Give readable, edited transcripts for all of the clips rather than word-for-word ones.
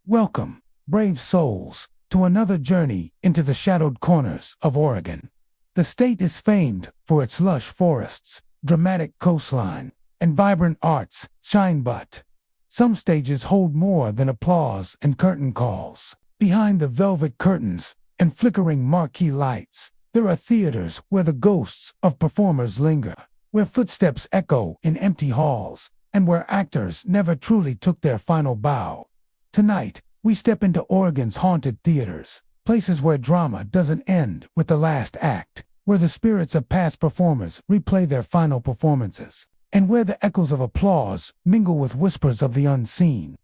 Welcome, brave souls, to another journey into the shadowed corners of Oregon. The state is famed for its lush forests, dramatic coastline, and vibrant arts shine, but some stages hold more than applause and curtain calls. Behind the velvet curtains and flickering marquee lights, there are theaters where the ghosts of performers linger, where footsteps echo in empty halls, and where actors never truly took their final bow. Tonight, we step into Oregon's haunted theaters, places where drama doesn't end with the last act, where the spirits of past performers replay their final performances, and where the echoes of applause mingle with whispers of the unseen.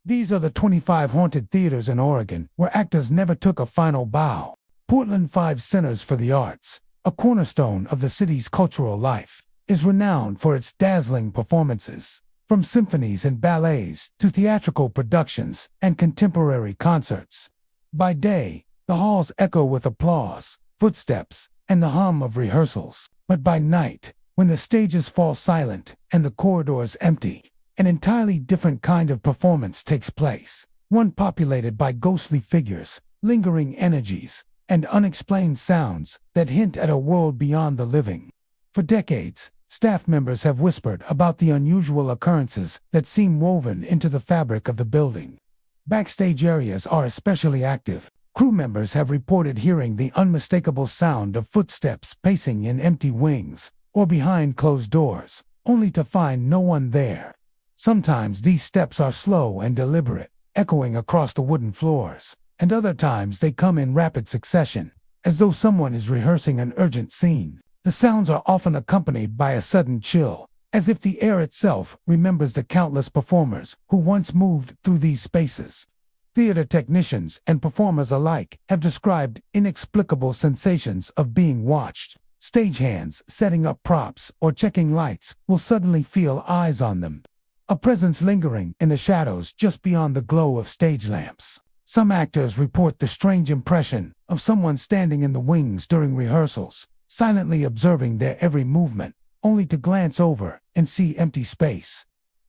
These are the 25 haunted theaters in Oregon where actors never took a final bow. Portland 5 Centers for the Arts, a cornerstone of the city's cultural life, is renowned for its dazzling performances. From symphonies and ballets to theatrical productions and contemporary concerts. By day, the halls echo with applause, footsteps, and the hum of rehearsals. But by night, when the stages fall silent and the corridors empty, an entirely different kind of performance takes place. One populated by ghostly figures, lingering energies, and unexplained sounds that hint at a world beyond the living. For decades, staff members have whispered about the unusual occurrences that seem woven into the fabric of the building. Backstage areas are especially active. Crew members have reported hearing the unmistakable sound of footsteps pacing in empty wings or behind closed doors, only to find no one there. Sometimes these steps are slow and deliberate, echoing across the wooden floors, and other times they come in rapid succession, as though someone is rehearsing an urgent scene. The sounds are often accompanied by a sudden chill, as if the air itself remembers the countless performers who once moved through these spaces. Theater technicians and performers alike have described inexplicable sensations of being watched. Stagehands setting up props or checking lights will suddenly feel eyes on them, a presence lingering in the shadows just beyond the glow of stage lamps. Some actors report the strange impression of someone standing in the wings during rehearsals, silently observing their every movement, only to glance over and see empty space.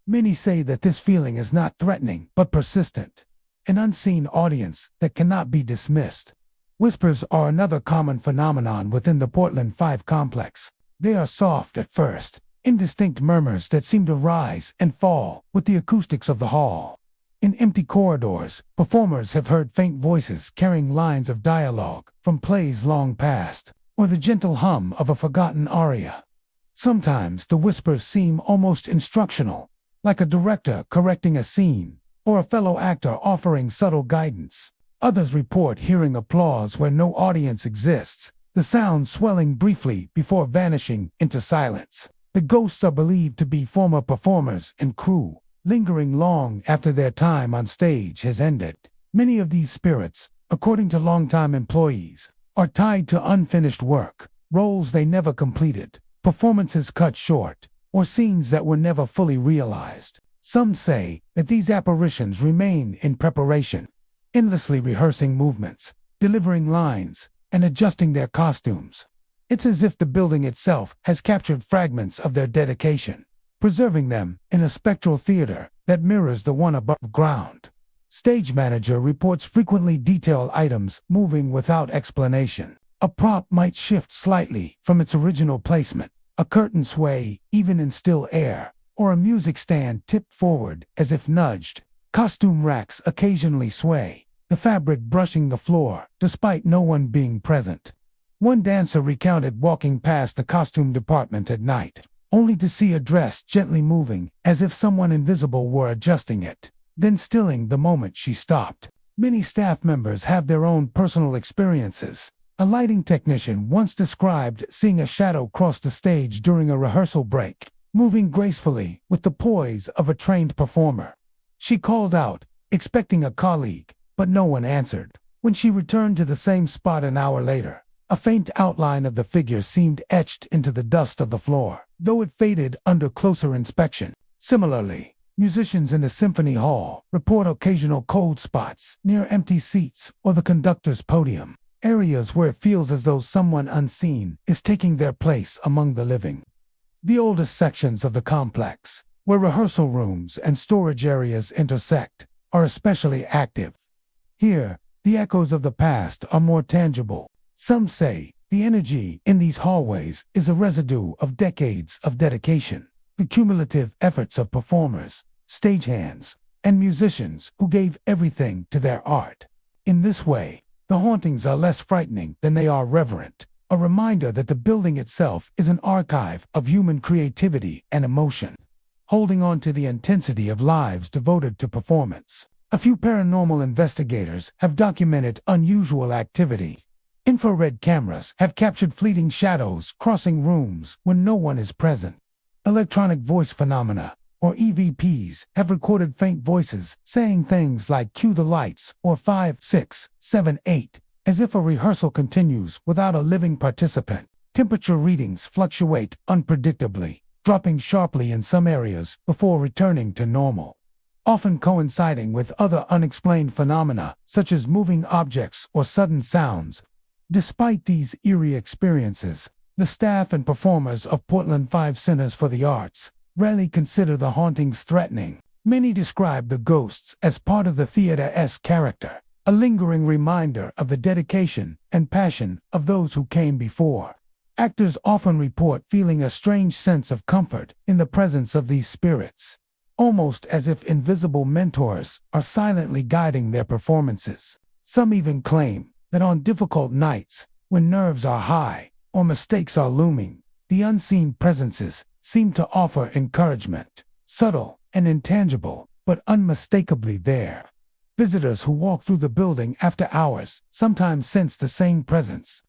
Many say that this feeling is not threatening but persistent, an unseen audience that cannot be dismissed. Whispers are another common phenomenon within the Portland 5 complex. They are soft at first, indistinct murmurs that seem to rise and fall with the acoustics of the hall. In empty corridors, performers have heard faint voices carrying lines of dialogue from plays long past, or the gentle hum of a forgotten aria. Sometimes the whispers seem almost instructional, like a director correcting a scene, or a fellow actor offering subtle guidance. Others report hearing applause where no audience exists, the sound swelling briefly before vanishing into silence. The ghosts are believed to be former performers and crew, lingering long after their time on stage has ended. Many of these spirits, according to longtime employees, are tied to unfinished work, roles they never completed, performances cut short, or scenes that were never fully realized. Some say that these apparitions remain in preparation, endlessly rehearsing movements, delivering lines, and adjusting their costumes. It's as if the building itself has captured fragments of their dedication, preserving them in a spectral theater that mirrors the one above ground. Stage manager reports frequently detail items moving without explanation. A prop might shift slightly from its original placement, a curtain sway even in still air, or a music stand tipped forward as if nudged. Costume racks occasionally sway, the fabric brushing the floor despite no one being present. One dancer recounted walking past the costume department at night, only to see a dress gently moving as if someone invisible were adjusting it, then stilling the moment she stopped. Many staff members have their own personal experiences. A lighting technician once described seeing a shadow cross the stage during a rehearsal break, moving gracefully with the poise of a trained performer. She called out, expecting a colleague, but no one answered. When she returned to the same spot an hour later, a faint outline of the figure seemed etched into the dust of the floor, though it faded under closer inspection. Similarly, musicians in the symphony hall report occasional cold spots near empty seats or the conductor's podium, areas where it feels as though someone unseen is taking their place among the living. The oldest sections of the complex, where rehearsal rooms and storage areas intersect, are especially active. Here, the echoes of the past are more tangible. Some say the energy in these hallways is a residue of decades of dedication, the cumulative efforts of performers, stagehands, and musicians who gave everything to their art. In this way, the hauntings are less frightening than they are reverent, a reminder that the building itself is an archive of human creativity and emotion, holding on to the intensity of lives devoted to performance. A few paranormal investigators have documented unusual activity. Infrared cameras have captured fleeting shadows crossing rooms when no one is present. Electronic voice phenomena, or EVPs, have recorded faint voices saying things like "cue the lights" or 5, 6, 7, 8, as if a rehearsal continues without a living participant. Temperature readings fluctuate unpredictably, dropping sharply in some areas before returning to normal, often coinciding with other unexplained phenomena such as moving objects or sudden sounds. Despite these eerie experiences, the staff and performers of Portland 5 Centers for the Arts rarely consider the hauntings threatening. Many describe the ghosts as part of the theater-esque character, a lingering reminder of the dedication and passion of those who came before. Actors often report feeling a strange sense of comfort in the presence of these spirits, almost as if invisible mentors are silently guiding their performances. Some even claim that on difficult nights, when nerves are high or mistakes are looming, the unseen presences seem to offer encouragement, subtle and intangible, but unmistakably there. Visitors who walk through the building after hours sometimes sense the same presence.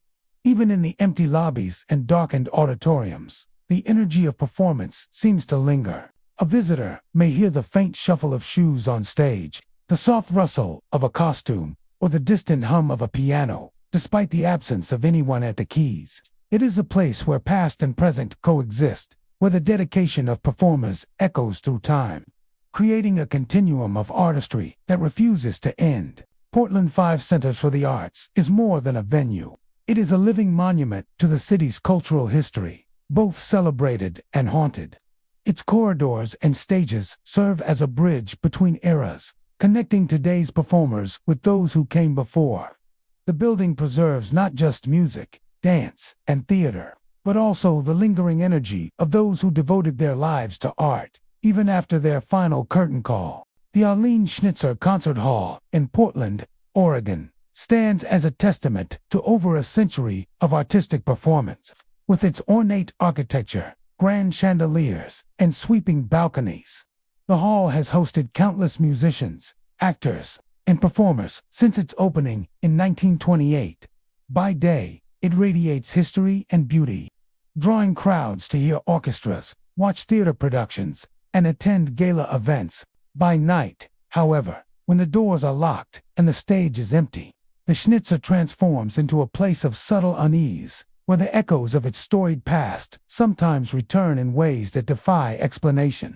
Even in the empty lobbies and darkened auditoriums, the energy of performance seems to linger. A visitor may hear the faint shuffle of shoes on stage, the soft rustle of a costume, or the distant hum of a piano, despite the absence of anyone at the keys. It is a place where past and present coexist, where the dedication of performers echoes through time, creating a continuum of artistry that refuses to end. Portland 5 Centers for the Arts is more than a venue. It is a living monument to the city's cultural history, both celebrated and haunted. Its corridors and stages serve as a bridge between eras, connecting today's performers with those who came before. The building preserves not just music, dance, and theater, but also the lingering energy of those who devoted their lives to art, even after their final curtain call. The Arlene Schnitzer Concert Hall in Portland, Oregon, stands as a testament to over a century of artistic performance. With its ornate architecture, grand chandeliers, and sweeping balconies, the hall has hosted countless musicians, actors, and performers since its opening in 1928. By day, it radiates history and beauty, drawing crowds to hear orchestras, watch theater productions, and attend gala events. By night, however, when the doors are locked and the stage is empty, the Schnitzer transforms into a place of subtle unease, where the echoes of its storied past sometimes return in ways that defy explanation.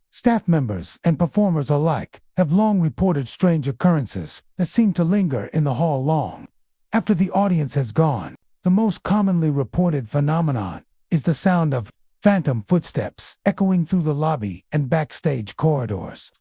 Staff members and performers alike have long reported strange occurrences that seem to linger in the hall long after the audience has gone. The most commonly reported phenomenon is the sound of phantom footsteps echoing through the lobby and backstage corridors.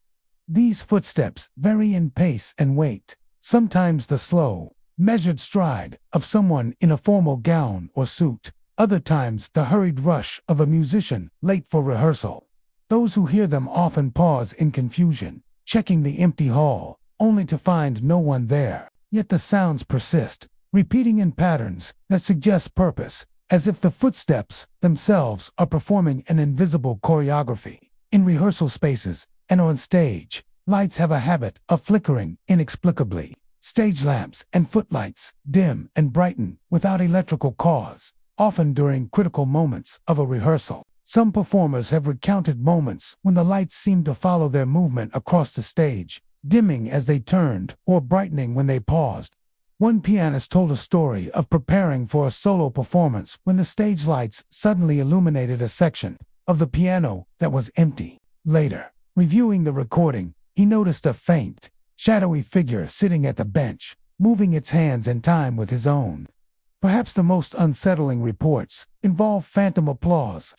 These footsteps vary in pace and weight, sometimes the slow, measured stride of someone in a formal gown or suit, other times the hurried rush of a musician late for rehearsal. Those who hear them often pause in confusion, checking the empty hall, only to find no one there. Yet the sounds persist, repeating in patterns that suggest purpose, as if the footsteps themselves are performing an invisible choreography. In rehearsal spaces and on stage, lights have a habit of flickering inexplicably. Stage lamps and footlights dim and brighten without electrical cause, often during critical moments of a rehearsal. Some performers have recounted moments when the lights seemed to follow their movement across the stage, dimming as they turned or brightening when they paused. One pianist told a story of preparing for a solo performance when the stage lights suddenly illuminated a section of the piano that was empty. Later, reviewing the recording, he noticed a faint, shadowy figure sitting at the bench, moving its hands in time with his own. Perhaps the most unsettling reports involve phantom applause.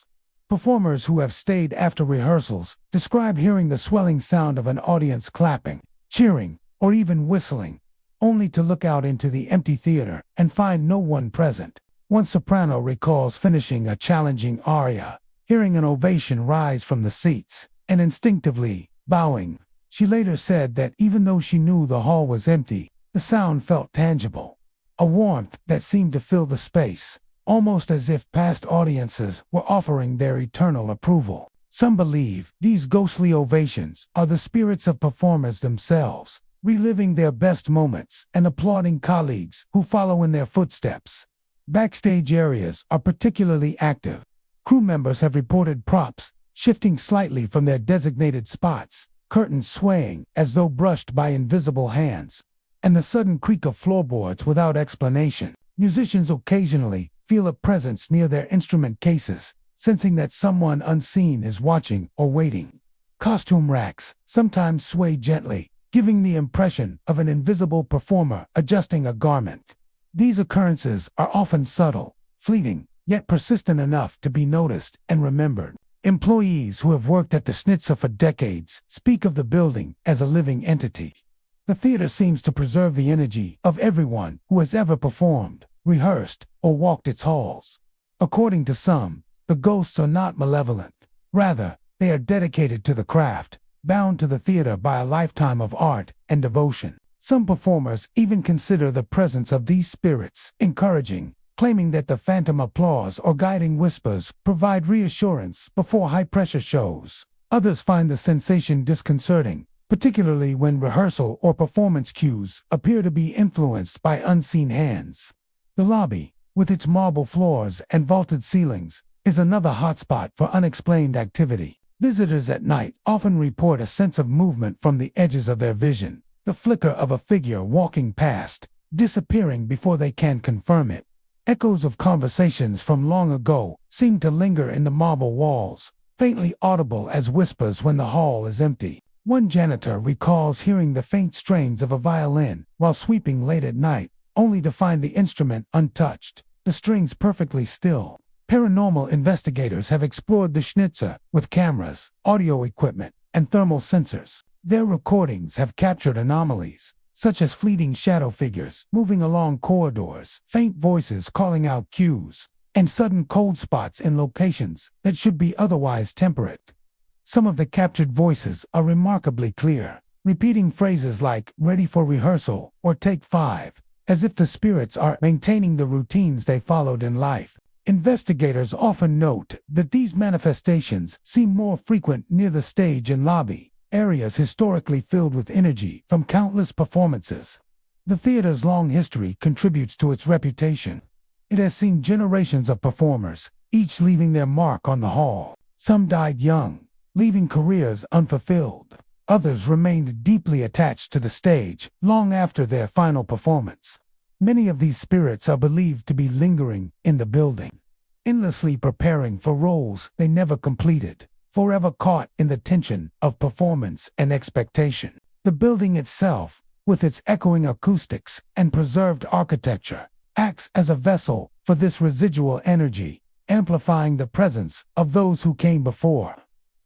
Performers who have stayed after rehearsals describe hearing the swelling sound of an audience clapping, cheering, or even whistling, only to look out into the empty theater and find no one present. One soprano recalls finishing a challenging aria, hearing an ovation rise from the seats, and instinctively bowing. She later said that even though she knew the hall was empty, the sound felt tangible, a warmth that seemed to fill the space, almost as if past audiences were offering their eternal approval. Some believe these ghostly ovations are the spirits of performers themselves, reliving their best moments and applauding colleagues who follow in their footsteps. Backstage areas are particularly active. Crew members have reported props shifting slightly from their designated spots, curtains swaying as though brushed by invisible hands, and the sudden creak of floorboards without explanation. Musicians occasionally feel a presence near their instrument cases, sensing that someone unseen is watching or waiting. Costume racks sometimes sway gently, giving the impression of an invisible performer adjusting a garment. These occurrences are often subtle, fleeting, yet persistent enough to be noticed and remembered. Employees who have worked at the Schnitzer for decades speak of the building as a living entity. The theater seems to preserve the energy of everyone who has ever performed, rehearsed, or walked its halls. According to some, the ghosts are not malevolent. Rather, they are dedicated to the craft, bound to the theater by a lifetime of art and devotion. Some performers even consider the presence of these spirits encouraging, claiming that the phantom applause or guiding whispers provide reassurance before high-pressure shows. Others find the sensation disconcerting, particularly when rehearsal or performance cues appear to be influenced by unseen hands. The lobby, with its marble floors and vaulted ceilings, is another hotspot for unexplained activity. Visitors at night often report a sense of movement from the edges of their vision, the flicker of a figure walking past, disappearing before they can confirm it. Echoes of conversations from long ago seem to linger in the marble walls, faintly audible as whispers when the hall is empty. One janitor recalls hearing the faint strains of a violin while sweeping late at night, only to find the instrument untouched, the strings perfectly still. Paranormal investigators have explored the Schnitzer with cameras, audio equipment, and thermal sensors. Their recordings have captured anomalies, such as fleeting shadow figures moving along corridors, faint voices calling out cues, and sudden cold spots in locations that should be otherwise temperate. Some of the captured voices are remarkably clear, repeating phrases like "ready for rehearsal" or "take 5, as if the spirits are maintaining the routines they followed in life. Investigators often note that these manifestations seem more frequent near the stage and lobby, areas historically filled with energy from countless performances. The theater's long history contributes to its reputation. It has seen generations of performers, each leaving their mark on the hall. Some died young, leaving careers unfulfilled. Others remained deeply attached to the stage long after their final performance. Many of these spirits are believed to be lingering in the building, endlessly preparing for roles they never completed, forever caught in the tension of performance and expectation. The building itself, with its echoing acoustics and preserved architecture, acts as a vessel for this residual energy, amplifying the presence of those who came before.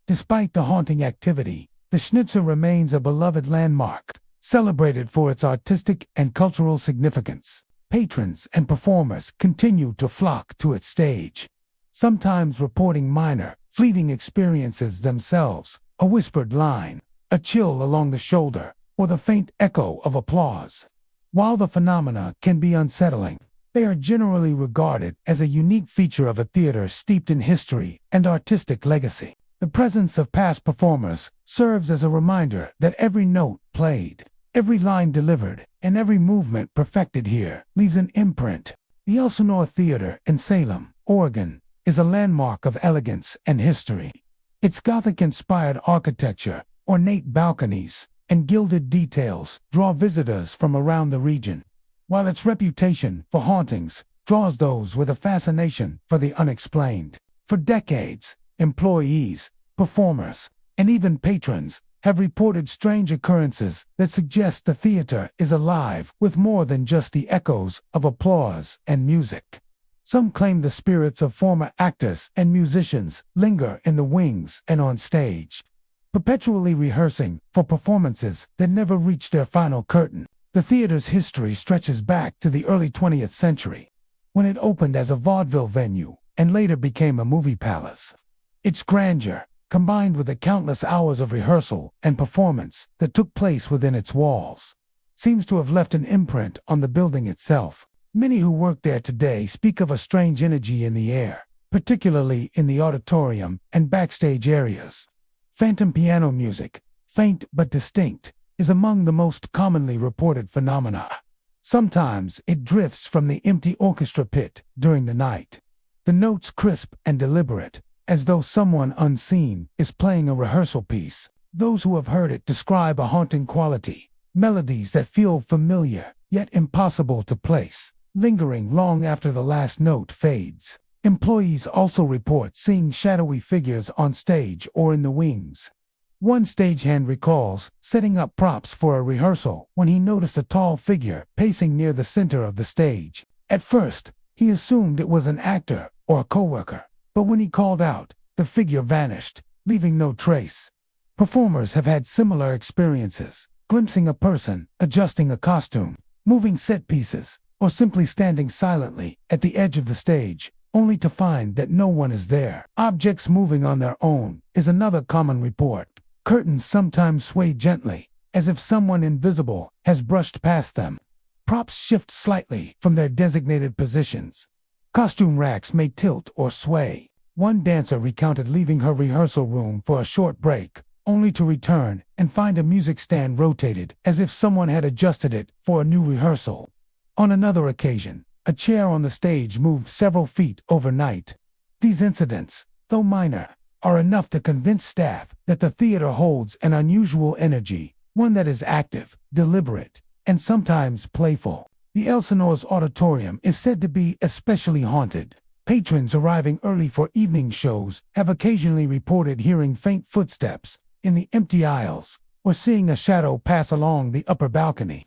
Despite the haunting activity, the Schnitzer remains a beloved landmark, celebrated for its artistic and cultural significance. Patrons and performers continue to flock to its stage, sometimes reporting minor, fleeting experiences themselves, a whispered line, a chill along the shoulder, or the faint echo of applause. While the phenomena can be unsettling, they are generally regarded as a unique feature of a theater steeped in history and artistic legacy. The presence of past performers serves as a reminder that every note played, every line delivered, and every movement perfected here leaves an imprint. The Elsinore Theater in Salem, Oregon, is a landmark of elegance and history. Its Gothic-inspired architecture, ornate balconies, and gilded details draw visitors from around the region, while its reputation for hauntings draws those with a fascination for the unexplained. For decades, employees, performers, and even patrons have reported strange occurrences that suggest the theater is alive with more than just the echoes of applause and music. Some claim the spirits of former actors and musicians linger in the wings and on stage, perpetually rehearsing for performances that never reached their final curtain. The theater's history stretches back to the early 20th century, when it opened as a vaudeville venue and later became a movie palace. Its grandeur, combined with the countless hours of rehearsal and performance that took place within its walls, seems to have left an imprint on the building itself. Many who work there today speak of a strange energy in the air, particularly in the auditorium and backstage areas. Phantom piano music, faint but distinct, is among the most commonly reported phenomena. Sometimes it drifts from the empty orchestra pit during the night. The notes crisp and deliberate, as though someone unseen is playing a rehearsal piece. Those who have heard it describe a haunting quality, melodies that feel familiar, yet impossible to place, lingering long after the last note fades. Employees also report seeing shadowy figures on stage or in the wings. One stagehand recalls setting up props for a rehearsal when he noticed a tall figure pacing near the center of the stage. At first, he assumed it was an actor or a coworker, but when he called out, the figure vanished, leaving no trace. Performers have had similar experiences, glimpsing a person, adjusting a costume, moving set pieces, or simply standing silently at the edge of the stage, only to find that no one is there. Objects moving on their own is another common report. Curtains sometimes sway gently, as if someone invisible has brushed past them. Props shift slightly from their designated positions. Costume racks may tilt or sway. One dancer recounted leaving her rehearsal room for a short break, only to return and find a music stand rotated as if someone had adjusted it for a new rehearsal. On another occasion, a chair on the stage moved several feet overnight. These incidents, though minor, are enough to convince staff that the theater holds an unusual energy, one that is active, deliberate, and sometimes playful. The Elsinore's auditorium is said to be especially haunted. Patrons arriving early for evening shows have occasionally reported hearing faint footsteps in the empty aisles or seeing a shadow pass along the upper balcony.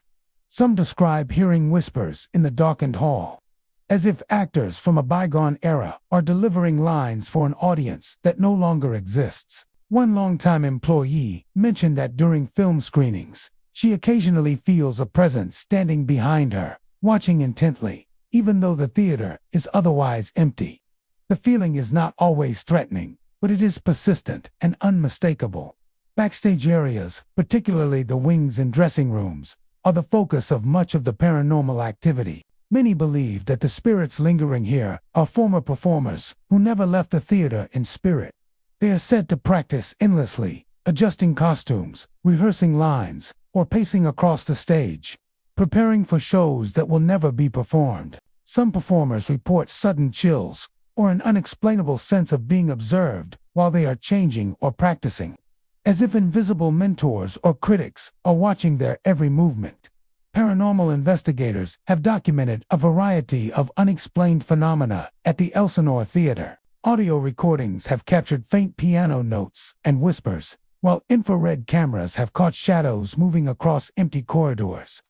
Some describe hearing whispers in the darkened hall, as if actors from a bygone era are delivering lines for an audience that no longer exists. One longtime employee mentioned that during film screenings, she occasionally feels a presence standing behind her, watching intently, even though the theater is otherwise empty. The feeling is not always threatening, but it is persistent and unmistakable. Backstage areas, particularly the wings and dressing rooms, are the focus of much of the paranormal activity. Many believe that the spirits lingering here are former performers who never left the theater in spirit. They are said to practice endlessly, adjusting costumes, rehearsing lines, or pacing across the stage, preparing for shows that will never be performed. Some performers report sudden chills or an unexplainable sense of being observed while they are changing or practicing, as if invisible mentors or critics are watching their every movement. Paranormal investigators have documented a variety of unexplained phenomena at the Elsinore Theater. Audio recordings have captured faint piano notes and whispers, while infrared cameras have caught shadows moving across empty corridors.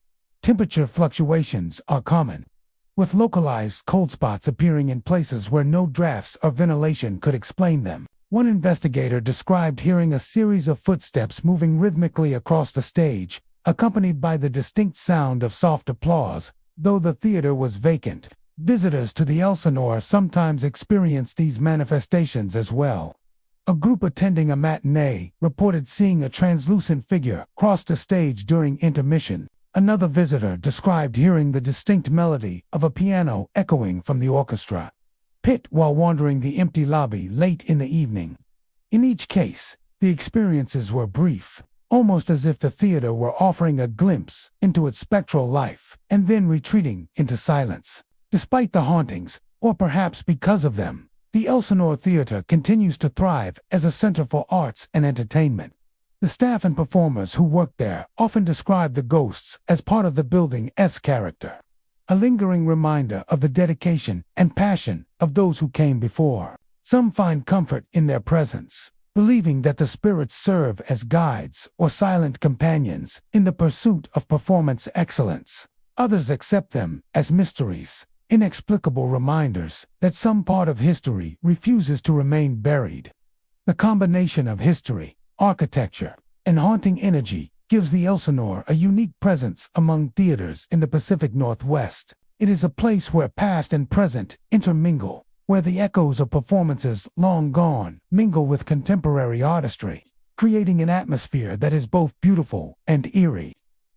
Temperature fluctuations are common, with localized cold spots appearing in places where no drafts or ventilation could explain them. One investigator described hearing a series of footsteps moving rhythmically across the stage, accompanied by the distinct sound of soft applause, though the theater was vacant. Visitors to the Elsinore sometimes experience these manifestations as well. A group attending a matinee reported seeing a translucent figure cross the stage during intermission. Another visitor described hearing the distinct melody of a piano echoing from the orchestra pit while wandering the empty lobby late in the evening. In each case, the experiences were brief, almost as if the theater were offering a glimpse into its spectral life and then retreating into silence. Despite the hauntings, or perhaps because of them, the Elsinore Theater continues to thrive as a center for arts and entertainment. The staff and performers who work there often describe the ghosts as part of the building's character, a lingering reminder of the dedication and passion of those who came before. Some find comfort in their presence, believing that the spirits serve as guides or silent companions in the pursuit of performance excellence. Others accept them as mysteries, inexplicable reminders that some part of history refuses to remain buried. The combination of history, architecture, and haunting energy gives the Elsinore a unique presence among theaters in the Pacific Northwest. It is a place where past and present intermingle, where the echoes of performances long gone mingle with contemporary artistry, creating an atmosphere that is both beautiful and eerie.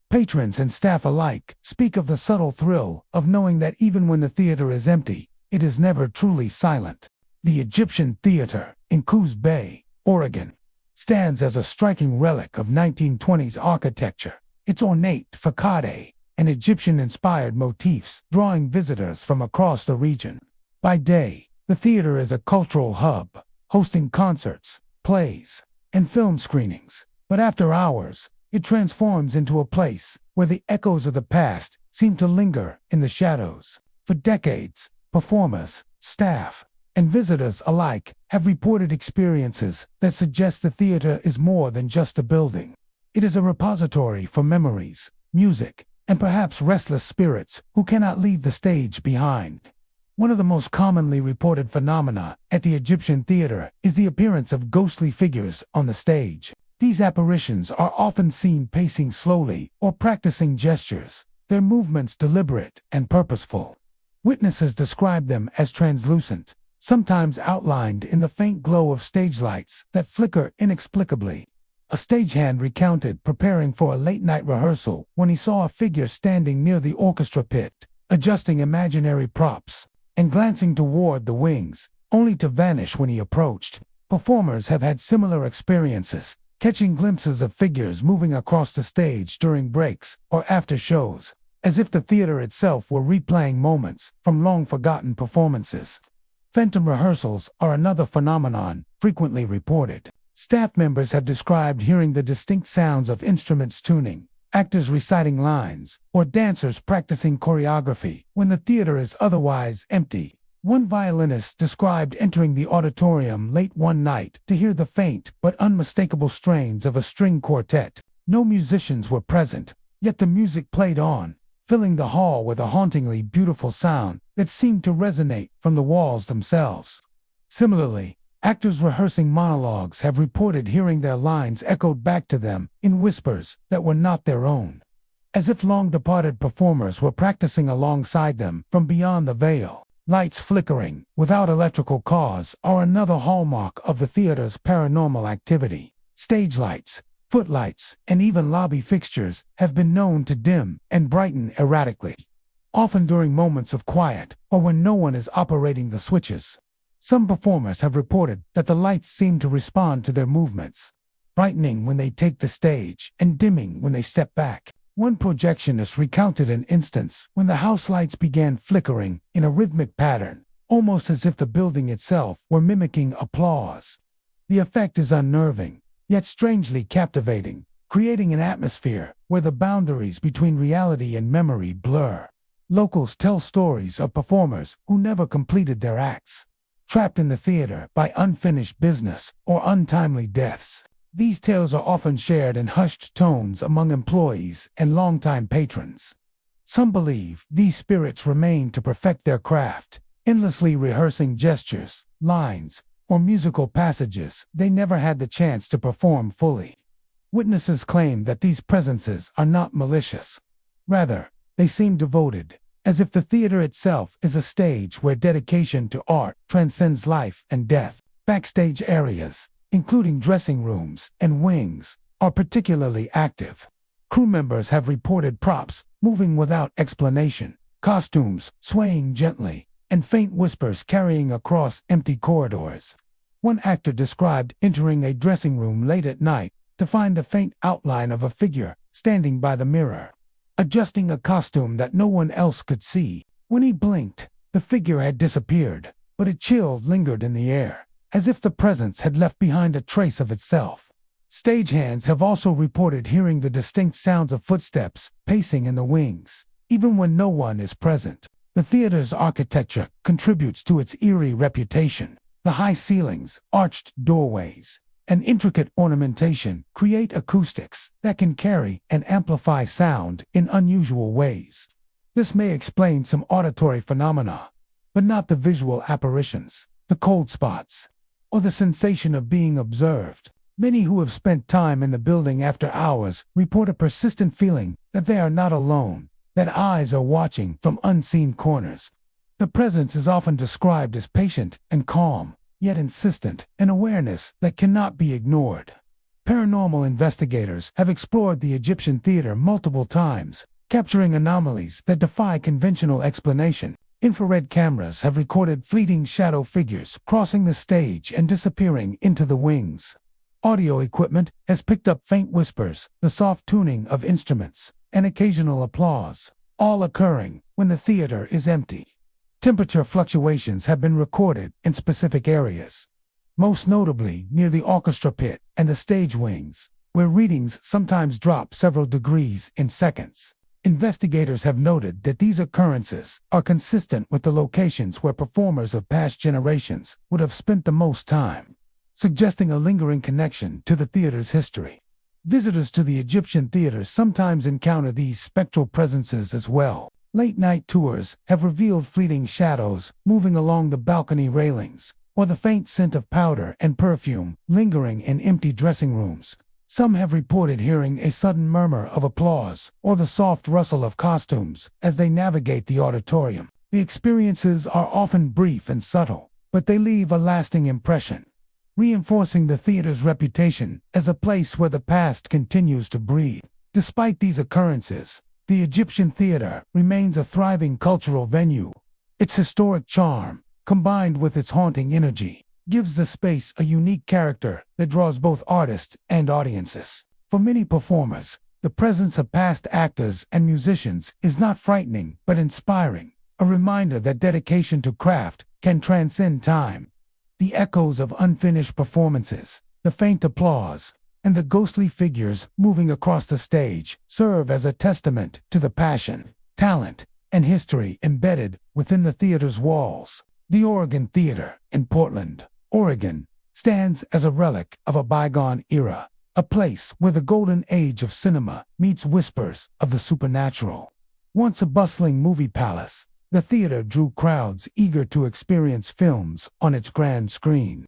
Patrons and staff alike speak of the subtle thrill of knowing that even when the theater is empty, it is never truly silent. The Egyptian Theater in Coos Bay, Oregon, stands as a striking relic of 1920s architecture. Its ornate facade and Egyptian-inspired motifs drawing visitors from across the region. By day, the theater is a cultural hub, hosting concerts, plays, and film screenings. But after hours, it transforms into a place where the echoes of the past seem to linger in the shadows. For decades, performers, staff, and visitors alike have reported experiences that suggest the theater is more than just a building. It is a repository for memories, music, and perhaps restless spirits who cannot leave the stage behind. One of the most commonly reported phenomena at the Egyptian theater is the appearance of ghostly figures on the stage. These apparitions are often seen pacing slowly or practicing gestures, their movements deliberate and purposeful. Witnesses describe them as translucent, sometimes outlined in the faint glow of stage lights that flicker inexplicably. A stagehand recounted preparing for a late-night rehearsal when he saw a figure standing near the orchestra pit, adjusting imaginary props, and glancing toward the wings, only to vanish when he approached. Performers have had similar experiences, catching glimpses of figures moving across the stage during breaks or after shows, as if the theater itself were replaying moments from long-forgotten performances. Phantom rehearsals are another phenomenon frequently reported. Staff members have described hearing the distinct sounds of instruments tuning, actors reciting lines, or dancers practicing choreography when the theater is otherwise empty. One violinist described entering the auditorium late one night to hear the faint but unmistakable strains of a string quartet. No musicians were present, yet the music played on, filling the hall with a hauntingly beautiful sound that seemed to resonate from the walls themselves. Similarly, actors rehearsing monologues have reported hearing their lines echoed back to them in whispers that were not their own, as if long-departed performers were practicing alongside them from beyond the veil. Lights flickering without electrical cause are another hallmark of the theater's paranormal activity. Stage lights, footlights, and even lobby fixtures have been known to dim and brighten erratically, often during moments of quiet or when no one is operating the switches. Some performers have reported that the lights seem to respond to their movements, brightening when they take the stage and dimming when they step back. One projectionist recounted an instance when the house lights began flickering in a rhythmic pattern, almost as if the building itself were mimicking applause. The effect is unnerving, yet strangely captivating, creating an atmosphere where the boundaries between reality and memory blur. Locals tell stories of performers who never completed their acts, trapped in the theater by unfinished business or untimely deaths. These tales are often shared in hushed tones among employees and longtime patrons. Some believe these spirits remain to perfect their craft, endlessly rehearsing gestures, lines, or musical passages they never had the chance to perform fully. Witnesses claim that these presences are not malicious. Rather, they seem devoted, as if the theater itself is a stage where dedication to art transcends life and death. Backstage areas, including dressing rooms and wings, are particularly active. Crew members have reported props moving without explanation, costumes swaying gently, and faint whispers carrying across empty corridors. One actor described entering a dressing room late at night to find the faint outline of a figure standing by the mirror, adjusting a costume that no one else could see. When he blinked, the figure had disappeared, but a chill lingered in the air, as if the presence had left behind a trace of itself. Stagehands have also reported hearing the distinct sounds of footsteps pacing in the wings, even when no one is present. The theater's architecture contributes to its eerie reputation. The high ceilings, arched doorways, and intricate ornamentation create acoustics that can carry and amplify sound in unusual ways. This may explain some auditory phenomena, but not the visual apparitions, the cold spots, or the sensation of being observed. Many who have spent time in the building after hours report a persistent feeling that they are not alone, that eyes are watching from unseen corners. The presence is often described as patient and calm, yet insistent, an awareness that cannot be ignored. Paranormal investigators have explored the Egyptian theater multiple times, capturing anomalies that defy conventional explanation. Infrared cameras have recorded fleeting shadow figures crossing the stage and disappearing into the wings. Audio equipment has picked up faint whispers, the soft tuning of instruments, and occasional applause, all occurring when the theater is empty. Temperature fluctuations have been recorded in specific areas, most notably near the orchestra pit and the stage wings, where readings sometimes drop several degrees in seconds. Investigators have noted that these occurrences are consistent with the locations where performers of past generations would have spent the most time, suggesting a lingering connection to the theater's history. Visitors to the Egyptian theater sometimes encounter these spectral presences as well. Late-night tours have revealed fleeting shadows moving along the balcony railings, or the faint scent of powder and perfume lingering in empty dressing rooms. Some have reported hearing a sudden murmur of applause or the soft rustle of costumes as they navigate the auditorium. The experiences are often brief and subtle, but they leave a lasting impression, reinforcing the theater's reputation as a place where the past continues to breathe. Despite these occurrences, the Egyptian theater remains a thriving cultural venue. Its historic charm, combined with its haunting energy, gives the space a unique character that draws both artists and audiences. For many performers, the presence of past actors and musicians is not frightening but inspiring, a reminder that dedication to craft can transcend time. The echoes of unfinished performances, the faint applause, and the ghostly figures moving across the stage serve as a testament to the passion, talent, and history embedded within the theater's walls. The Oregon Theater in Portland, Oregon, stands as a relic of a bygone era, a place where the golden age of cinema meets whispers of the supernatural. Once a bustling movie palace, the theater drew crowds eager to experience films on its grand screen.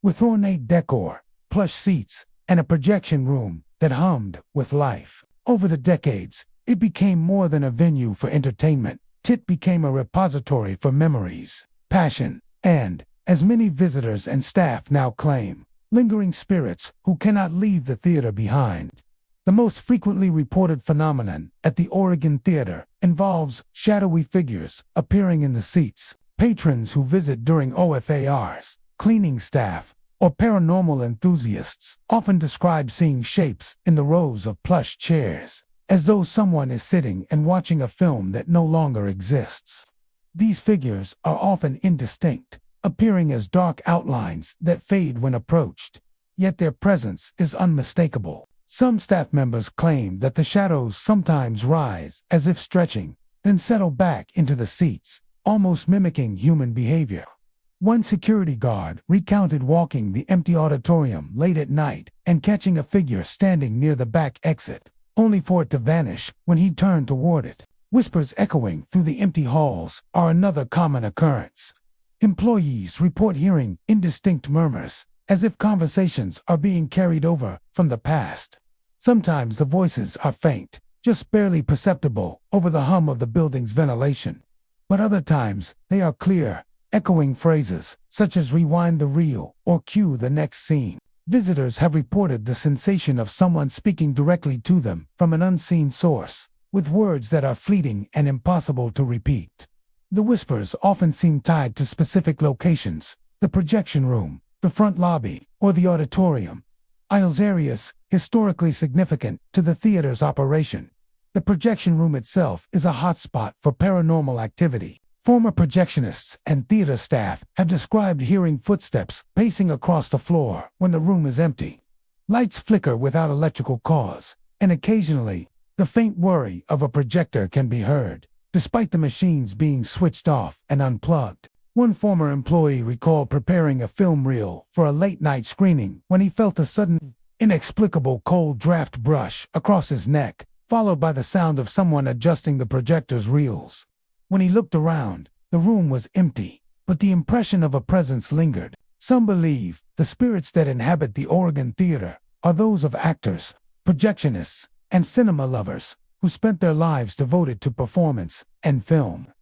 With ornate decor, plush seats, and a projection room that hummed with life. Over the decades, it became more than a venue for entertainment. It became a repository for memories, passion, and, as many visitors and staff now claim, lingering spirits who cannot leave the theater behind. The most frequently reported phenomenon at the Oregon Theater involves shadowy figures appearing in the seats. Patrons who visit during OFARs, cleaning staff, or paranormal enthusiasts often describe seeing shapes in the rows of plush chairs, as though someone is sitting and watching a film that no longer exists. These figures are often indistinct, appearing as dark outlines that fade when approached, yet their presence is unmistakable. Some staff members claim that the shadows sometimes rise as if stretching, then settle back into the seats, almost mimicking human behavior. One security guard recounted walking the empty auditorium late at night and catching a figure standing near the back exit, only for it to vanish when he turned toward it. Whispers echoing through the empty halls are another common occurrence. Employees report hearing indistinct murmurs, as if conversations are being carried over from the past. Sometimes the voices are faint, just barely perceptible over the hum of the building's ventilation. But other times, they are clear, echoing phrases such as rewind the reel or cue the next scene. Visitors have reported the sensation of someone speaking directly to them from an unseen source, with words that are fleeting and impossible to repeat. The whispers often seem tied to specific locations: the projection room, the front lobby, or the auditorium. Areas historically significant to the theater's operation. The projection room itself is a hotspot for paranormal activity. Former projectionists and theater staff have described hearing footsteps pacing across the floor when the room is empty. Lights flicker without electrical cause, and occasionally, the faint whirring of a projector can be heard, despite the machines being switched off and unplugged. One former employee recalled preparing a film reel for a late-night screening when he felt a sudden, inexplicable cold draft brush across his neck, followed by the sound of someone adjusting the projector's reels. When he looked around, the room was empty, but the impression of a presence lingered. Some believe the spirits that inhabit the Oregon Theater are those of actors, projectionists, and cinema lovers who spent their lives devoted to performance and film.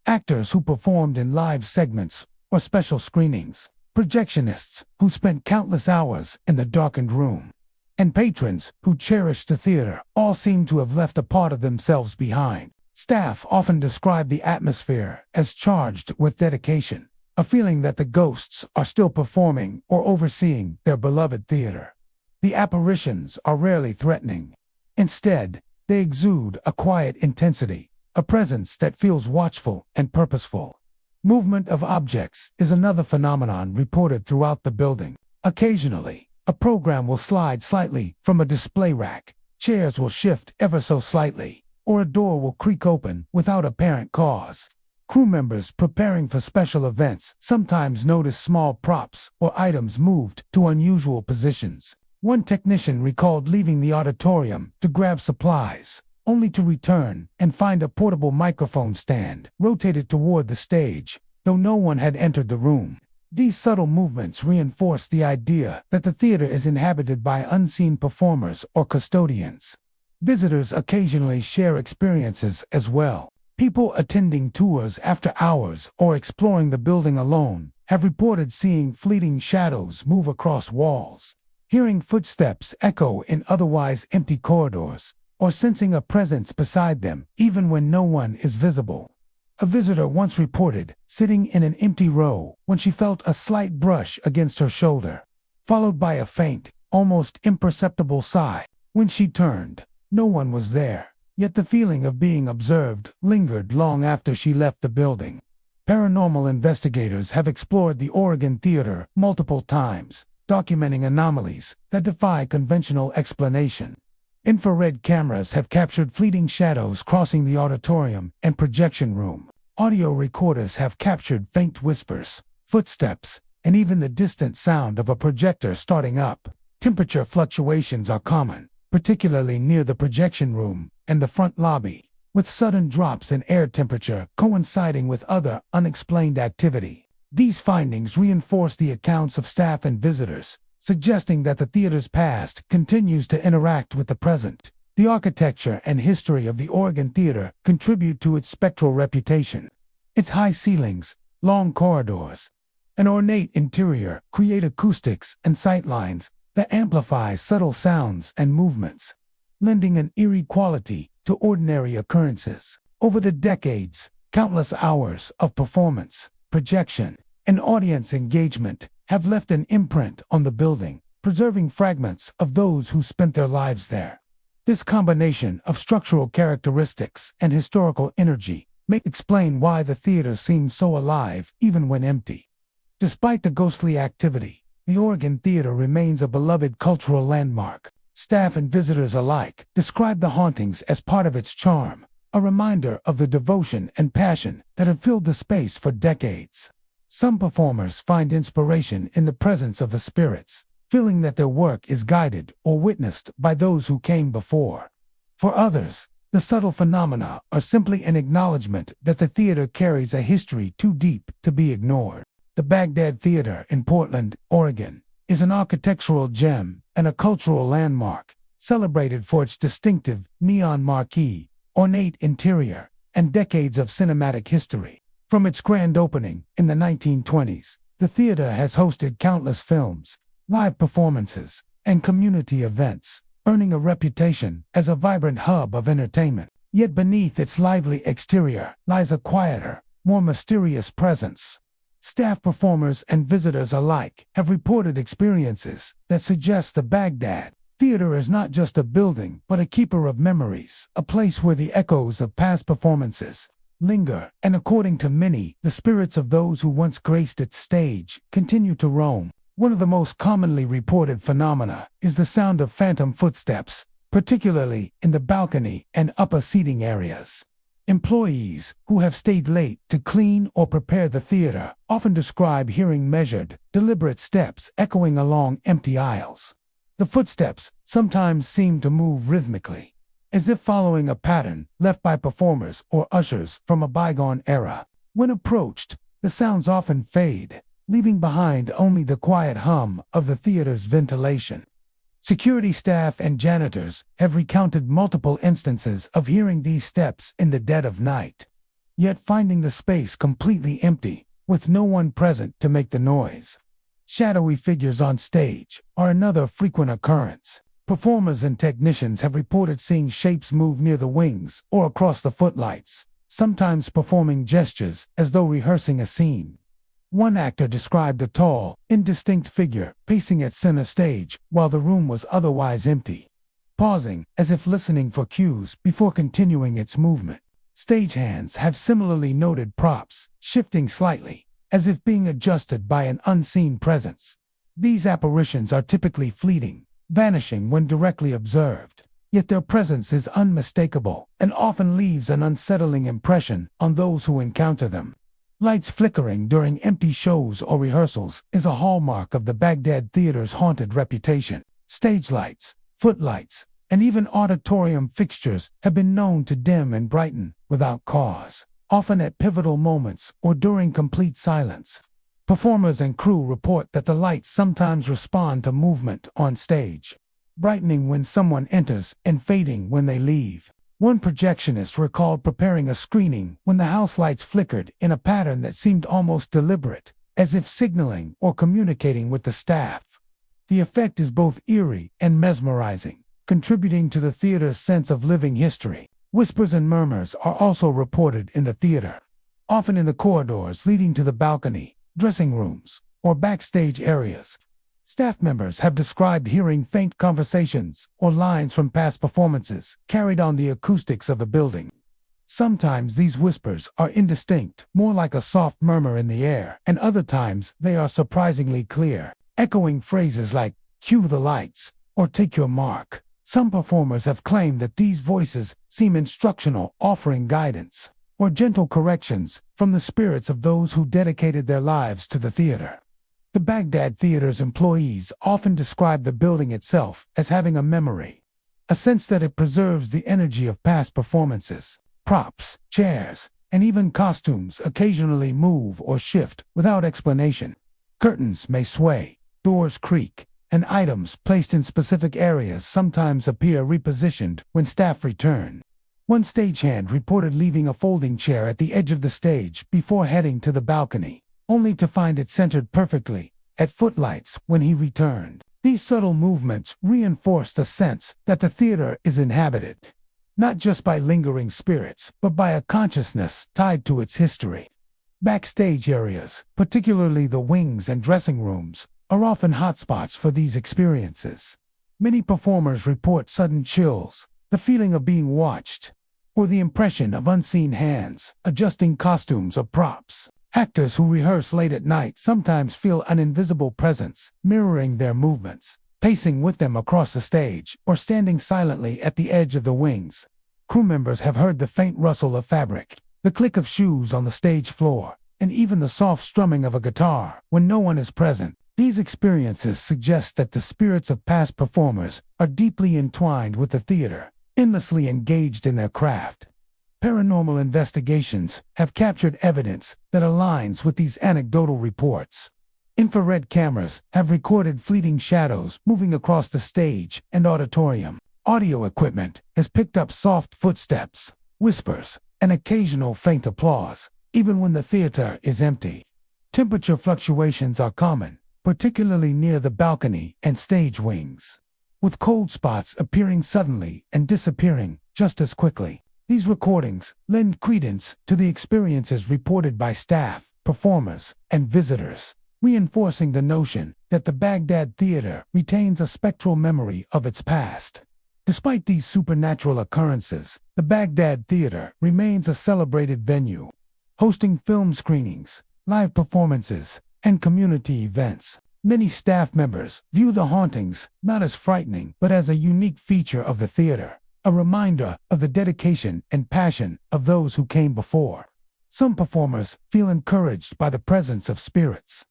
Actors who performed in live segments or special screenings, projectionists who spent countless hours in the darkened room, and patrons who cherished the theater all seem to have left a part of themselves behind. Staff often describe the atmosphere as charged with dedication, a feeling that the ghosts are still performing or overseeing their beloved theater. The apparitions are rarely threatening. Instead, they exude a quiet intensity, a presence that feels watchful and purposeful. Movement of objects is another phenomenon reported throughout the building. Occasionally, a program will slide slightly from a display rack, chairs will shift ever so slightly, or a door will creak open without apparent cause. Crew members preparing for special events sometimes notice small props or items moved to unusual positions. One technician recalled leaving the auditorium to grab supplies, only to return and find a portable microphone stand rotated toward the stage, though no one had entered the room. These subtle movements reinforce the idea that the theater is inhabited by unseen performers or custodians. Visitors occasionally share experiences as well. People attending tours after hours or exploring the building alone have reported seeing fleeting shadows move across walls, hearing footsteps echo in otherwise empty corridors, or sensing a presence beside them even when no one is visible. A visitor once reported sitting in an empty row when she felt a slight brush against her shoulder, followed by a faint, almost imperceptible sigh. When she turned, no one was there, yet the feeling of being observed lingered long after she left the building. Paranormal investigators have explored the Oregon Theater multiple times, documenting anomalies that defy conventional explanation. Infrared cameras have captured fleeting shadows crossing the auditorium and projection room. Audio recorders have captured faint whispers, footsteps, and even the distant sound of a projector starting up. Temperature fluctuations are common, particularly near the projection room and the front lobby, with sudden drops in air temperature coinciding with other unexplained activity. These findings reinforce the accounts of staff and visitors, suggesting that the theater's past continues to interact with the present. The architecture and history of the Oregon Theater contribute to its spectral reputation. Its high ceilings, long corridors, and ornate interior create acoustics and sightlines that amplify subtle sounds and movements, lending an eerie quality to ordinary occurrences. Over the decades, countless hours of performance, projection, and audience engagement have left an imprint on the building, preserving fragments of those who spent their lives there. This combination of structural characteristics and historical energy may explain why the theater seems so alive even when empty. Despite the ghostly activity, the Oregon Theater remains a beloved cultural landmark. Staff and visitors alike describe the hauntings as part of its charm, a reminder of the devotion and passion that have filled the space for decades. Some performers find inspiration in the presence of the spirits, feeling that their work is guided or witnessed by those who came before. For others, the subtle phenomena are simply an acknowledgement that the theater carries a history too deep to be ignored. The Baghdad Theater in Portland, Oregon, is an architectural gem and a cultural landmark, celebrated for its distinctive neon marquee, ornate interior, and decades of cinematic history. From its grand opening in the 1920s, the theater has hosted countless films, live performances, and community events, earning a reputation as a vibrant hub of entertainment. Yet beneath its lively exterior lies a quieter, more mysterious presence. Staff, performers, and visitors alike have reported experiences that suggest the Baghdad Theater is not just a building, but a keeper of memories, a place where the echoes of past performances linger, and according to many, the spirits of those who once graced its stage continue to roam. One of the most commonly reported phenomena is the sound of phantom footsteps, particularly in the balcony and upper seating areas. Employees who have stayed late to clean or prepare the theater often describe hearing measured, deliberate steps echoing along empty aisles. The footsteps sometimes seem to move rhythmically, as if following a pattern left by performers or ushers from a bygone era. When approached, the sounds often fade, leaving behind only the quiet hum of the theater's ventilation. Security staff and janitors have recounted multiple instances of hearing these steps in the dead of night, yet finding the space completely empty, with no one present to make the noise. Shadowy figures on stage are another frequent occurrence. Performers and technicians have reported seeing shapes move near the wings or across the footlights, sometimes performing gestures as though rehearsing a scene. One actor described a tall, indistinct figure pacing at center stage while the room was otherwise empty, pausing as if listening for cues before continuing its movement. Stagehands have similarly noted props shifting slightly, as if being adjusted by an unseen presence. These apparitions are typically fleeting, vanishing when directly observed, yet their presence is unmistakable and often leaves an unsettling impression on those who encounter them. Lights flickering during empty shows or rehearsals is a hallmark of the Baghdad Theater's haunted reputation. Stage lights, footlights, and even auditorium fixtures have been known to dim and brighten without cause, often at pivotal moments or during complete silence. Performers and crew report that the lights sometimes respond to movement on stage, brightening when someone enters and fading when they leave. One projectionist recalled preparing a screening when the house lights flickered in a pattern that seemed almost deliberate, as if signaling or communicating with the staff. The effect is both eerie and mesmerizing, contributing to the theater's sense of living history. Whispers and murmurs are also reported in the theater, often in the corridors leading to the balcony, dressing rooms, or backstage areas. Staff members have described hearing faint conversations or lines from past performances carried on the acoustics of the building. Sometimes these whispers are indistinct, more like a soft murmur in the air, and other times they are surprisingly clear, echoing phrases like, "Cue the lights," or "Take your mark." Some performers have claimed that these voices seem instructional, offering guidance or gentle corrections from the spirits of those who dedicated their lives to the theater. The Baghdad Theater's employees often describe the building itself as having a memory, a sense that it preserves the energy of past performances. Props, chairs, and even costumes occasionally move or shift without explanation. Curtains may sway, doors creak, and items placed in specific areas sometimes appear repositioned when staff return. One stagehand reported leaving a folding chair at the edge of the stage before heading to the balcony, only to find it centered perfectly at footlights when he returned. These subtle movements reinforce the sense that the theater is inhabited, not just by lingering spirits, but by a consciousness tied to its history. Backstage areas, particularly the wings and dressing rooms, are often hotspots for these experiences. Many performers report sudden chills, the feeling of being watched, or the impression of unseen hands adjusting costumes or props. Actors who rehearse late at night sometimes feel an invisible presence mirroring their movements, pacing with them across the stage or standing silently at the edge of the wings. Crew members have heard the faint rustle of fabric, the click of shoes on the stage floor, and even the soft strumming of a guitar when no one is present. These experiences suggest that the spirits of past performers are deeply entwined with the theater, endlessly engaged in their craft. Paranormal investigations have captured evidence that aligns with these anecdotal reports. Infrared cameras have recorded fleeting shadows moving across the stage and auditorium. Audio equipment has picked up soft footsteps, whispers, and occasional faint applause, even when the theater is empty. Temperature fluctuations are common, particularly near the balcony and stage wings, with cold spots appearing suddenly and disappearing just as quickly. These recordings lend credence to the experiences reported by staff, performers, and visitors, reinforcing the notion that the Baghdad Theater retains a spectral memory of its past. Despite these supernatural occurrences, the Baghdad Theater remains a celebrated venue, hosting film screenings, live performances, and community events. Many staff members view the hauntings not as frightening but as a unique feature of the theater, a reminder of the dedication and passion of those who came before. Some performers feel encouraged by the presence of spirits,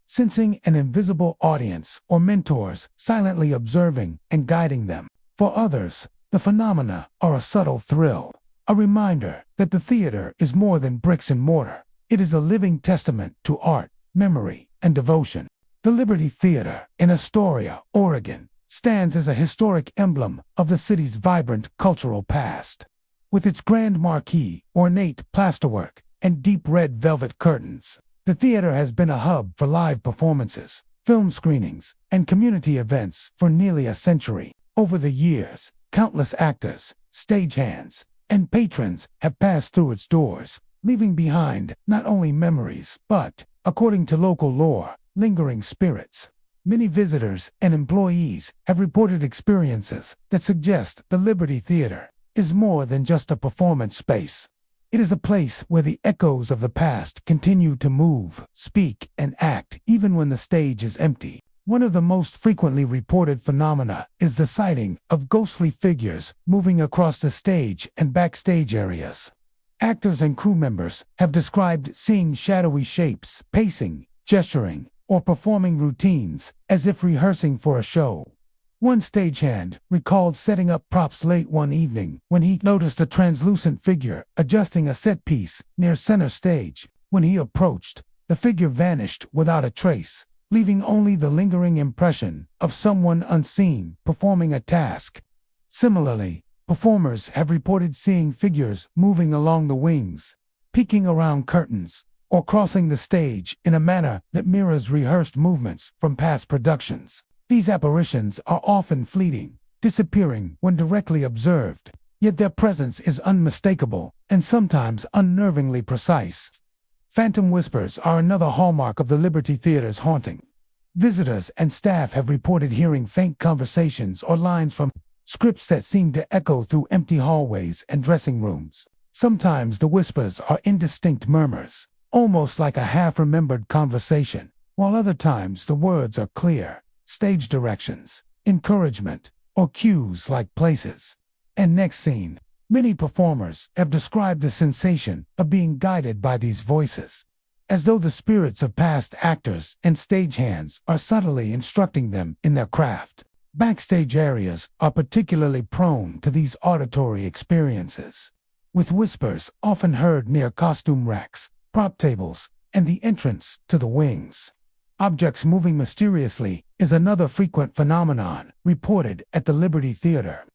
sensing an invisible audience or mentors silently observing and guiding them. For others, the phenomena are a subtle thrill, a reminder that the theater is more than bricks and mortar. It is a living testament to art, memory, and devotion. The Liberty Theater in Astoria, Oregon, stands as a historic emblem of the city's vibrant cultural past. With its grand marquee, ornate plasterwork, and deep red velvet curtains, the theater has been a hub for live performances, film screenings, and community events for nearly a century. Over the years, countless actors, stagehands, and patrons have passed through its doors, leaving behind not only memories but, according to local lore, lingering spirits. Many visitors and employees have reported experiences that suggest the Liberty Theater is more than just a performance space. It is a place where the echoes of the past continue to move, speak, and act even when the stage is empty. One of the most frequently reported phenomena is the sighting of ghostly figures moving across the stage and backstage areas. Actors and crew members have described seeing shadowy shapes, pacing, gesturing, or performing routines as if rehearsing for a show. One stagehand recalled setting up props late one evening when he noticed a translucent figure adjusting a set piece near center stage. When he approached, the figure vanished without a trace, leaving only the lingering impression of someone unseen performing a task. Similarly, performers have reported seeing figures moving along the wings, peeking around curtains, or crossing the stage in a manner that mirrors rehearsed movements from past productions. These apparitions are often fleeting, disappearing when directly observed, yet their presence is unmistakable and sometimes unnervingly precise. Phantom whispers are another hallmark of the Liberty Theater's haunting. Visitors and staff have reported hearing faint conversations or lines from scripts that seem to echo through empty hallways and dressing rooms. Sometimes the whispers are indistinct murmurs, almost like a half-remembered conversation, while other times the words are clear, stage directions, encouragement, or cues like places. And next scene, many performers have described the sensation of being guided by these voices, as though the spirits of past actors and stagehands are subtly instructing them in their craft. Backstage areas are particularly prone to these auditory experiences, with whispers often heard near costume racks, prop tables, and the entrance to the wings. Objects moving mysteriously is another frequent phenomenon reported at the Liberty Theater.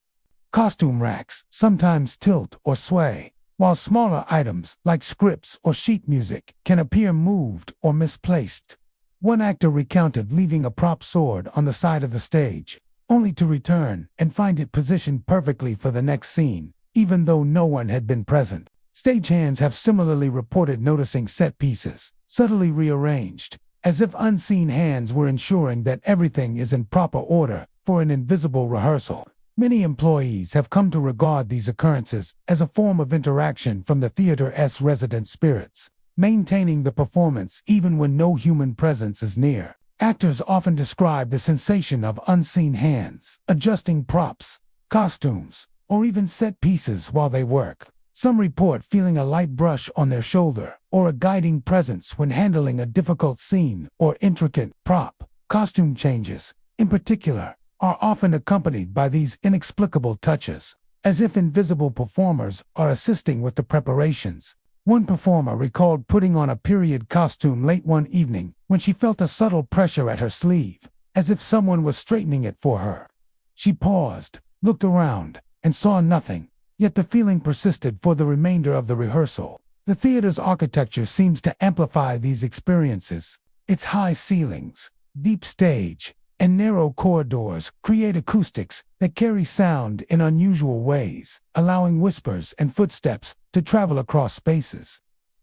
Costume racks sometimes tilt or sway, while smaller items like scripts or sheet music can appear moved or misplaced. One actor recounted leaving a prop sword on the side of the stage, only to return and find it positioned perfectly for the next scene, even though no one had been present. Stagehands have similarly reported noticing set pieces, subtly rearranged, as if unseen hands were ensuring that everything is in proper order for an invisible rehearsal. Many employees have come to regard these occurrences as a form of interaction from the theater's resident spirits, maintaining the performance even when no human presence is near. Actors often describe the sensation of unseen hands, adjusting props, costumes, or even set pieces while they work. Some report feeling a light brush on their shoulder, or a guiding presence when handling a difficult scene or intricate prop. Costume changes, in particular, are often accompanied by these inexplicable touches, as if invisible performers are assisting with the preparations. One performer recalled putting on a period costume late one evening when she felt a subtle pressure at her sleeve, as if someone was straightening it for her. She paused, looked around, and saw nothing, yet the feeling persisted for the remainder of the rehearsal. The theater's architecture seems to amplify these experiences. Its high ceilings, deep stage, and narrow corridors create acoustics that carry sound in unusual ways, allowing whispers and footsteps to travel across spaces.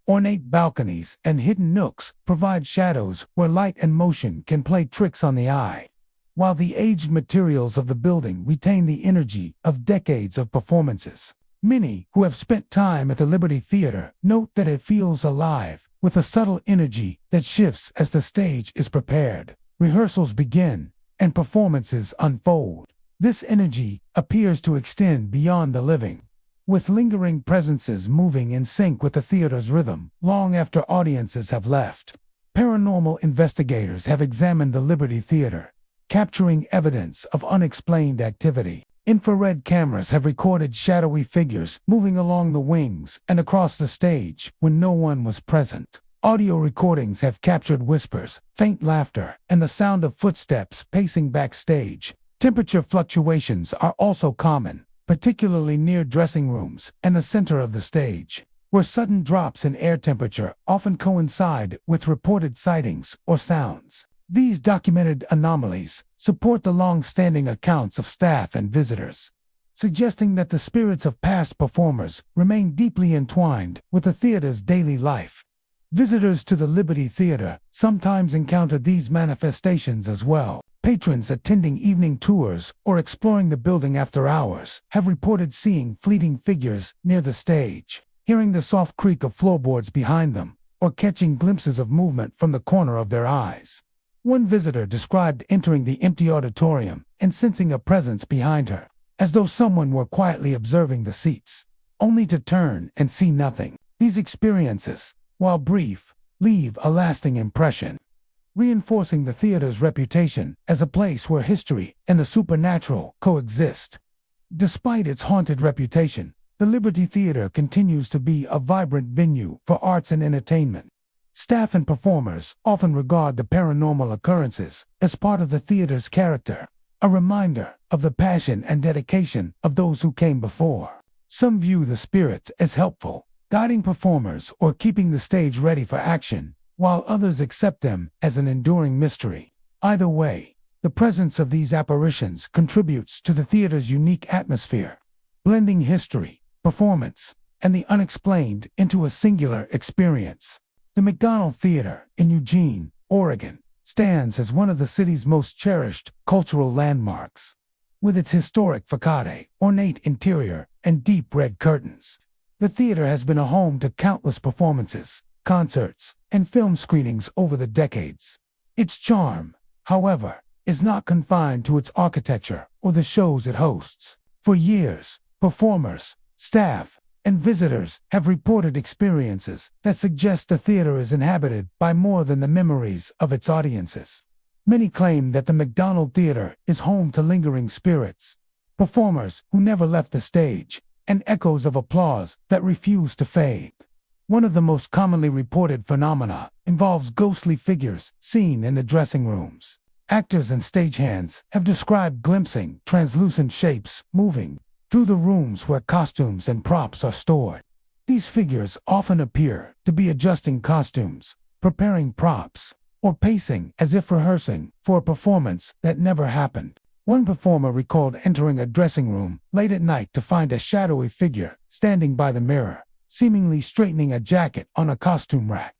Ornate balconies and hidden nooks provide shadows where light and motion can play tricks on the eye, while the aged materials of the building retain the energy of decades of performances. Many who have spent time at the Liberty Theater note that it feels alive, with a subtle energy that shifts as the stage is prepared, rehearsals begin, and performances unfold. This energy appears to extend beyond the living, with lingering presences moving in sync with the theater's rhythm long after audiences have left. Paranormal investigators have examined the Liberty Theater, capturing evidence of unexplained activity. Infrared cameras have recorded shadowy figures moving along the wings and across the stage when no one was present. Audio recordings have captured whispers, faint laughter, and the sound of footsteps pacing backstage. Temperature fluctuations are also common, particularly near dressing rooms and the center of the stage, where sudden drops in air temperature often coincide with reported sightings or sounds. These documented anomalies support the long-standing accounts of staff and visitors, suggesting that the spirits of past performers remain deeply entwined with the theater's daily life. Visitors to the Liberty Theater sometimes encounter these manifestations as well. Patrons attending evening tours or exploring the building after hours have reported seeing fleeting figures near the stage, hearing the soft creak of floorboards behind them, or catching glimpses of movement from the corner of their eyes. One visitor described entering the empty auditorium and sensing a presence behind her, as though someone were quietly observing the seats, only to turn and see nothing. These experiences, while brief, leave a lasting impression, reinforcing the theater's reputation as a place where history and the supernatural coexist. Despite its haunted reputation, the Liberty Theater continues to be a vibrant venue for arts and entertainment. Staff and performers often regard the paranormal occurrences as part of the theater's character, a reminder of the passion and dedication of those who came before. Some view the spirits as helpful, guiding performers or keeping the stage ready for action, while others accept them as an enduring mystery. Either way, the presence of these apparitions contributes to the theater's unique atmosphere, blending history, performance, and the unexplained into a singular experience. The McDonald Theater in Eugene, Oregon, stands as one of the city's most cherished cultural landmarks. With its historic facade, ornate interior, and deep red curtains, the theater has been a home to countless performances, concerts, and film screenings over the decades. Its charm, however, is not confined to its architecture or the shows it hosts. For years, performers, staff, and visitors have reported experiences that suggest the theater is inhabited by more than the memories of its audiences. Many claim that the McDonald Theater is home to lingering spirits, performers who never left the stage, and echoes of applause that refuse to fade. One of the most commonly reported phenomena involves ghostly figures seen in the dressing rooms. Actors and stagehands have described glimpsing translucent shapes moving through the rooms where costumes and props are stored. These figures often appear to be adjusting costumes, preparing props, or pacing as if rehearsing for a performance that never happened. One performer recalled entering a dressing room late at night to find a shadowy figure standing by the mirror, seemingly straightening a jacket on a costume rack.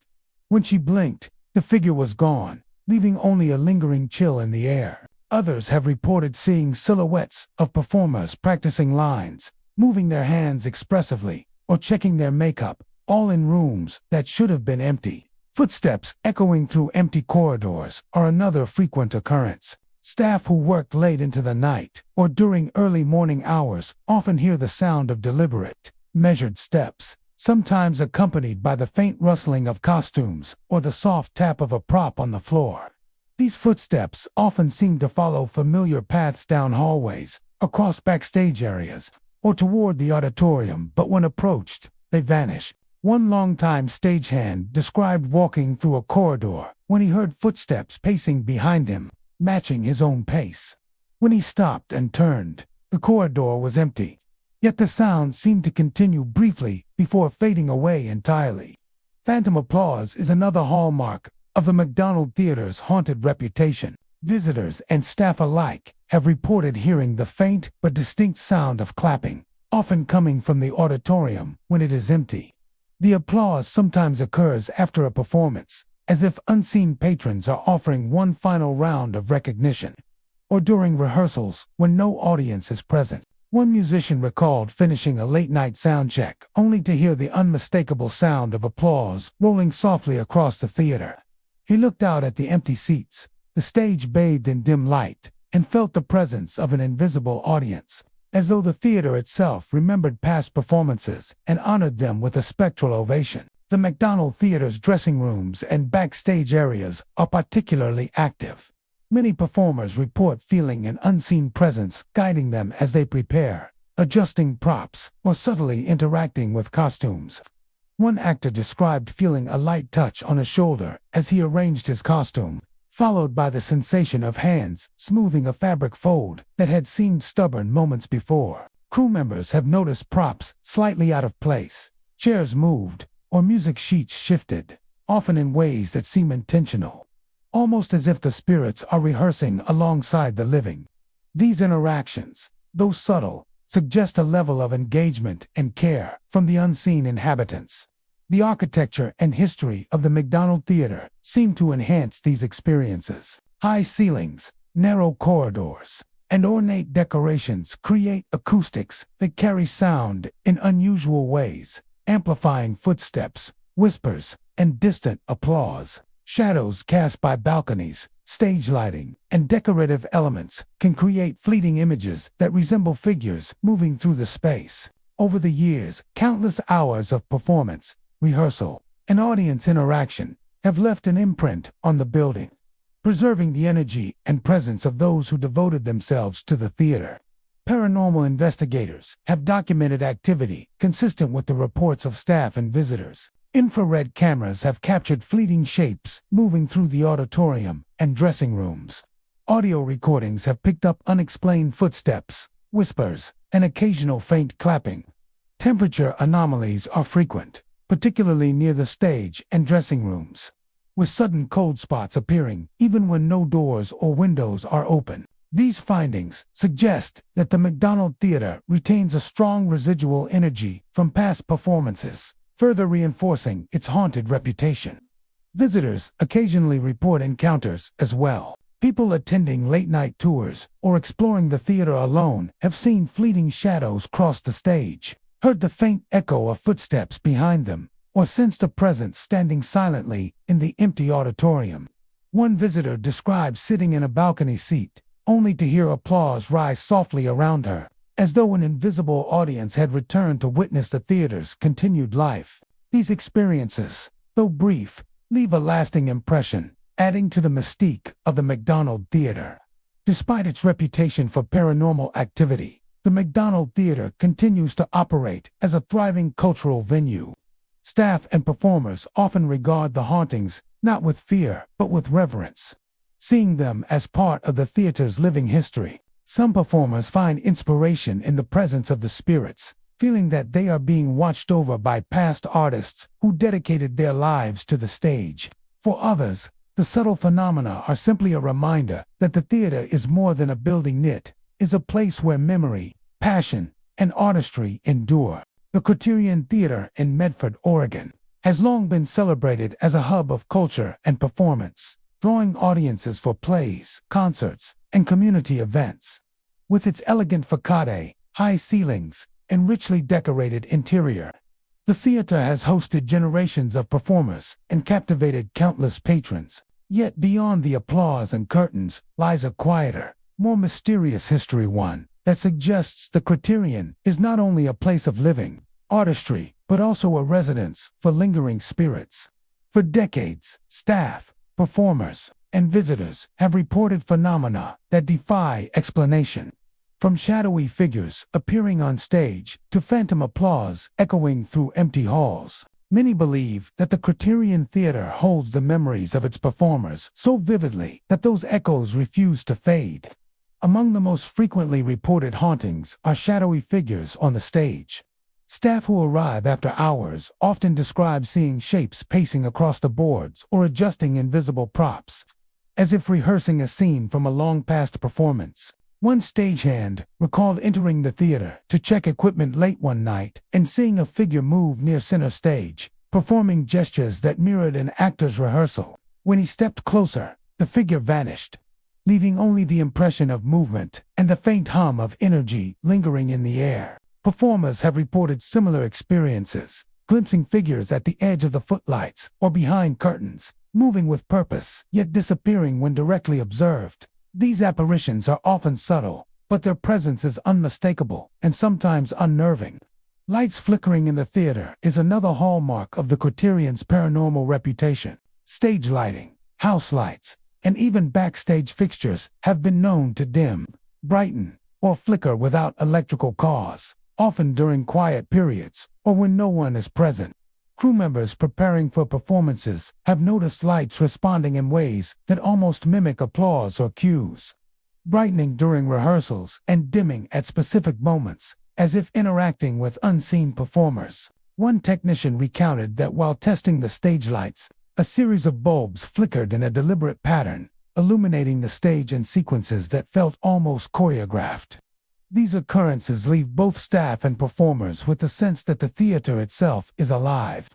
When she blinked, the figure was gone, leaving only a lingering chill in the air. Others have reported seeing silhouettes of performers practicing lines, moving their hands expressively, or checking their makeup, all in rooms that should have been empty. Footsteps echoing through empty corridors are another frequent occurrence. Staff who worked late into the night or during early morning hours often hear the sound of deliberate, measured steps, sometimes accompanied by the faint rustling of costumes or the soft tap of a prop on the floor. These footsteps often seem to follow familiar paths down hallways, across backstage areas, or toward the auditorium, but when approached, they vanish. One longtime stagehand described walking through a corridor when he heard footsteps pacing behind him, matching his own pace. When he stopped and turned, the corridor was empty, yet the sound seemed to continue briefly before fading away entirely. Phantom applause is another hallmark of the McDonald Theater's haunted reputation. Visitors and staff alike have reported hearing the faint but distinct sound of clapping, often coming from the auditorium when it is empty. The applause sometimes occurs after a performance, as if unseen patrons are offering one final round of recognition, or during rehearsals when no audience is present. One musician recalled finishing a late-night sound check only to hear the unmistakable sound of applause rolling softly across the theater. He looked out at the empty seats, the stage bathed in dim light, and felt the presence of an invisible audience, as though the theater itself remembered past performances and honored them with a spectral ovation. The McDonald Theater's dressing rooms and backstage areas are particularly active. Many performers report feeling an unseen presence guiding them as they prepare, adjusting props, or subtly interacting with costumes. One actor described feeling a light touch on his shoulder as he arranged his costume, followed by the sensation of hands smoothing a fabric fold that had seemed stubborn moments before. Crew members have noticed props slightly out of place, chairs moved, or music sheets shifted, often in ways that seem intentional, almost as if the spirits are rehearsing alongside the living. These interactions, though subtle, suggest a level of engagement and care from the unseen inhabitants. The architecture and history of the McDonald Theater seem to enhance these experiences. High ceilings, narrow corridors, and ornate decorations create acoustics that carry sound in unusual ways, amplifying footsteps, whispers, and distant applause. Shadows cast by balconies, stage lighting, and decorative elements can create fleeting images that resemble figures moving through the space. Over the years, countless hours of performance, rehearsal, and audience interaction have left an imprint on the building, preserving the energy and presence of those who devoted themselves to the theater. Paranormal investigators have documented activity consistent with the reports of staff and visitors. Infrared cameras have captured fleeting shapes moving through the auditorium and dressing rooms. Audio recordings have picked up unexplained footsteps, whispers, and occasional faint clapping. Temperature anomalies are frequent, particularly near the stage and dressing rooms, with sudden cold spots appearing even when no doors or windows are open. These findings suggest that the McDonald Theater retains a strong residual energy from past performances, further reinforcing its haunted reputation. Visitors occasionally report encounters as well. People attending late-night tours or exploring the theater alone have seen fleeting shadows cross the stage, heard the faint echo of footsteps behind them, or sensed a presence standing silently in the empty auditorium. One visitor described sitting in a balcony seat, only to hear applause rise softly around her, as though an invisible audience had returned to witness the theater's continued life. These experiences, though brief, leave a lasting impression, adding to the mystique of the McDonald Theater. Despite its reputation for paranormal activity, the McDonald Theater continues to operate as a thriving cultural venue. Staff and performers often regard the hauntings not with fear but with reverence, seeing them as part of the theater's living history. Some performers find inspiration in the presence of the spirits, feeling that they are being watched over by past artists who dedicated their lives to the stage. For others, the subtle phenomena are simply a reminder that the theater is more than a building. It is a place where memory, passion, and artistry endure. The Criterion Theater in Medford, Oregon, has long been celebrated as a hub of culture and performance, drawing audiences for plays, concerts, and community events. With its elegant facade, high ceilings, and richly decorated interior, the theater has hosted generations of performers and captivated countless patrons. Yet beyond the applause and curtains lies a quieter, more mysterious history, one that suggests the Criterion is not only a place of living artistry, but also a residence for lingering spirits. For decades, staff, performers, and visitors have reported phenomena that defy explanation. From shadowy figures appearing on stage to phantom applause echoing through empty halls, many believe that the Criterion Theater holds the memories of its performers so vividly that those echoes refuse to fade. Among the most frequently reported hauntings are shadowy figures on the stage. Staff who arrive after hours often describe seeing shapes pacing across the boards or adjusting invisible props, as if rehearsing a scene from a long-past performance. One stagehand recalled entering the theater to check equipment late one night and seeing a figure move near center stage, performing gestures that mirrored an actor's rehearsal. When he stepped closer, the figure vanished, leaving only the impression of movement and the faint hum of energy lingering in the air. Performers have reported similar experiences, glimpsing figures at the edge of the footlights or behind curtains, moving with purpose, yet disappearing when directly observed. These apparitions are often subtle, but their presence is unmistakable and sometimes unnerving. Lights flickering in the theater is another hallmark of the Criterion's paranormal reputation. Stage lighting, house lights, and even backstage fixtures have been known to dim, brighten, or flicker without electrical cause, often during quiet periods or when no one is present. Crew members preparing for performances have noticed lights responding in ways that almost mimic applause or cues, brightening during rehearsals and dimming at specific moments, as if interacting with unseen performers. One technician recounted that while testing the stage lights, a series of bulbs flickered in a deliberate pattern, illuminating the stage in sequences that felt almost choreographed. These occurrences leave both staff and performers with the sense that the theater itself is alive.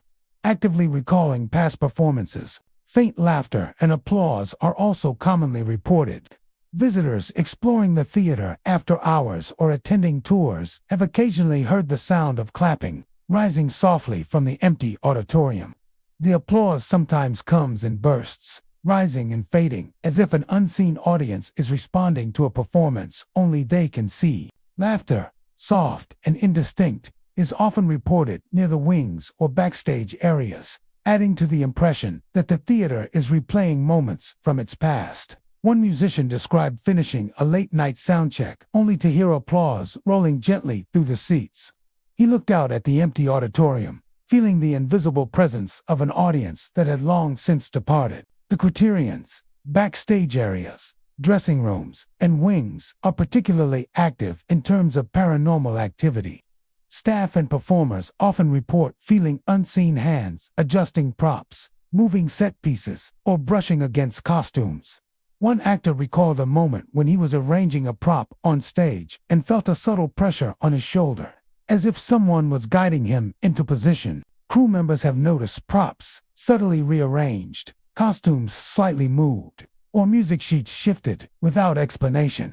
Actively recalling past performances, faint laughter and applause are also commonly reported. Visitors exploring the theater after hours or attending tours have occasionally heard the sound of clapping, rising softly from the empty auditorium. The applause sometimes comes in bursts, rising and fading, as if an unseen audience is responding to a performance only they can see. Laughter, soft and indistinct, is often reported near the wings or backstage areas, adding to the impression that the theater is replaying moments from its past. One musician described finishing a late-night soundcheck only to hear applause rolling gently through the seats. He looked out at the empty auditorium, feeling the invisible presence of an audience that had long since departed. The criterions, backstage areas, dressing rooms, and wings are particularly active in terms of paranormal activity. Staff and performers often report feeling unseen hands adjusting props, moving set pieces, or brushing against costumes. One actor recalled a moment when he was arranging a prop on stage and felt a subtle pressure on his shoulder, as if someone was guiding him into position. Crew members have noticed props subtly rearranged, costumes slightly moved, or music sheets shifted without explanation.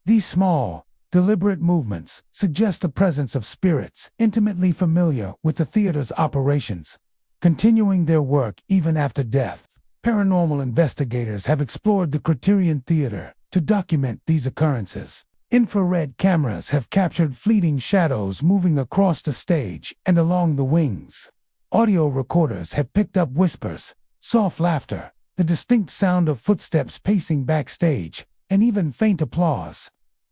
These small, deliberate movements suggest the presence of spirits intimately familiar with the theater's operations, continuing their work even after death. Paranormal investigators have explored the Criterion Theater to document these occurrences. Infrared cameras have captured fleeting shadows moving across the stage and along the wings. Audio recorders have picked up whispers, soft laughter, the distinct sound of footsteps pacing backstage, and even faint applause.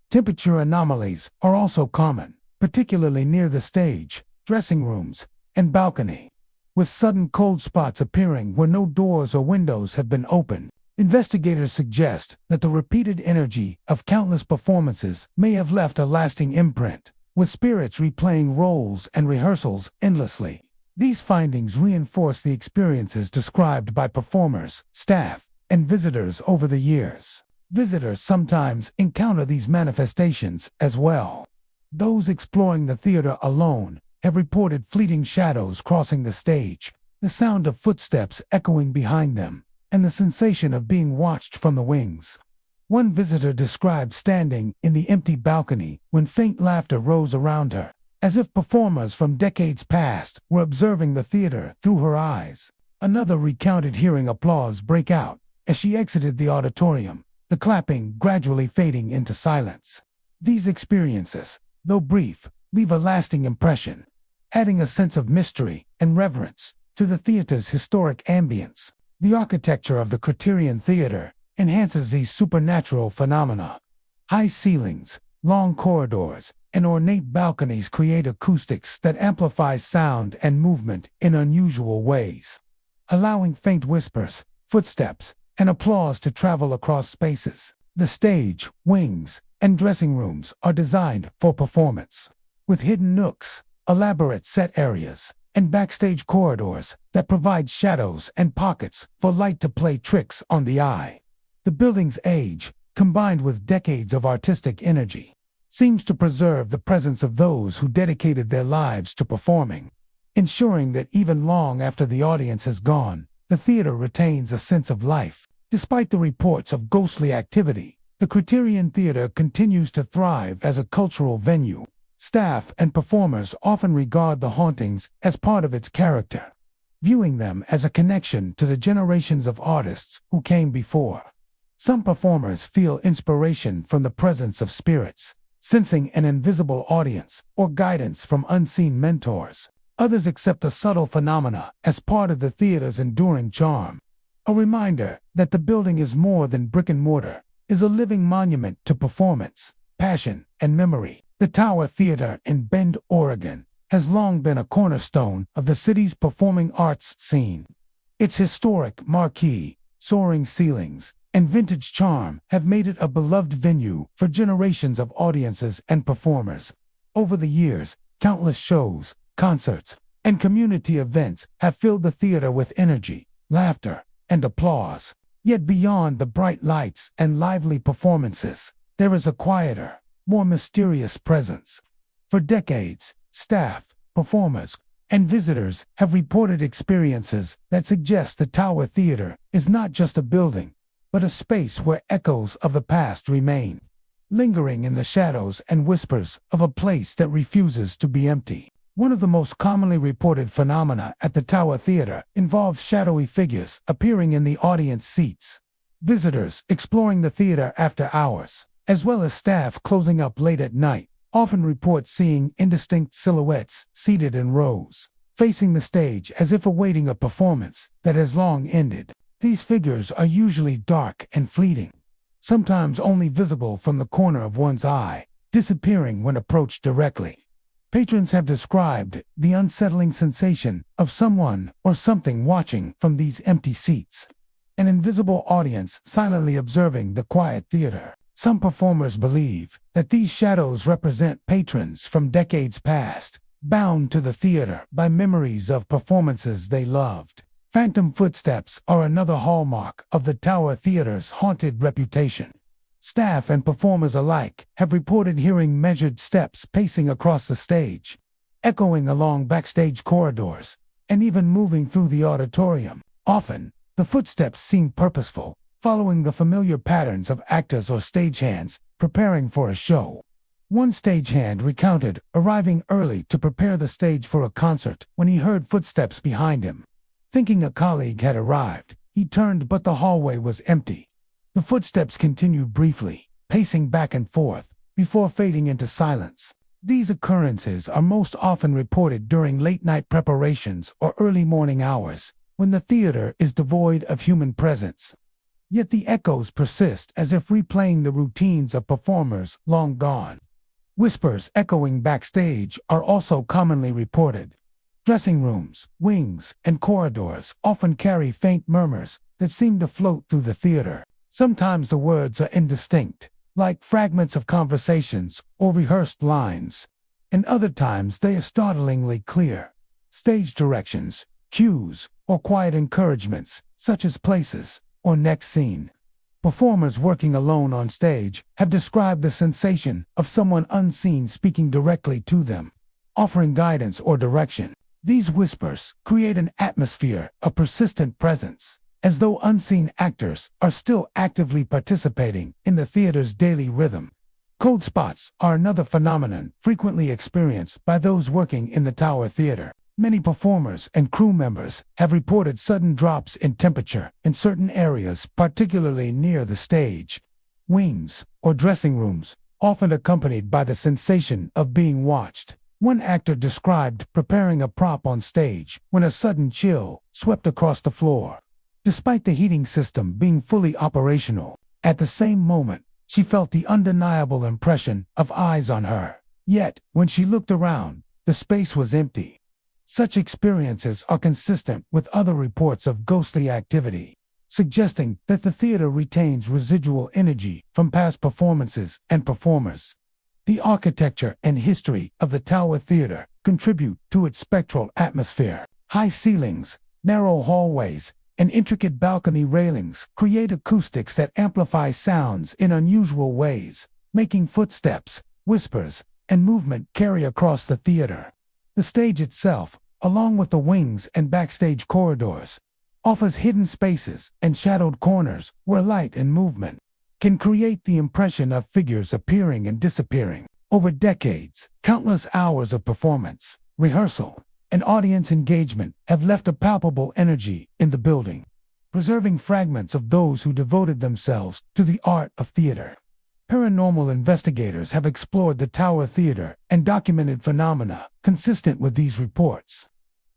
Temperature anomalies are also common, particularly near the stage, dressing rooms, and balcony, with sudden cold spots appearing where no doors or windows have been opened. Investigators suggest that the repeated energy of countless performances may have left a lasting imprint, with spirits replaying roles and rehearsals endlessly. These findings reinforce the experiences described by performers, staff, and visitors over the years. Visitors sometimes encounter these manifestations as well. Those exploring the theater alone have reported fleeting shadows crossing the stage, the sound of footsteps echoing behind them, and the sensation of being watched from the wings. One visitor described standing in the empty balcony when faint laughter rose around her, as if performers from decades past were observing the theater through her eyes. Another recounted hearing applause break out as she exited the auditorium, the clapping gradually fading into silence. These experiences, though brief, leave a lasting impression, adding a sense of mystery and reverence to the theater's historic ambience. The architecture of the Criterion Theater enhances these supernatural phenomena. High ceilings, long corridors, and ornate balconies create acoustics that amplify sound and movement in unusual ways, allowing faint whispers, footsteps, and applause to travel across spaces. The stage, wings, and dressing rooms are designed for performance, with hidden nooks, elaborate set areas, and backstage corridors that provide shadows and pockets for light to play tricks on the eye. The building's age, combined with decades of artistic energy, seems to preserve the presence of those who dedicated their lives to performing, ensuring that even long after the audience has gone, the theater retains a sense of life. Despite the reports of ghostly activity, the Criterion Theater continues to thrive as a cultural venue. Staff and performers often regard the hauntings as part of its character, viewing them as a connection to the generations of artists who came before. Some performers feel inspiration from the presence of spirits, sensing an invisible audience or guidance from unseen mentors. Others accept the subtle phenomena as part of the theater's enduring charm. A reminder that the building is more than brick and mortar, is a living monument to performance, passion, and memory. The Tower Theater in Bend, Oregon, has long been a cornerstone of the city's performing arts scene. Its historic marquee, soaring ceilings, and vintage charm have made it a beloved venue for generations of audiences and performers. Over the years, countless shows, concerts, and community events have filled the theater with energy, laughter, and applause. Yet beyond the bright lights and lively performances, there is a quieter, more mysterious presence. For decades, staff, performers, and visitors have reported experiences that suggest the Tower Theater is not just a building, but a space where echoes of the past remain, lingering in the shadows and whispers of a place that refuses to be empty. One of the most commonly reported phenomena at the Tower Theater involves shadowy figures appearing in the audience seats. Visitors exploring the theater after hours, as well as staff closing up late at night, often report seeing indistinct silhouettes seated in rows, facing the stage as if awaiting a performance that has long ended. These figures are usually dark and fleeting, sometimes only visible from the corner of one's eye, disappearing when approached directly. Patrons have described the unsettling sensation of someone or something watching from these empty seats, an invisible audience silently observing the quiet theater. Some performers believe that these shadows represent patrons from decades past, bound to the theater by memories of performances they loved. Phantom footsteps are another hallmark of the Tower Theater's haunted reputation. Staff and performers alike have reported hearing measured steps pacing across the stage, echoing along backstage corridors, and even moving through the auditorium. Often, the footsteps seem purposeful, following the familiar patterns of actors or stagehands preparing for a show. One stagehand recounted arriving early to prepare the stage for a concert when he heard footsteps behind him. Thinking a colleague had arrived, he turned, but the hallway was empty. The footsteps continued briefly, pacing back and forth, before fading into silence. These occurrences are most often reported during late-night preparations or early morning hours, when the theater is devoid of human presence. Yet the echoes persist as if replaying the routines of performers long gone. Whispers echoing backstage are also commonly reported. Dressing rooms, wings, and corridors often carry faint murmurs that seem to float through the theater. Sometimes the words are indistinct, like fragments of conversations or rehearsed lines, and other times they are startlingly clear. Stage directions, cues, or quiet encouragements, such as places or next scene. Performers working alone on stage have described the sensation of someone unseen speaking directly to them, offering guidance or direction. These whispers create an atmosphere of persistent presence, as though unseen actors are still actively participating in the theater's daily rhythm. Cold spots are another phenomenon frequently experienced by those working in the Tower Theater. Many performers and crew members have reported sudden drops in temperature in certain areas, particularly near the stage, wings, or dressing rooms, often accompanied by the sensation of being watched. One actor described preparing a prop on stage when a sudden chill swept across the floor. Despite the heating system being fully operational, at the same moment, she felt the undeniable impression of eyes on her. Yet, when she looked around, the space was empty. Such experiences are consistent with other reports of ghostly activity, suggesting that the theater retains residual energy from past performances and performers. The architecture and history of the Tower Theater contribute to its spectral atmosphere. High ceilings, narrow hallways, and intricate balcony railings create acoustics that amplify sounds in unusual ways, making footsteps, whispers, and movement carry across the theater. The stage itself, along with the wings and backstage corridors, offers hidden spaces and shadowed corners where light and movement can create the impression of figures appearing and disappearing. Over decades, countless hours of performance, rehearsal, and audience engagement have left a palpable energy in the building, preserving fragments of those who devoted themselves to the art of theater. Paranormal investigators have explored the Tower Theater and documented phenomena consistent with these reports.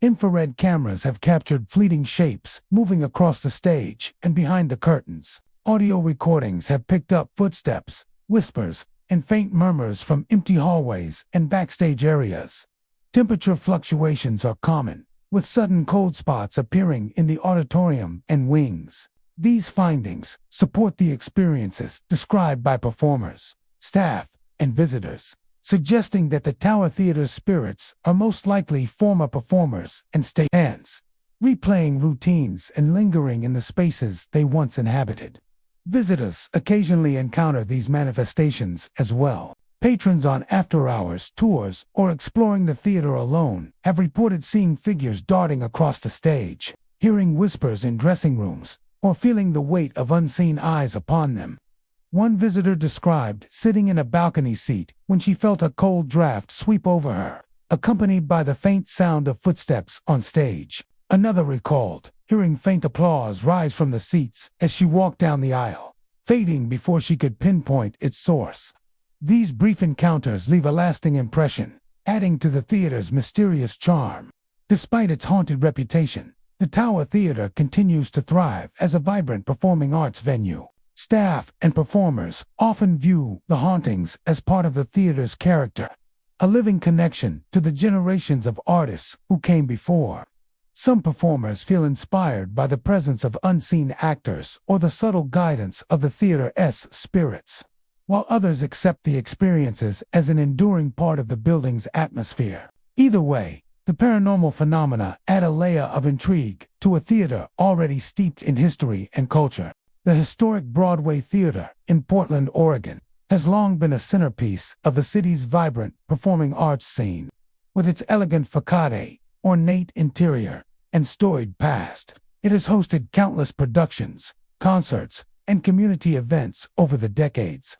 Infrared cameras have captured fleeting shapes moving across the stage and behind the curtains. Audio recordings have picked up footsteps, whispers, and faint murmurs from empty hallways and backstage areas. Temperature fluctuations are common, with sudden cold spots appearing in the auditorium and wings. These findings support the experiences described by performers, staff, and visitors, suggesting that the Tower Theater's spirits are most likely former performers and stagehands, replaying routines and lingering in the spaces they once inhabited. Visitors occasionally encounter these manifestations as well. Patrons on after-hours tours or exploring the theater alone have reported seeing figures darting across the stage, hearing whispers in dressing rooms, or feeling the weight of unseen eyes upon them. One visitor described sitting in a balcony seat when she felt a cold draft sweep over her, accompanied by the faint sound of footsteps on stage. Another recalled hearing faint applause rise from the seats as she walked down the aisle, fading before she could pinpoint its source. These brief encounters leave a lasting impression, adding to the theater's mysterious charm. Despite its haunted reputation, the Tower Theater continues to thrive as a vibrant performing arts venue. Staff and performers often view the hauntings as part of the theater's character, a living connection to the generations of artists who came before. Some performers feel inspired by the presence of unseen actors or the subtle guidance of the theater's spirits, while others accept the experiences as an enduring part of the building's atmosphere. Either way, the paranormal phenomena add a layer of intrigue to a theater already steeped in history and culture. The historic Broadway Theater in Portland, Oregon, has long been a centerpiece of the city's vibrant performing arts scene. With its elegant facade, ornate interior, and storied past, it has hosted countless productions, concerts, and community events over the decades.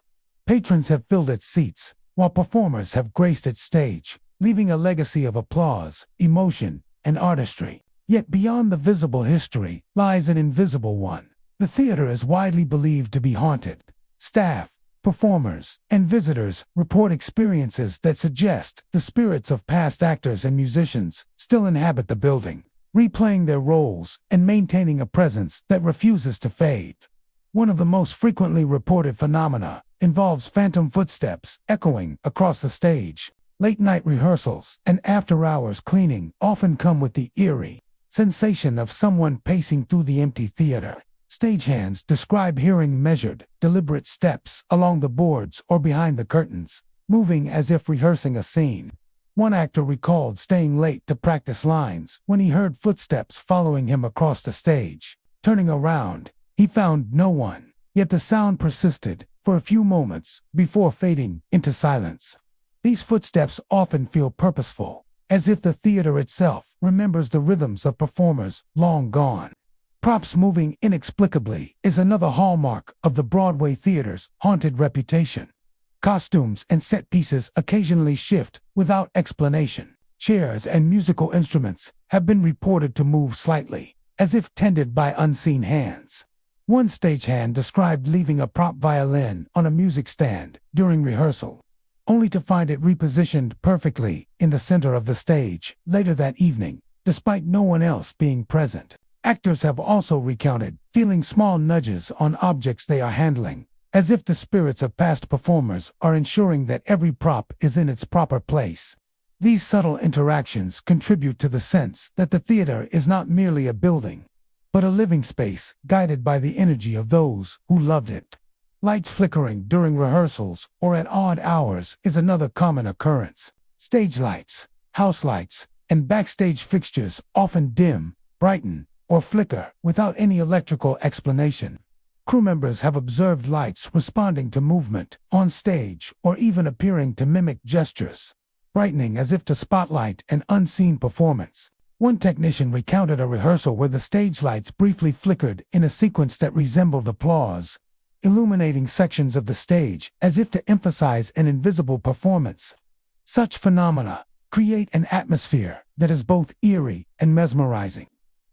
Patrons have filled its seats, while performers have graced its stage, leaving a legacy of applause, emotion, and artistry. Yet beyond the visible history lies an invisible one. The theater is widely believed to be haunted. Staff, performers, and visitors report experiences that suggest the spirits of past actors and musicians still inhabit the building, replaying their roles and maintaining a presence that refuses to fade. One of the most frequently reported phenomena involves phantom footsteps echoing across the stage. Late-night rehearsals and after-hours cleaning often come with the eerie sensation of someone pacing through the empty theater. Stagehands describe hearing measured, deliberate steps along the boards or behind the curtains, moving as if rehearsing a scene. One actor recalled staying late to practice lines when he heard footsteps following him across the stage. Turning around, he found no one, yet the sound persisted for a few moments before fading into silence. These footsteps often feel purposeful, as if the theater itself remembers the rhythms of performers long gone. Props moving inexplicably is another hallmark of the Broadway Theater's haunted reputation. Costumes and set pieces occasionally shift without explanation. Chairs and musical instruments have been reported to move slightly, as if tended by unseen hands. One stagehand described leaving a prop violin on a music stand during rehearsal, only to find it repositioned perfectly in the center of the stage later that evening, despite no one else being present. Actors have also recounted feeling small nudges on objects they are handling, as if the spirits of past performers are ensuring that every prop is in its proper place. These subtle interactions contribute to the sense that the theater is not merely a building, but a living space guided by the energy of those who loved it. Lights flickering during rehearsals or at odd hours is another common occurrence. Stage lights, house lights, and backstage fixtures often dim, brighten, or flicker without any electrical explanation. Crew members have observed lights responding to movement on stage or even appearing to mimic gestures, brightening as if to spotlight an unseen performance. One technician recounted a rehearsal where the stage lights briefly flickered in a sequence that resembled applause, illuminating sections of the stage as if to emphasize an invisible performance. Such phenomena create an atmosphere that is both eerie and mesmerizing,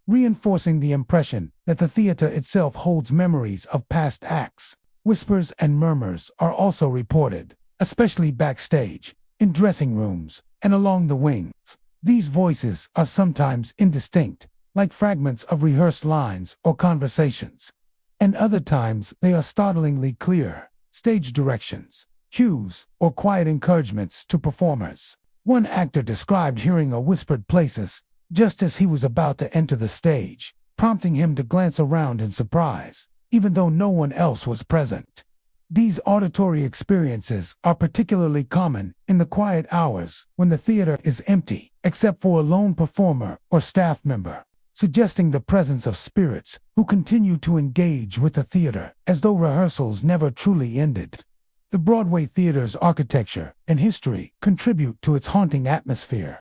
reinforcing the impression that the theater itself holds memories of past acts. Whispers and murmurs are also reported, especially backstage, in dressing rooms, and along the wings. These voices are sometimes indistinct, like fragments of rehearsed lines or conversations, and other times they are startlingly clear, stage directions, cues, or quiet encouragements to performers. One actor described hearing a whispered places just as he was about to enter the stage, prompting him to glance around in surprise, even though no one else was present. These auditory experiences are particularly common in the quiet hours when the theater is empty, except for a lone performer or staff member, suggesting the presence of spirits who continue to engage with the theater as though rehearsals never truly ended. The Broadway theater's architecture and history contribute to its haunting atmosphere.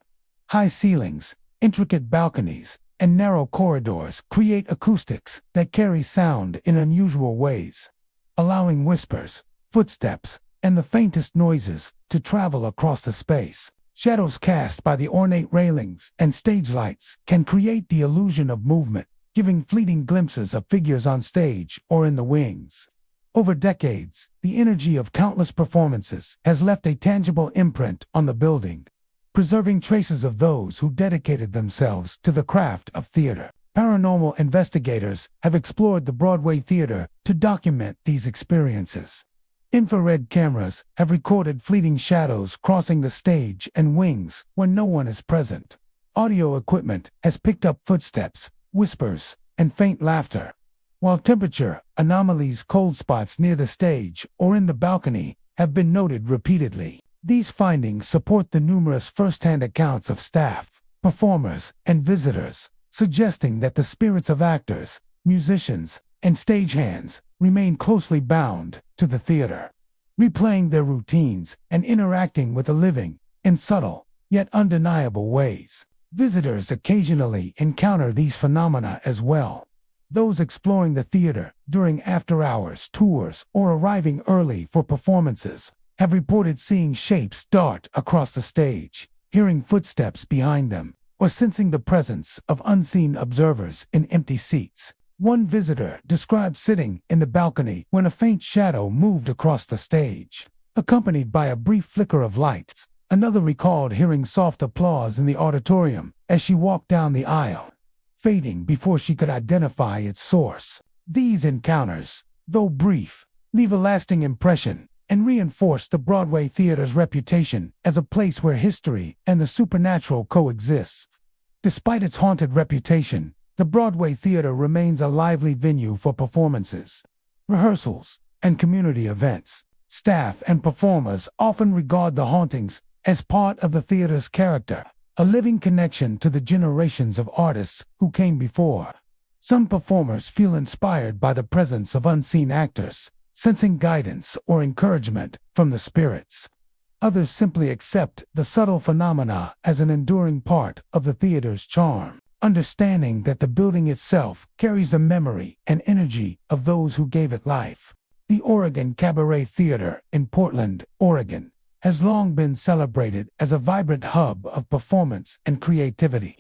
High ceilings, intricate balconies, and narrow corridors create acoustics that carry sound in unusual ways, allowing whispers, footsteps, and the faintest noises to travel across the space. Shadows cast by the ornate railings and stage lights can create the illusion of movement, giving fleeting glimpses of figures on stage or in the wings. Over decades, the energy of countless performances has left a tangible imprint on the building, preserving traces of those who dedicated themselves to the craft of theater. Paranormal investigators have explored the Broadway theater to document these experiences. Infrared cameras have recorded fleeting shadows crossing the stage and wings when no one is present. Audio equipment has picked up footsteps, whispers, and faint laughter, while temperature anomalies, cold spots near the stage or in the balcony, have been noted repeatedly. These findings support the numerous first-hand accounts of staff, performers, and visitors, suggesting that the spirits of actors, musicians, and stagehands remain closely bound to the theater, replaying their routines and interacting with the living in subtle, yet undeniable ways. Visitors occasionally encounter these phenomena as well. Those exploring the theater during after-hours tours or arriving early for performances have reported seeing shapes dart across the stage, hearing footsteps behind them, or sensing the presence of unseen observers in empty seats. One visitor described sitting in the balcony when a faint shadow moved across the stage, accompanied by a brief flicker of lights. Another recalled hearing soft applause in the auditorium as she walked down the aisle, fading before she could identify its source. These encounters, though brief, leave a lasting impression and reinforce the Broadway theater's reputation as a place where history and the supernatural coexist. Despite its haunted reputation, the Broadway theater remains a lively venue for performances, rehearsals, and community events. Staff and performers often regard the hauntings as part of the theater's character, a living connection to the generations of artists who came before. Some performers feel inspired by the presence of unseen actors, sensing guidance or encouragement from the spirits. Others simply accept the subtle phenomena as an enduring part of the theater's charm, understanding that the building itself carries the memory and energy of those who gave it life. The Oregon Cabaret Theater in Portland, Oregon, has long been celebrated as a vibrant hub of performance and creativity.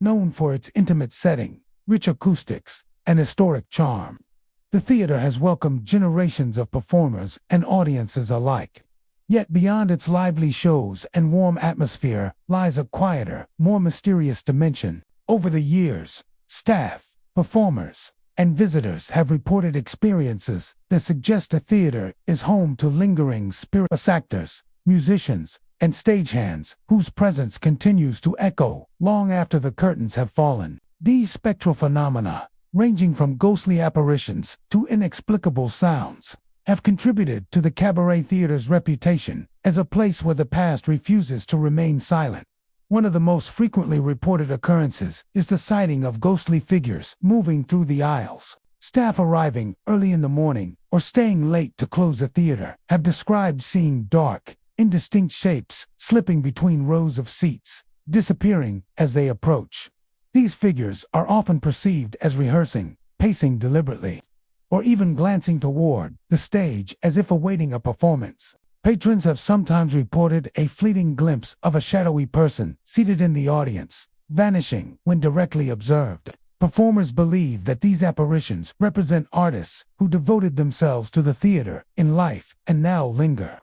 Known for its intimate setting, rich acoustics, and historic charm, the theater has welcomed generations of performers and audiences alike. Yet beyond its lively shows and warm atmosphere lies a quieter, more mysterious dimension. Over the years, staff, performers, and visitors have reported experiences that suggest the theater is home to lingering spirits, actors, musicians, and stagehands whose presence continues to echo long after the curtains have fallen. These spectral phenomena, ranging from ghostly apparitions to inexplicable sounds, have contributed to the Cabaret Theater's reputation as a place where the past refuses to remain silent. One of the most frequently reported occurrences is the sighting of ghostly figures moving through the aisles. Staff arriving early in the morning or staying late to close the theater have described seeing dark, indistinct shapes slipping between rows of seats, disappearing as they approach. These figures are often perceived as rehearsing, pacing deliberately, or even glancing toward the stage as if awaiting a performance. Patrons have sometimes reported a fleeting glimpse of a shadowy person seated in the audience, vanishing when directly observed. Performers believe that these apparitions represent artists who devoted themselves to the theater in life and now linger,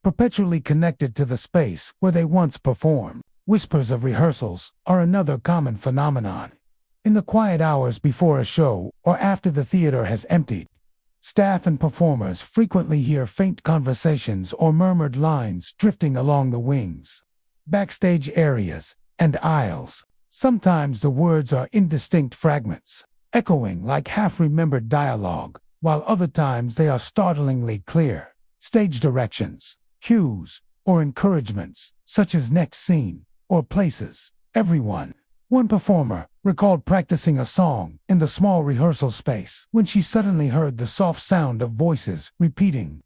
perpetually connected to the space where they once performed. Whispers of rehearsals are another common phenomenon. In the quiet hours before a show or after the theater has emptied, staff and performers frequently hear faint conversations or murmured lines drifting along the wings. backstage areas, and aisles. Sometimes the words are indistinct fragments, echoing like half-remembered dialogue, while other times they are startlingly clear. Stage directions, cues, or encouragements, such as next scene, or places. Everyone. One performer recalled practicing a song in the small rehearsal space when she suddenly heard the soft sound of voices repeating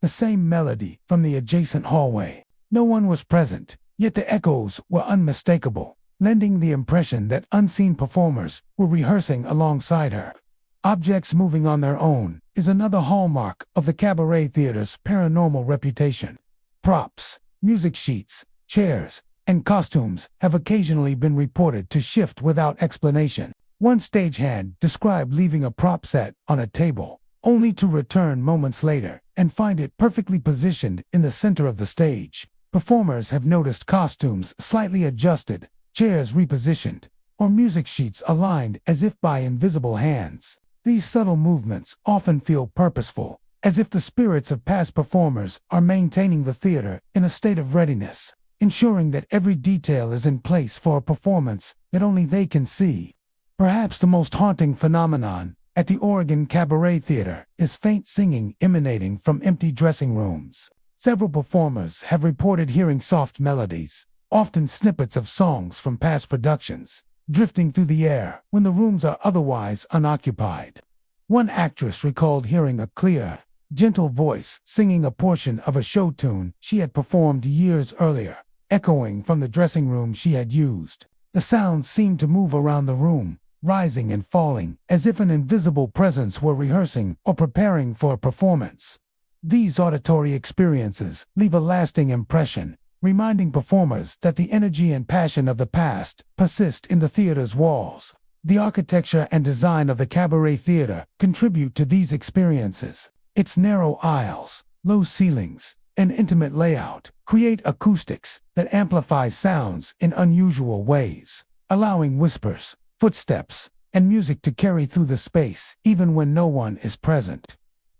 the same melody from the adjacent hallway. No one was present, yet the echoes were unmistakable, lending the impression that unseen performers were rehearsing alongside her. Objects moving on their own is another hallmark of the cabaret theater's paranormal reputation. Props, music sheets, chairs, and costumes have occasionally been reported to shift without explanation. One stagehand described leaving a prop set on a table, only to return moments later and find it perfectly positioned in the center of the stage. Performers have noticed costumes slightly adjusted, chairs repositioned, or music sheets aligned as if by invisible hands. These subtle movements often feel purposeful, as if the spirits of past performers are maintaining the theater in a state of readiness, ensuring that every detail is in place for a performance that only they can see. Perhaps the most haunting phenomenon at the Oregon Cabaret Theater is faint singing emanating from empty dressing rooms. Several performers have reported hearing soft melodies, often snippets of songs from past productions, drifting through the air when the rooms are otherwise unoccupied. One actress recalled hearing a clear, gentle voice singing a portion of a show tune she had performed years earlier, echoing from the dressing room she had used. The sounds seemed to move around the room, rising and falling, as if an invisible presence were rehearsing or preparing for a performance. These auditory experiences leave a lasting impression, reminding performers that the energy and passion of the past persist in the theater's walls. The architecture and design of the cabaret theater contribute to these experiences. Its narrow aisles, low ceilings, and intimate layout create acoustics that amplify sounds in unusual ways, allowing whispers, footsteps, and music to carry through the space even when no one is present.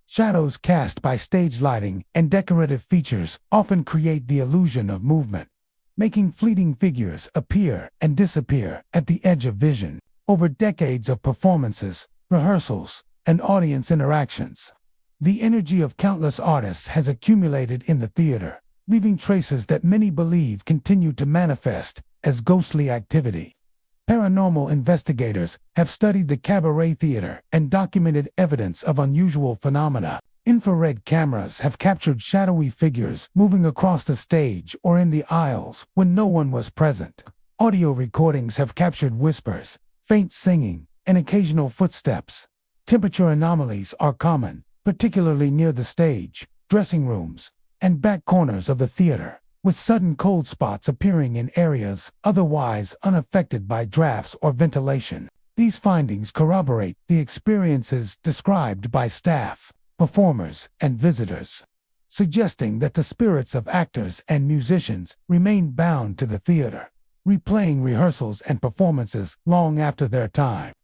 Shadows cast by stage lighting and decorative features often create the illusion of movement, making fleeting figures appear and disappear at the edge of vision. Over decades of performances, rehearsals, and audience interactions, the energy of countless artists has accumulated in the theater, leaving traces that many believe continue to manifest as ghostly activity. Paranormal investigators have studied the cabaret theater and documented evidence of unusual phenomena. Infrared cameras have captured shadowy figures moving across the stage or in the aisles when no one was present. Audio recordings have captured whispers, faint singing, and occasional footsteps. Temperature anomalies are common, particularly near the stage, dressing rooms, and back corners of the theater, with sudden cold spots appearing in areas otherwise unaffected by drafts or ventilation. These findings corroborate the experiences described by staff, performers, and visitors, suggesting that the spirits of actors and musicians remain bound to the theater, replaying rehearsals and performances long after their time.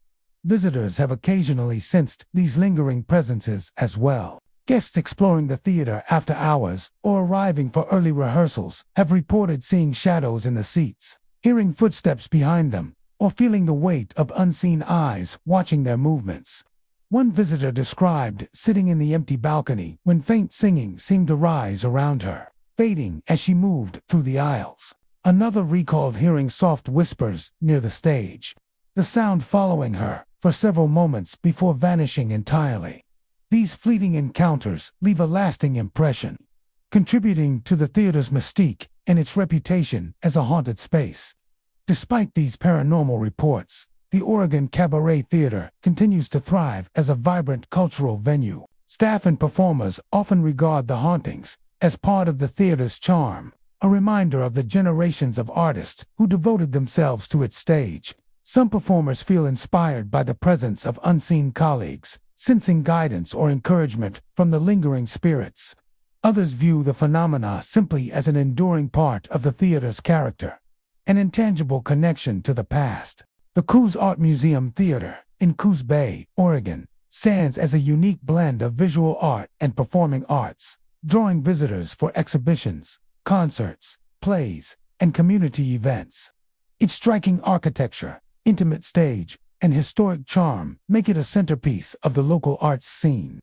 Visitors have occasionally sensed these lingering presences as well. Guests exploring the theater after hours or arriving for early rehearsals have reported seeing shadows in the seats, hearing footsteps behind them, or feeling the weight of unseen eyes watching their movements. One visitor described sitting in the empty balcony when faint singing seemed to rise around her, fading as she moved through the aisles. Another recalled hearing soft whispers near the stage, the sound following her for several moments before vanishing entirely. These fleeting encounters leave a lasting impression, contributing to the theater's mystique and its reputation as a haunted space. Despite these paranormal reports, the Oregon Cabaret Theater continues to thrive as a vibrant cultural venue. Staff and performers often regard the hauntings as part of the theater's charm, a reminder of the generations of artists who devoted themselves to its stage. Some performers feel inspired by the presence of unseen colleagues, sensing guidance or encouragement from the lingering spirits. Others view the phenomena simply as an enduring part of the theater's character, an intangible connection to the past. The Coos Art Museum Theater in Coos Bay, Oregon, stands as a unique blend of visual art and performing arts, drawing visitors for exhibitions, concerts, plays, and community events. Its striking architecture, intimate stage, and historic charm make it a centerpiece of the local arts scene.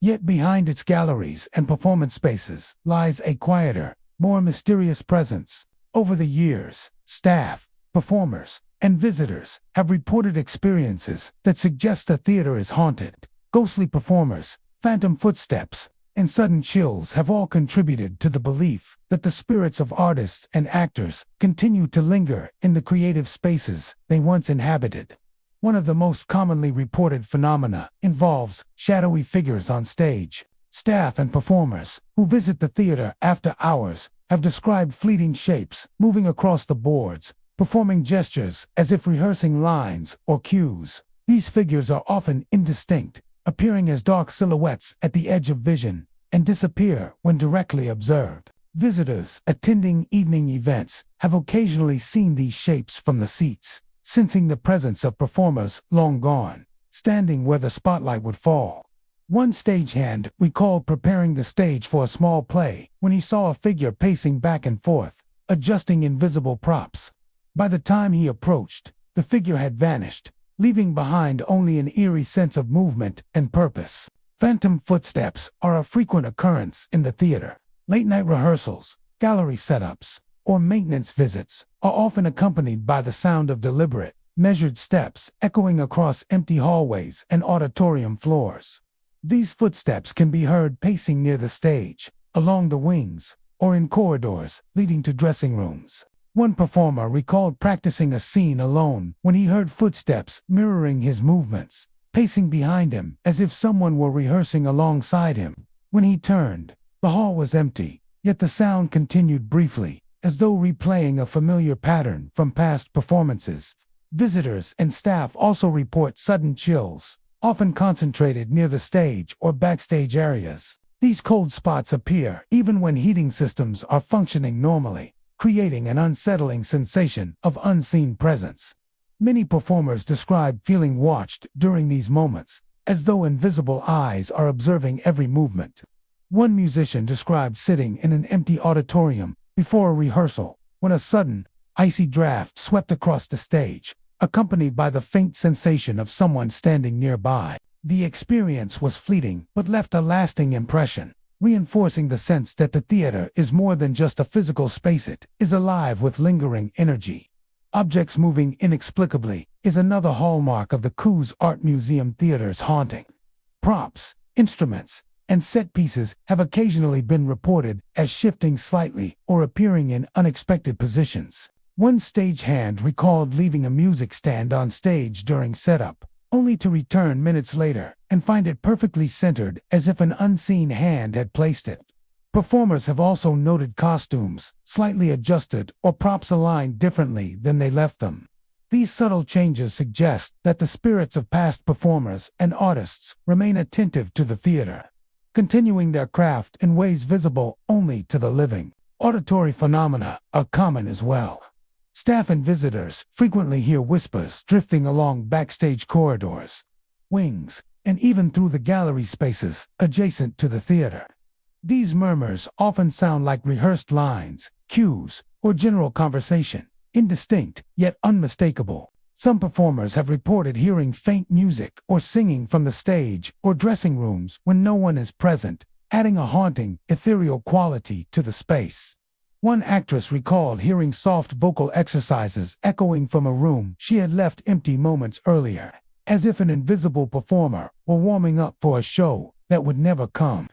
Yet behind its galleries and performance spaces lies a quieter, more mysterious presence. Over the years, staff, performers, and visitors have reported experiences that suggest the theater is haunted. Ghostly performers, phantom footsteps, and sudden chills have all contributed to the belief that the spirits of artists and actors continue to linger in the creative spaces they once inhabited. One of the most commonly reported phenomena involves shadowy figures on stage. Staff and performers who visit the theater after hours have described fleeting shapes moving across the boards, performing gestures as if rehearsing lines or cues. These figures are often indistinct, appearing as dark silhouettes at the edge of vision, and disappear when directly observed. Visitors attending evening events have occasionally seen these shapes from the seats, sensing the presence of performers long gone, standing where the spotlight would fall. One stagehand recalled preparing the stage for a small play when he saw a figure pacing back and forth, adjusting invisible props. By the time he approached, the figure had vanished, leaving behind only an eerie sense of movement and purpose. Phantom footsteps are a frequent occurrence in the theater. Late-night rehearsals, gallery setups, or maintenance visits are often accompanied by the sound of deliberate, measured steps echoing across empty hallways and auditorium floors. These footsteps can be heard pacing near the stage, along the wings, or in corridors leading to dressing rooms. One performer recalled practicing a scene alone when he heard footsteps mirroring his movements, pacing behind him as if someone were rehearsing alongside him. When he turned, the hall was empty, yet the sound continued briefly, as though replaying a familiar pattern from past performances. Visitors and staff also report sudden chills, often concentrated near the stage or backstage areas. These cold spots appear even when heating systems are functioning normally, creating an unsettling sensation of unseen presence. Many performers describe feeling watched during these moments, as though invisible eyes are observing every movement. One musician described sitting in an empty auditorium before a rehearsal when a sudden, icy draft swept across the stage, accompanied by the faint sensation of someone standing nearby. The experience was fleeting but left a lasting impression, reinforcing the sense that the theater is more than just a physical space. It is alive with lingering energy. Objects moving inexplicably is another hallmark of the Coos Art Museum Theater's haunting. Props, instruments, and set pieces have occasionally been reported as shifting slightly or appearing in unexpected positions. One stagehand recalled leaving a music stand on stage during setup, only to return minutes later and find it perfectly centered as if an unseen hand had placed it. Performers have also noted costumes slightly adjusted or props aligned differently than they left them. These subtle changes suggest that the spirits of past performers and artists remain attentive to the theater, continuing their craft in ways visible only to the living. Auditory phenomena are common as well. Staff and visitors frequently hear whispers drifting along backstage corridors, wings, and even through the gallery spaces adjacent to the theater. These murmurs often sound like rehearsed lines, cues, or general conversation, indistinct yet unmistakable. Some performers have reported hearing faint music or singing from the stage or dressing rooms when no one is present, adding a haunting, ethereal quality to the space. One actress recalled hearing soft vocal exercises echoing from a room she had left empty moments earlier, as if an invisible performer were warming up for a show that would never come.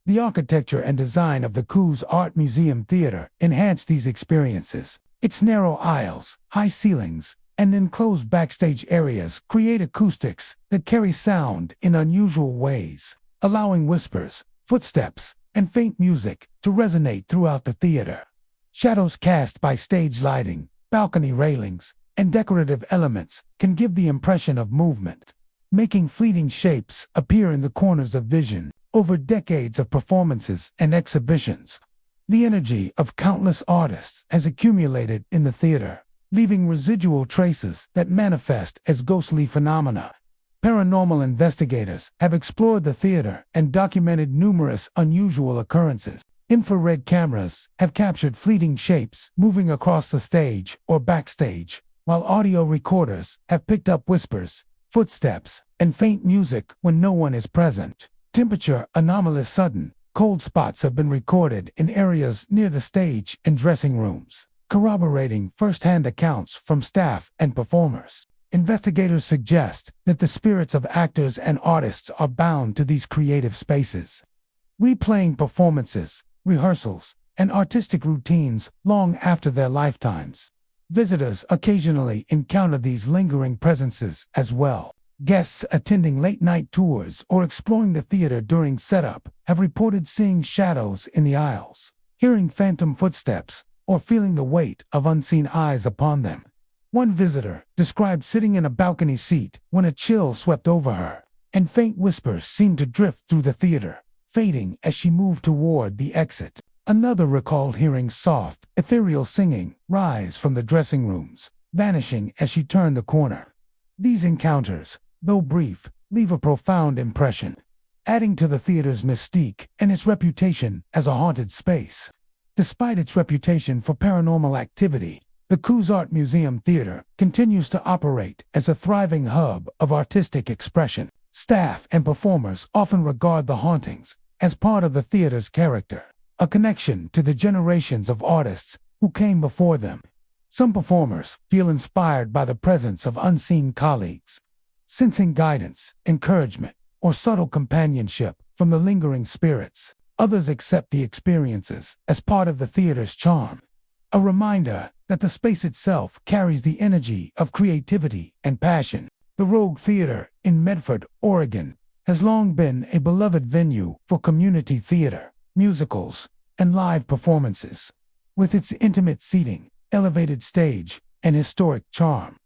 The architecture and design of the Coos Art Museum Theater enhance these experiences. Its narrow aisles, high ceilings, and enclosed backstage areas create acoustics that carry sound in unusual ways, allowing whispers, footsteps, and faint music to resonate throughout the theater. Shadows cast by stage lighting, balcony railings, and decorative elements can give the impression of movement, making fleeting shapes appear in the corners of vision. Over decades of performances and exhibitions, the energy of countless artists has accumulated in the theater, leaving residual traces that manifest as ghostly phenomena. Paranormal investigators have explored the theater and documented numerous unusual occurrences. Infrared cameras have captured fleeting shapes moving across the stage or backstage, while audio recorders have picked up whispers, footsteps, and faint music when no one is present. Temperature anomalous sudden, cold spots have been recorded in areas near the stage and dressing rooms, corroborating first-hand accounts from staff and performers. Investigators suggest that the spirits of actors and artists are bound to these creative spaces, replaying performances, rehearsals, and artistic routines long after their lifetimes. Visitors occasionally encounter these lingering presences as well. Guests attending late-night tours or exploring the theater during setup have reported seeing shadows in the aisles, hearing phantom footsteps, or feeling the weight of unseen eyes upon them. One visitor described sitting in a balcony seat when a chill swept over her, and faint whispers seemed to drift through the theater, fading as she moved toward the exit. Another recalled hearing soft, ethereal singing rise from the dressing rooms, vanishing as she turned the corner. These encounters, though brief, leave a profound impression, adding to the theater's mystique and its reputation as a haunted space. Despite its reputation for paranormal activity, the Coos Art Museum Theater continues to operate as a thriving hub of artistic expression. Staff and performers often regard the hauntings as part of the theater's character, a connection to the generations of artists who came before them. Some performers feel inspired by the presence of unseen colleagues, sensing guidance, encouragement, or subtle companionship from the lingering spirits. Others accept the experiences as part of the theater's charm, a reminder that the space itself carries the energy of creativity and passion. The Rogue Theater in Medford, Oregon, has long been a beloved venue for community theater, musicals, and live performances. With its intimate seating, elevated stage, and historic charm,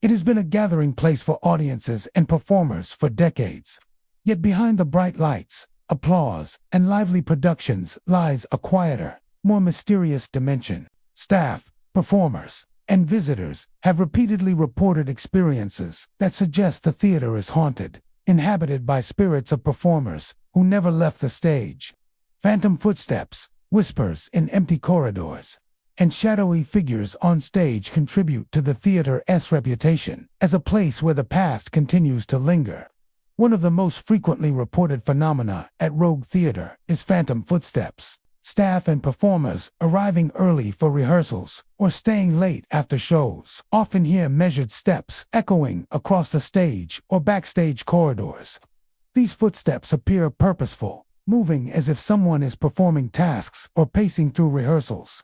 it has been a gathering place for audiences and performers for decades. Yet behind the bright lights, applause, and lively productions lies a quieter, more mysterious dimension. Staff, performers, and visitors have repeatedly reported experiences that suggest the theater is haunted, inhabited by spirits of performers who never left the stage. Phantom footsteps, whispers in empty corridors, and shadowy figures on stage contribute to the theater's reputation as a place where the past continues to linger. One of the most frequently reported phenomena at Rogue Theater is phantom footsteps. Staff and performers arriving early for rehearsals or staying late after shows often hear measured steps echoing across the stage or backstage corridors. These footsteps appear purposeful, moving as if someone is performing tasks or pacing through rehearsals.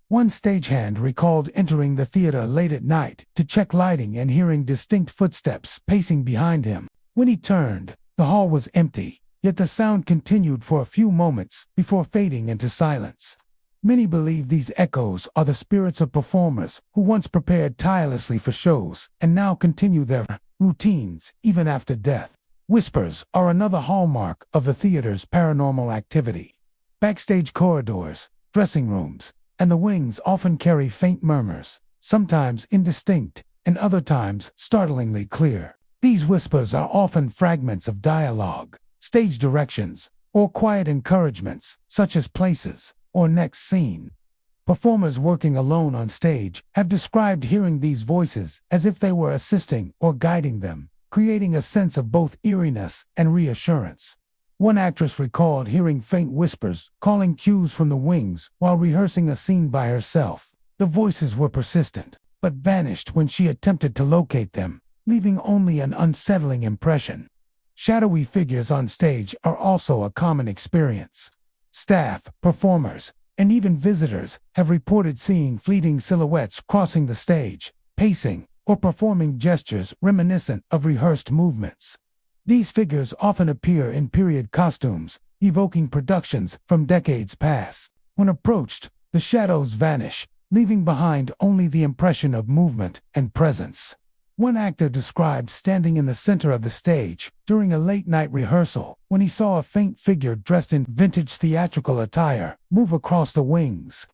One stagehand recalled entering the theater late at night to check lighting and hearing distinct footsteps pacing behind him. When he turned, the hall was empty. Yet the sound continued for a few moments before fading into silence. Many believe these echoes are the spirits of performers who once prepared tirelessly for shows and now continue their routines even after death. Whispers are another hallmark of the theater's paranormal activity. Backstage corridors, dressing rooms, and the wings often carry faint murmurs, sometimes indistinct and other times startlingly clear. These whispers are often fragments of dialogue, stage directions, or quiet encouragements, such as places or next scene. Performers working alone on stage have described hearing these voices as if they were assisting or guiding them, creating a sense of both eeriness and reassurance. One actress recalled hearing faint whispers calling cues from the wings while rehearsing a scene by herself. The voices were persistent, but vanished when she attempted to locate them, leaving only an unsettling impression. Shadowy figures on stage are also a common experience. Staff, performers, and even visitors have reported seeing fleeting silhouettes crossing the stage, pacing, or performing gestures reminiscent of rehearsed movements. These figures often appear in period costumes, evoking productions from decades past. When approached, the shadows vanish, leaving behind only the impression of movement and presence. One actor described standing in the center of the stage during a late-night rehearsal when he saw a faint figure dressed in vintage theatrical attire move across the wings.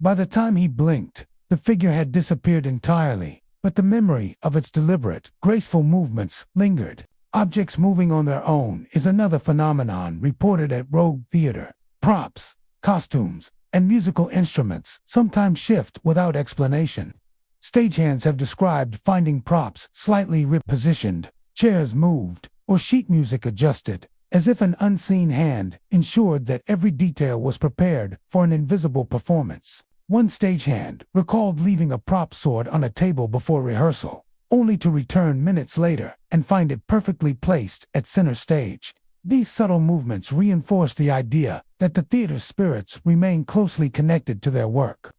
By the time he blinked, the figure had disappeared entirely, but the memory of its deliberate, graceful movements lingered. Objects moving on their own is another phenomenon reported at Rogue Theater. Props, costumes, and musical instruments sometimes shift without explanation. Stagehands have described finding props slightly repositioned, chairs moved, or sheet music adjusted, as if an unseen hand ensured that every detail was prepared for an invisible performance. One stagehand recalled leaving a prop sword on a table before rehearsal, only to return minutes later and find it perfectly placed at center stage. These subtle movements reinforce the idea that the theater's spirits remain closely connected to their work,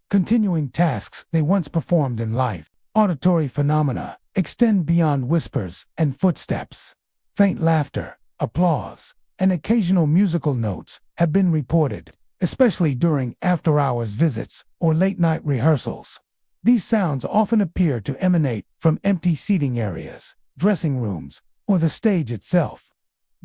continuing tasks they once performed in life. Auditory phenomena extend beyond whispers and footsteps. Faint laughter, applause, and occasional musical notes have been reported, especially during after-hours visits or late-night rehearsals. These sounds often appear to emanate from empty seating areas, dressing rooms, or the stage itself,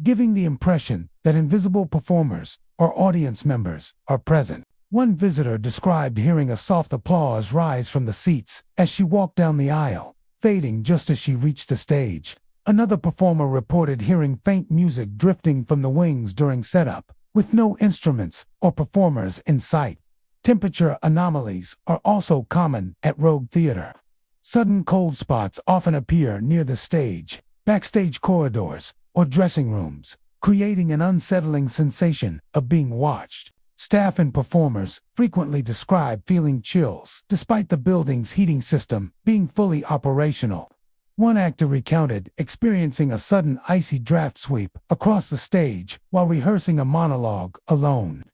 giving the impression that invisible performers or audience members are present. One visitor described hearing a soft applause rise from the seats as she walked down the aisle, fading just as she reached the stage. Another performer reported hearing faint music drifting from the wings during setup, with no instruments or performers in sight. Temperature anomalies are also common at Rogue Theater. Sudden cold spots often appear near the stage, backstage corridors, or dressing rooms, creating an unsettling sensation of being watched. Staff and performers frequently describe feeling chills, despite the building's heating system being fully operational. One actor recounted experiencing a sudden icy draft sweep across the stage while rehearsing a monologue alone,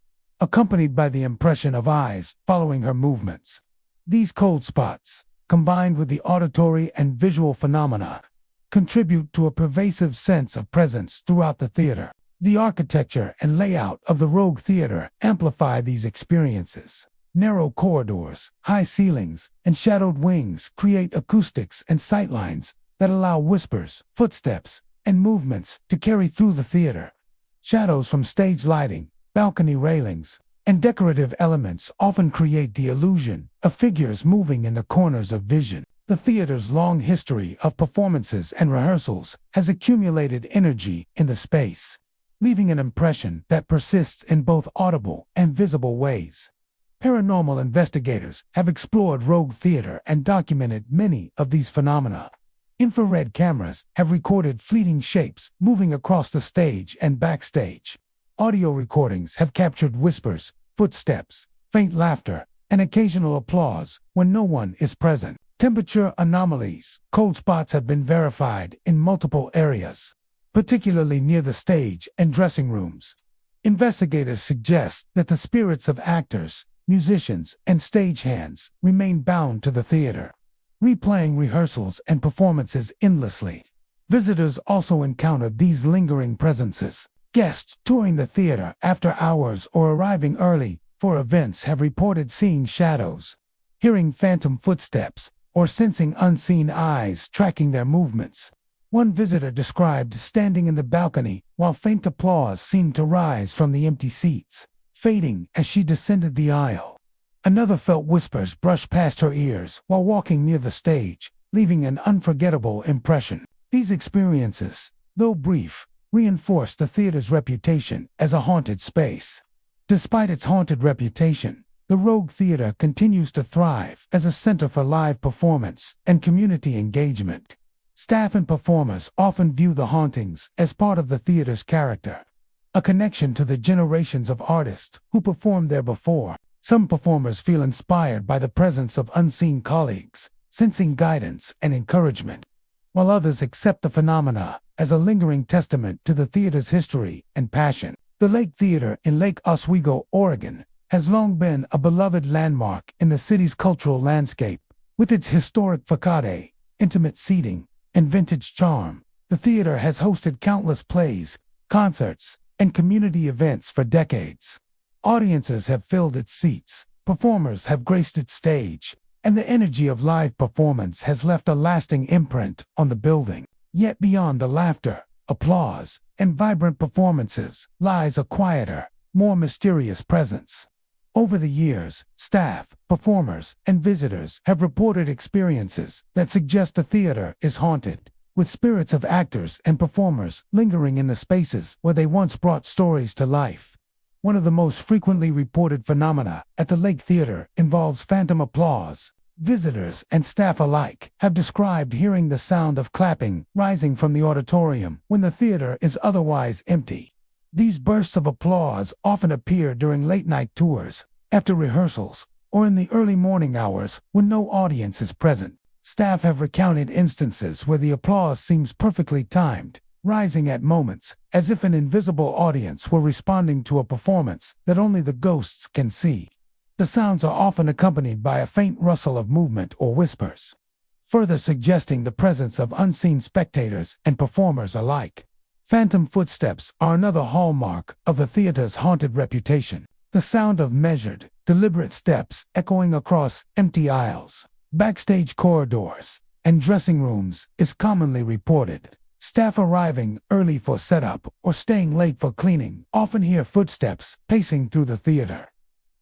accompanied by the impression of eyes following her movements. These cold spots, combined with the auditory and visual phenomena, contribute to a pervasive sense of presence throughout the theater. The architecture and layout of the Rogue Theater amplify these experiences. Narrow corridors, high ceilings, and shadowed wings create acoustics and sightlines that allow whispers, footsteps, and movements to carry through the theater. Shadows from stage lighting, balcony railings, and decorative elements often create the illusion of figures moving in the corners of vision. The theater's long history of performances and rehearsals has accumulated energy in the space, leaving an impression that persists in both audible and visible ways. Paranormal investigators have explored Rogue Theater and documented many of these phenomena. Infrared cameras have recorded fleeting shapes moving across the stage and backstage. Audio recordings have captured whispers, footsteps, faint laughter, and occasional applause when no one is present. Temperature anomalies, cold spots have been verified in multiple areas, particularly near the stage and dressing rooms. Investigators suggest that the spirits of actors, musicians, and stagehands remain bound to the theater, replaying rehearsals and performances endlessly. Visitors also encounter these lingering presences. Guests touring the theater after hours or arriving early for events have reported seeing shadows, hearing phantom footsteps, or sensing unseen eyes tracking their movements. One visitor described standing in the balcony while faint applause seemed to rise from the empty seats, fading as she descended the aisle. Another felt whispers brush past her ears while walking near the stage, leaving an unforgettable impression. These experiences, though brief, reinforce the theater's reputation as a haunted space. Despite its haunted reputation, the Rogue Theater continues to thrive as a center for live performance and community engagement. Staff and performers often view the hauntings as part of the theater's character, a connection to the generations of artists who performed there before. Some performers feel inspired by the presence of unseen colleagues, sensing guidance and encouragement, while others accept the phenomena as a lingering testament to the theater's history and passion. The Lake Theater in Lake Oswego, Oregon, has long been a beloved landmark in the city's cultural landscape. With its historic facade, intimate seating, and vintage charm, the theater has hosted countless plays, concerts, and community events for decades. Audiences have filled its seats, performers have graced its stage, and the energy of live performance has left a lasting imprint on the building. Yet beyond the laughter, applause, and vibrant performances lies a quieter, more mysterious presence. Over the years, staff, performers, and visitors have reported experiences that suggest the theater is haunted, with spirits of actors and performers lingering in the spaces where they once brought stories to life. One of the most frequently reported phenomena at the Lake Theater involves phantom applause. Visitors and staff alike have described hearing the sound of clapping rising from the auditorium when the theater is otherwise empty. These bursts of applause often appear during late-night tours, after rehearsals, or in the early morning hours when no audience is present. Staff have recounted instances where the applause seems perfectly timed, rising at moments, as if an invisible audience were responding to a performance that only the ghosts can see. The sounds are often accompanied by a faint rustle of movement or whispers, further suggesting the presence of unseen spectators and performers alike. Phantom footsteps are another hallmark of the theater's haunted reputation. The sound of measured, deliberate steps echoing across empty aisles, backstage corridors, and dressing rooms is commonly reported. Staff arriving early for setup or staying late for cleaning often hear footsteps pacing through the theater,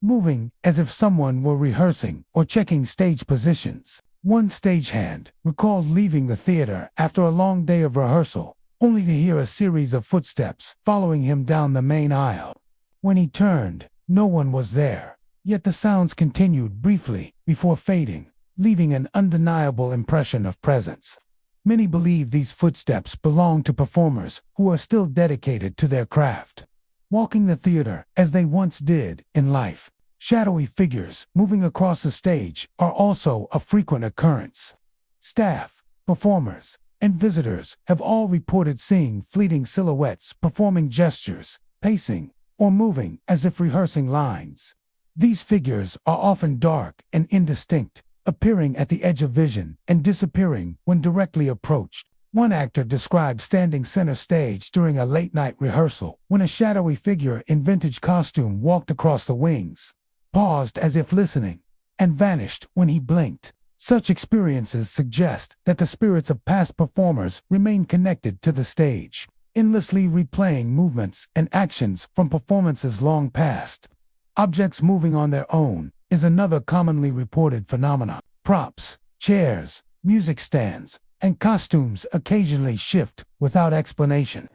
moving as if someone were rehearsing or checking stage positions. One stagehand recalled leaving the theater after a long day of rehearsal, only to hear a series of footsteps following him down the main aisle. When he turned, no one was there, yet the sounds continued briefly before fading, leaving an undeniable impression of presence. Many believe these footsteps belong to performers who are still dedicated to their craft, walking the theater as they once did in life. Shadowy figures moving across the stage are also a frequent occurrence. Staff, performers, and visitors have all reported seeing fleeting silhouettes performing gestures, pacing, or moving as if rehearsing lines. These figures are often dark and indistinct, appearing at the edge of vision and disappearing when directly approached. One actor described standing center stage during a late-night rehearsal when a shadowy figure in vintage costume walked across the wings, paused as if listening, and vanished when he blinked. Such experiences suggest that the spirits of past performers remain connected to the stage, endlessly replaying movements and actions from performances long past. Objects moving on their own is another commonly reported phenomenon. Props, chairs, music stands, and costumes occasionally shift without explanation.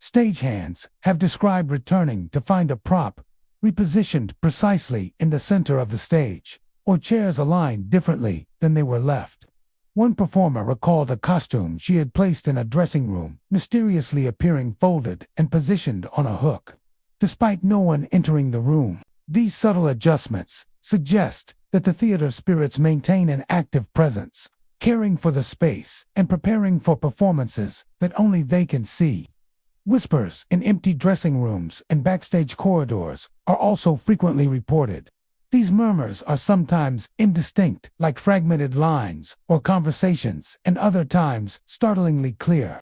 Stagehands have described returning to find a prop repositioned precisely in the center of the stage, or chairs aligned differently than they were left. One performer recalled a costume she had placed in a dressing room, mysteriously appearing folded and positioned on a hook, despite no one entering the room. These subtle adjustments suggest that the theater spirits maintain an active presence, caring for the space and preparing for performances that only they can see. Whispers in empty dressing rooms and backstage corridors are also frequently reported. These murmurs are sometimes indistinct, like fragmented lines or conversations, and other times startlingly clear.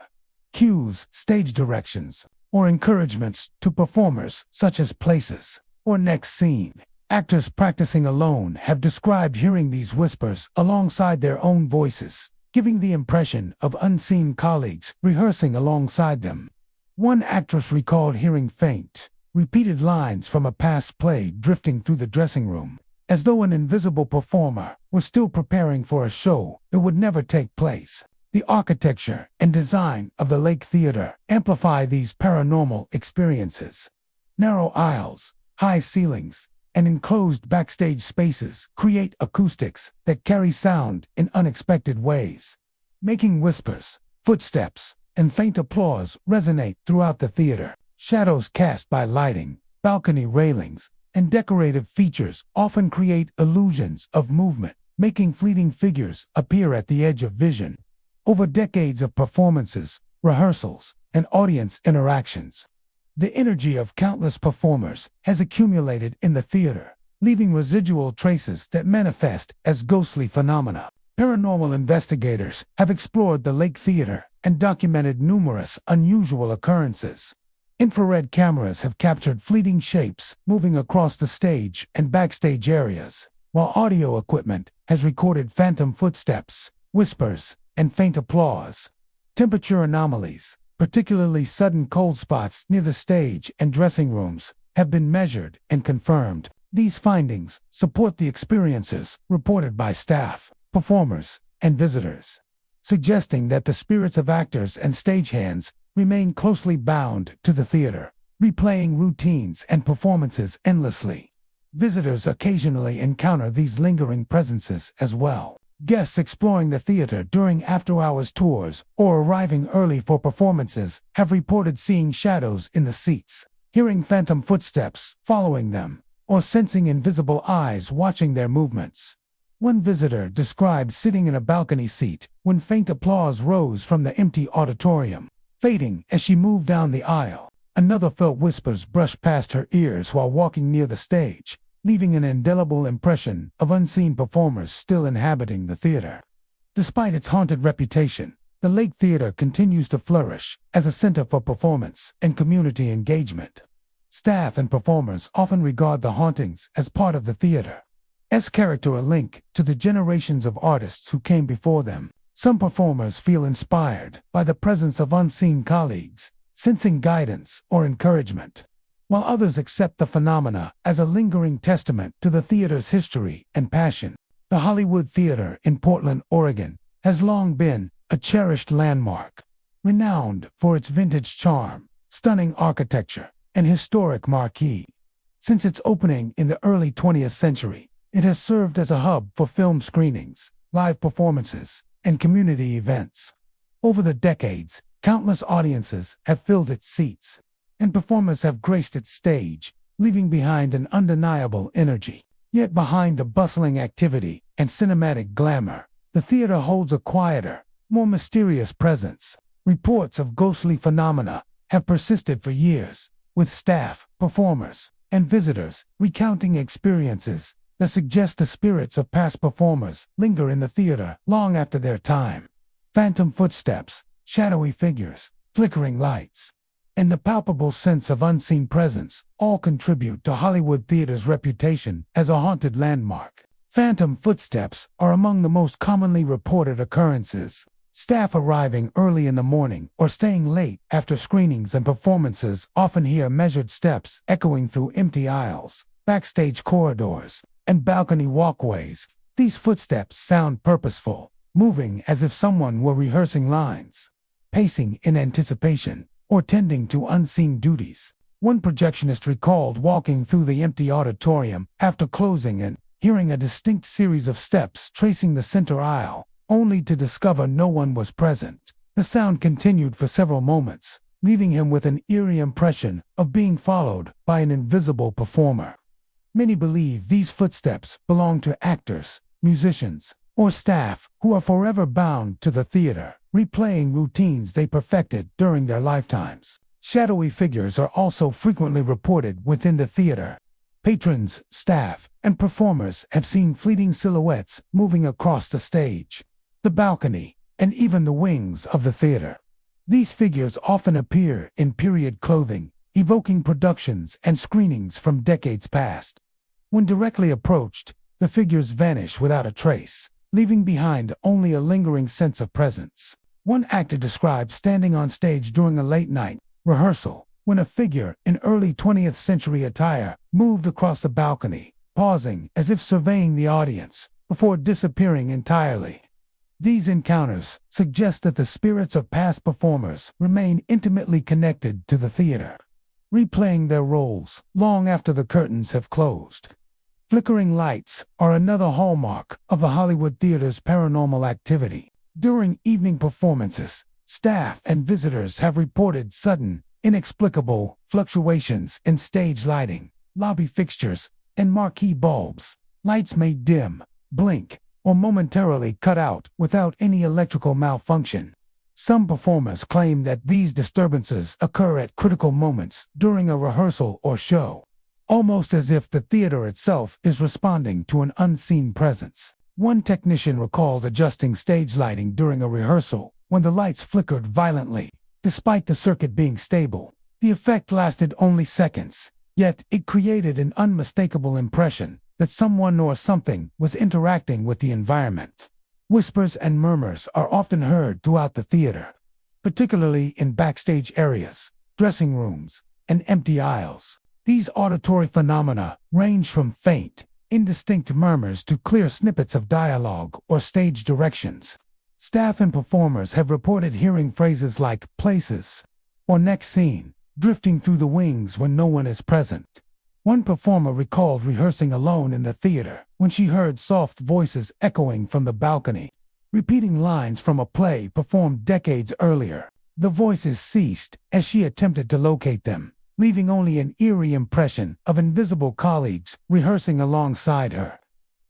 Cues, stage directions, or encouragements to performers, such as places or next scene. Actors practicing alone have described hearing these whispers alongside their own voices, giving the impression of unseen colleagues rehearsing alongside them. One actress recalled hearing faint, repeated lines from a past play drifting through the dressing room, as though an invisible performer were still preparing for a show that would never take place. The architecture and design of the Lake Theater amplify these paranormal experiences. Narrow aisles, high ceilings, and enclosed backstage spaces create acoustics that carry sound in unexpected ways, making whispers, footsteps, and faint applause resonate throughout the theater. Shadows cast by lighting, balcony railings, and decorative features often create illusions of movement, making fleeting figures appear at the edge of vision. Over decades of performances, rehearsals, and audience interactions, the energy of countless performers has accumulated in the theater, leaving residual traces that manifest as ghostly phenomena. Paranormal investigators have explored the Lake Theater and documented numerous unusual occurrences. Infrared cameras have captured fleeting shapes moving across the stage and backstage areas, while audio equipment has recorded phantom footsteps, whispers, and faint applause. Temperature anomalies, particularly sudden cold spots near the stage and dressing rooms, have been measured and confirmed. These findings support the experiences reported by staff, performers, and visitors, suggesting that the spirits of actors and stagehands remain closely bound to the theater. replaying routines and performances endlessly. Visitors occasionally encounter these lingering presences as well. Guests exploring the theater during after-hours tours or arriving early for performances have reported seeing shadows in the seats, hearing phantom footsteps following them, or sensing invisible eyes watching their movements. One visitor described sitting in a balcony seat when faint applause rose from the empty auditorium, fading as she moved down the aisle. Another felt whispers brush past her ears while walking near the stage, leaving an indelible impression of unseen performers still inhabiting the theater. Despite its haunted reputation, the Lake Theater continues to flourish as a center for performance and community engagement. Staff and performers often regard the hauntings as part of the theater's character, a link to the generations of artists who came before them. Some performers feel inspired by the presence of unseen colleagues, sensing guidance or encouragement, while others accept the phenomena as a lingering testament to the theater's history and passion. The Hollywood Theater in Portland, Oregon, has long been a cherished landmark, renowned for its vintage charm, stunning architecture, and historic marquee. Since its opening in the early 20th century, it has served as a hub for film screenings, live performances, and community events. Over the decades, countless audiences have filled its seats, and performers have graced its stage, leaving behind an undeniable energy. Yet behind the bustling activity and cinematic glamour, the theater holds a quieter, more mysterious presence. Reports of ghostly phenomena have persisted for years, with staff, performers, and visitors recounting experiences that suggest the spirits of past performers linger in the theater long after their time. Phantom footsteps, shadowy figures, flickering lights, and the palpable sense of unseen presence all contribute to Hollywood theater's reputation as a haunted landmark. Phantom footsteps are among the most commonly reported occurrences. Staff arriving early in the morning or staying late after screenings and performances often hear measured steps echoing through empty aisles, backstage corridors, and balcony walkways. These footsteps sound purposeful, moving as if someone were rehearsing lines, pacing in anticipation, or tending to unseen duties. One projectionist recalled walking through the empty auditorium after closing and hearing a distinct series of steps tracing the center aisle, only to discover no one was present. The sound continued for several moments, leaving him with an eerie impression of being followed by an invisible performer. Many believe these footsteps belong to actors, musicians, or staff who are forever bound to the theater, replaying routines they perfected during their lifetimes. Shadowy figures are also frequently reported within the theater. Patrons, staff, and performers have seen fleeting silhouettes moving across the stage, the balcony, and even the wings of the theater. These figures often appear in period clothing, evoking productions and screenings from decades past. When directly approached, the figures vanish without a trace, leaving behind only a lingering sense of presence. One actor described standing on stage during a late-night rehearsal when a figure in early 20th century attire moved across the balcony, pausing as if surveying the audience before disappearing entirely. These encounters suggest that the spirits of past performers remain intimately connected to the theater, replaying their roles long after the curtains have closed. Flickering lights are another hallmark of the Hollywood theater's paranormal activity. During evening performances, staff and visitors have reported sudden, inexplicable fluctuations in stage lighting, lobby fixtures, and marquee bulbs. Lights may dim, blink, or momentarily cut out without any electrical malfunction. Some performers claim that these disturbances occur at critical moments during a rehearsal or show, almost as if the theater itself is responding to an unseen presence. One technician recalled adjusting stage lighting during a rehearsal when the lights flickered violently. Despite the circuit being stable, the effect lasted only seconds, yet it created an unmistakable impression that someone or something was interacting with the environment. Whispers and murmurs are often heard throughout the theater, particularly in backstage areas, dressing rooms, and empty aisles. These auditory phenomena range from faint, indistinct murmurs to clear snippets of dialogue or stage directions. Staff and performers have reported hearing phrases like "places" or "next scene," drifting through the wings when no one is present. One performer recalled rehearsing alone in the theater when she heard soft voices echoing from the balcony, repeating lines from a play performed decades earlier. The voices ceased as she attempted to locate them, leaving only an eerie impression of invisible colleagues rehearsing alongside her.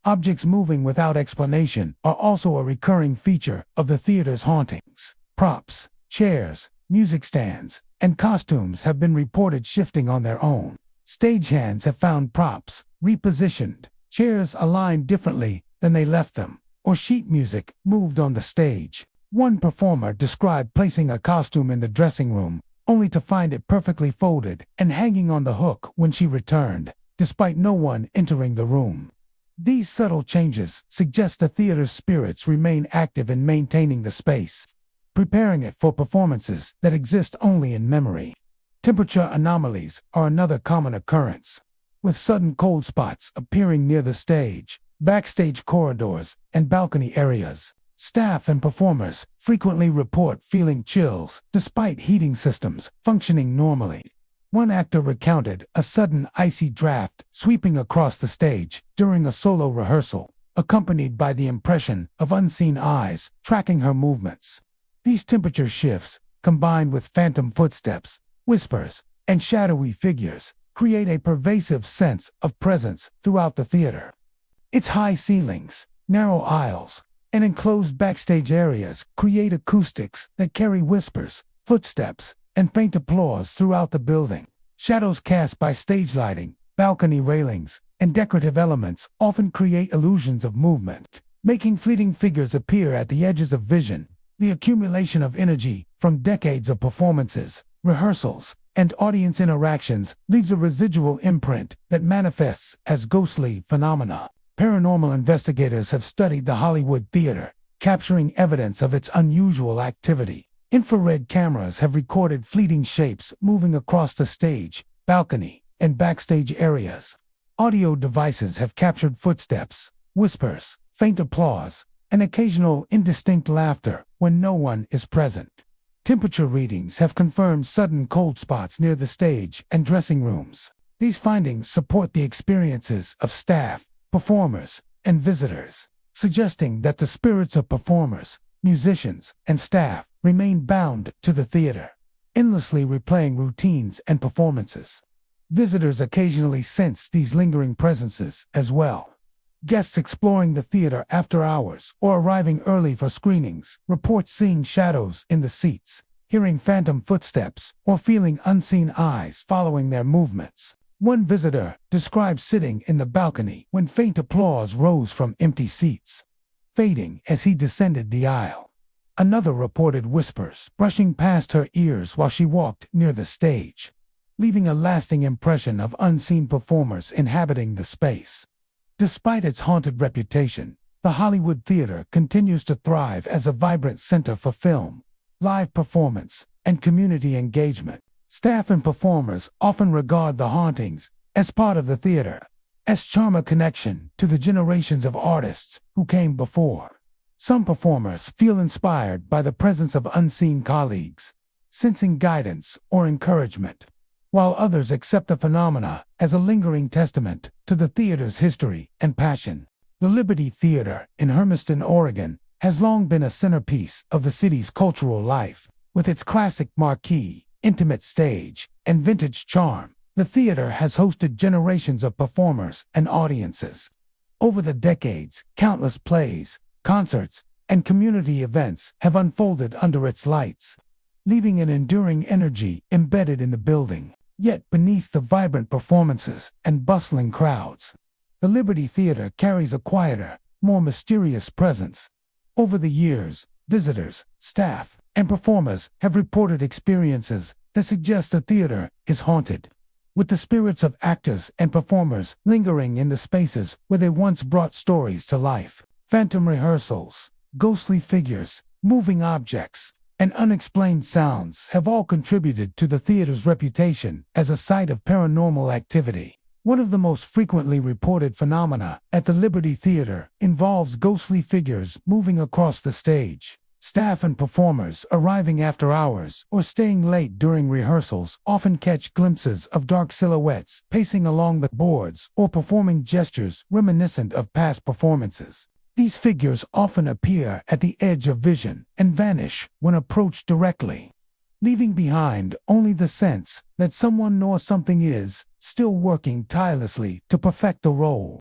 Objects moving without explanation are also a recurring feature of the theater's hauntings. Props, chairs, music stands, and costumes have been reported shifting on their own. Stagehands have found props repositioned, chairs aligned differently than they left them, or sheet music moved on the stage. One performer described placing a costume in the dressing room, only to find it perfectly folded and hanging on the hook when she returned, despite no one entering the room. These subtle changes suggest the theater's spirits remain active in maintaining the space, preparing it for performances that exist only in memory. Temperature anomalies are another common occurrence, with sudden cold spots appearing near the stage, backstage corridors, and balcony areas. Staff and performers frequently report feeling chills despite heating systems functioning normally. One actor recounted a sudden icy draft sweeping across the stage during a solo rehearsal, accompanied by the impression of unseen eyes tracking her movements. These temperature shifts, combined with phantom footsteps, whispers, and shadowy figures, create a pervasive sense of presence throughout the theater. Its high ceilings, narrow aisles, and enclosed backstage areas create acoustics that carry whispers, footsteps, and faint applause throughout the building. Shadows cast by stage lighting, balcony railings, and decorative elements often create illusions of movement, making fleeting figures appear at the edges of vision. The accumulation of energy from decades of performances, rehearsals, and audience interactions leaves a residual imprint that manifests as ghostly phenomena. Paranormal investigators have studied the Hollywood theater, capturing evidence of its unusual activity. Infrared cameras have recorded fleeting shapes moving across the stage, balcony, and backstage areas. Audio devices have captured footsteps, whispers, faint applause, and occasional indistinct laughter when no one is present. Temperature readings have confirmed sudden cold spots near the stage and dressing rooms. These findings support the experiences of staff, performers, and visitors, suggesting that the spirits of performers, musicians, and staff remain bound to the theater, endlessly replaying routines and performances. Visitors occasionally sense these lingering presences as well. Guests exploring the theater after hours or arriving early for screenings report seeing shadows in the seats, hearing phantom footsteps, or feeling unseen eyes following their movements. One visitor described sitting in the balcony when faint applause rose from empty seats, fading as he descended the aisle. Another reported whispers brushing past her ears while she walked near the stage, leaving a lasting impression of unseen performers inhabiting the space. Despite its haunted reputation, the Hollywood theater continues to thrive as a vibrant center for film, live performance, and community engagement. Staff and performers often regard the hauntings as part of the theater, as charm a connection to the generations of artists who came before. Some performers feel inspired by the presence of unseen colleagues, sensing guidance or encouragement, while others accept the phenomena as a lingering testament to the theater's history and passion. The Liberty Theater in Hermiston, Oregon, has long been a centerpiece of the city's cultural life. With its classic marquee, intimate stage, and vintage charm, the theater has hosted generations of performers and audiences. Over the decades, countless plays, concerts, and community events have unfolded under its lights, leaving an enduring energy embedded in the building. Yet beneath the vibrant performances and bustling crowds, the Liberty Theater carries a quieter, more mysterious presence. Over the years, visitors, staff, and performers have reported experiences that suggest the theater is haunted, with the spirits of actors and performers lingering in the spaces where they once brought stories to life. Phantom rehearsals, ghostly figures, moving objects, and unexplained sounds have all contributed to the theater's reputation as a site of paranormal activity. One of the most frequently reported phenomena at the Liberty Theater involves ghostly figures moving across the stage. Staff and performers arriving after hours or staying late during rehearsals often catch glimpses of dark silhouettes pacing along the boards or performing gestures reminiscent of past performances. These figures often appear at the edge of vision and vanish when approached directly, leaving behind only the sense that someone or something is still working tirelessly to perfect the role.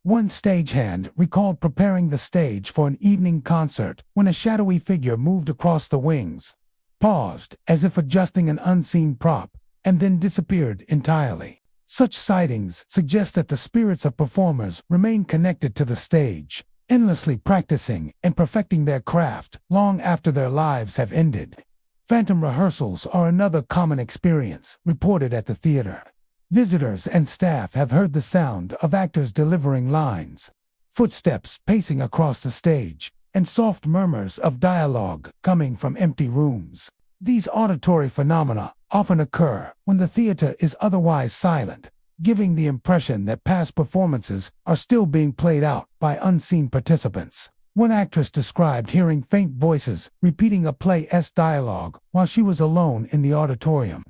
One stagehand recalled preparing the stage for an evening concert when a shadowy figure moved across the wings, paused as if adjusting an unseen prop, and then disappeared entirely. Such sightings suggest that the spirits of performers remain connected to the stage, endlessly practicing and perfecting their craft long after their lives have ended. Phantom rehearsals are another common experience reported at the theater. Visitors and staff have heard the sound of actors delivering lines, footsteps pacing across the stage, and soft murmurs of dialogue coming from empty rooms. These auditory phenomena often occur when the theater is otherwise silent, giving the impression that past performances are still being played out by unseen participants. One actress described hearing faint voices repeating a play's dialogue while she was alone in the auditorium.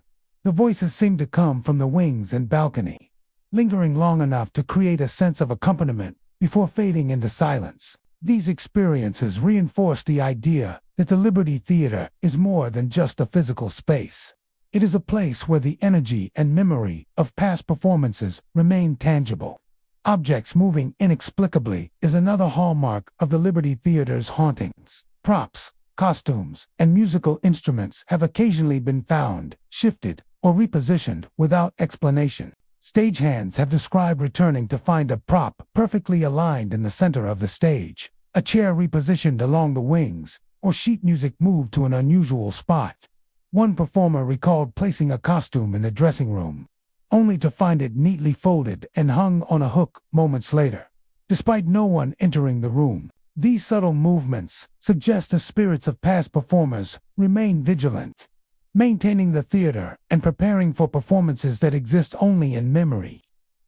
The voices seemed to come from the wings and balcony, lingering long enough to create a sense of accompaniment before fading into silence. These experiences reinforce the idea that the Liberty Theater is more than just a physical space. It is a place where the energy and memory of past performances remain tangible. Objects moving inexplicably is another hallmark of the Liberty Theater's hauntings. Props, costumes, and musical instruments have occasionally been found, shifted, or repositioned without explanation. Stagehands have described returning to find a prop perfectly aligned in the center of the stage, a chair repositioned along the wings, or sheet music moved to an unusual spot. One performer recalled placing a costume in the dressing room, only to find it neatly folded and hung on a hook moments later. Despite no one entering the room, these subtle movements suggest the spirits of past performers remain vigilant, maintaining the theater and preparing for performances that exist only in memory.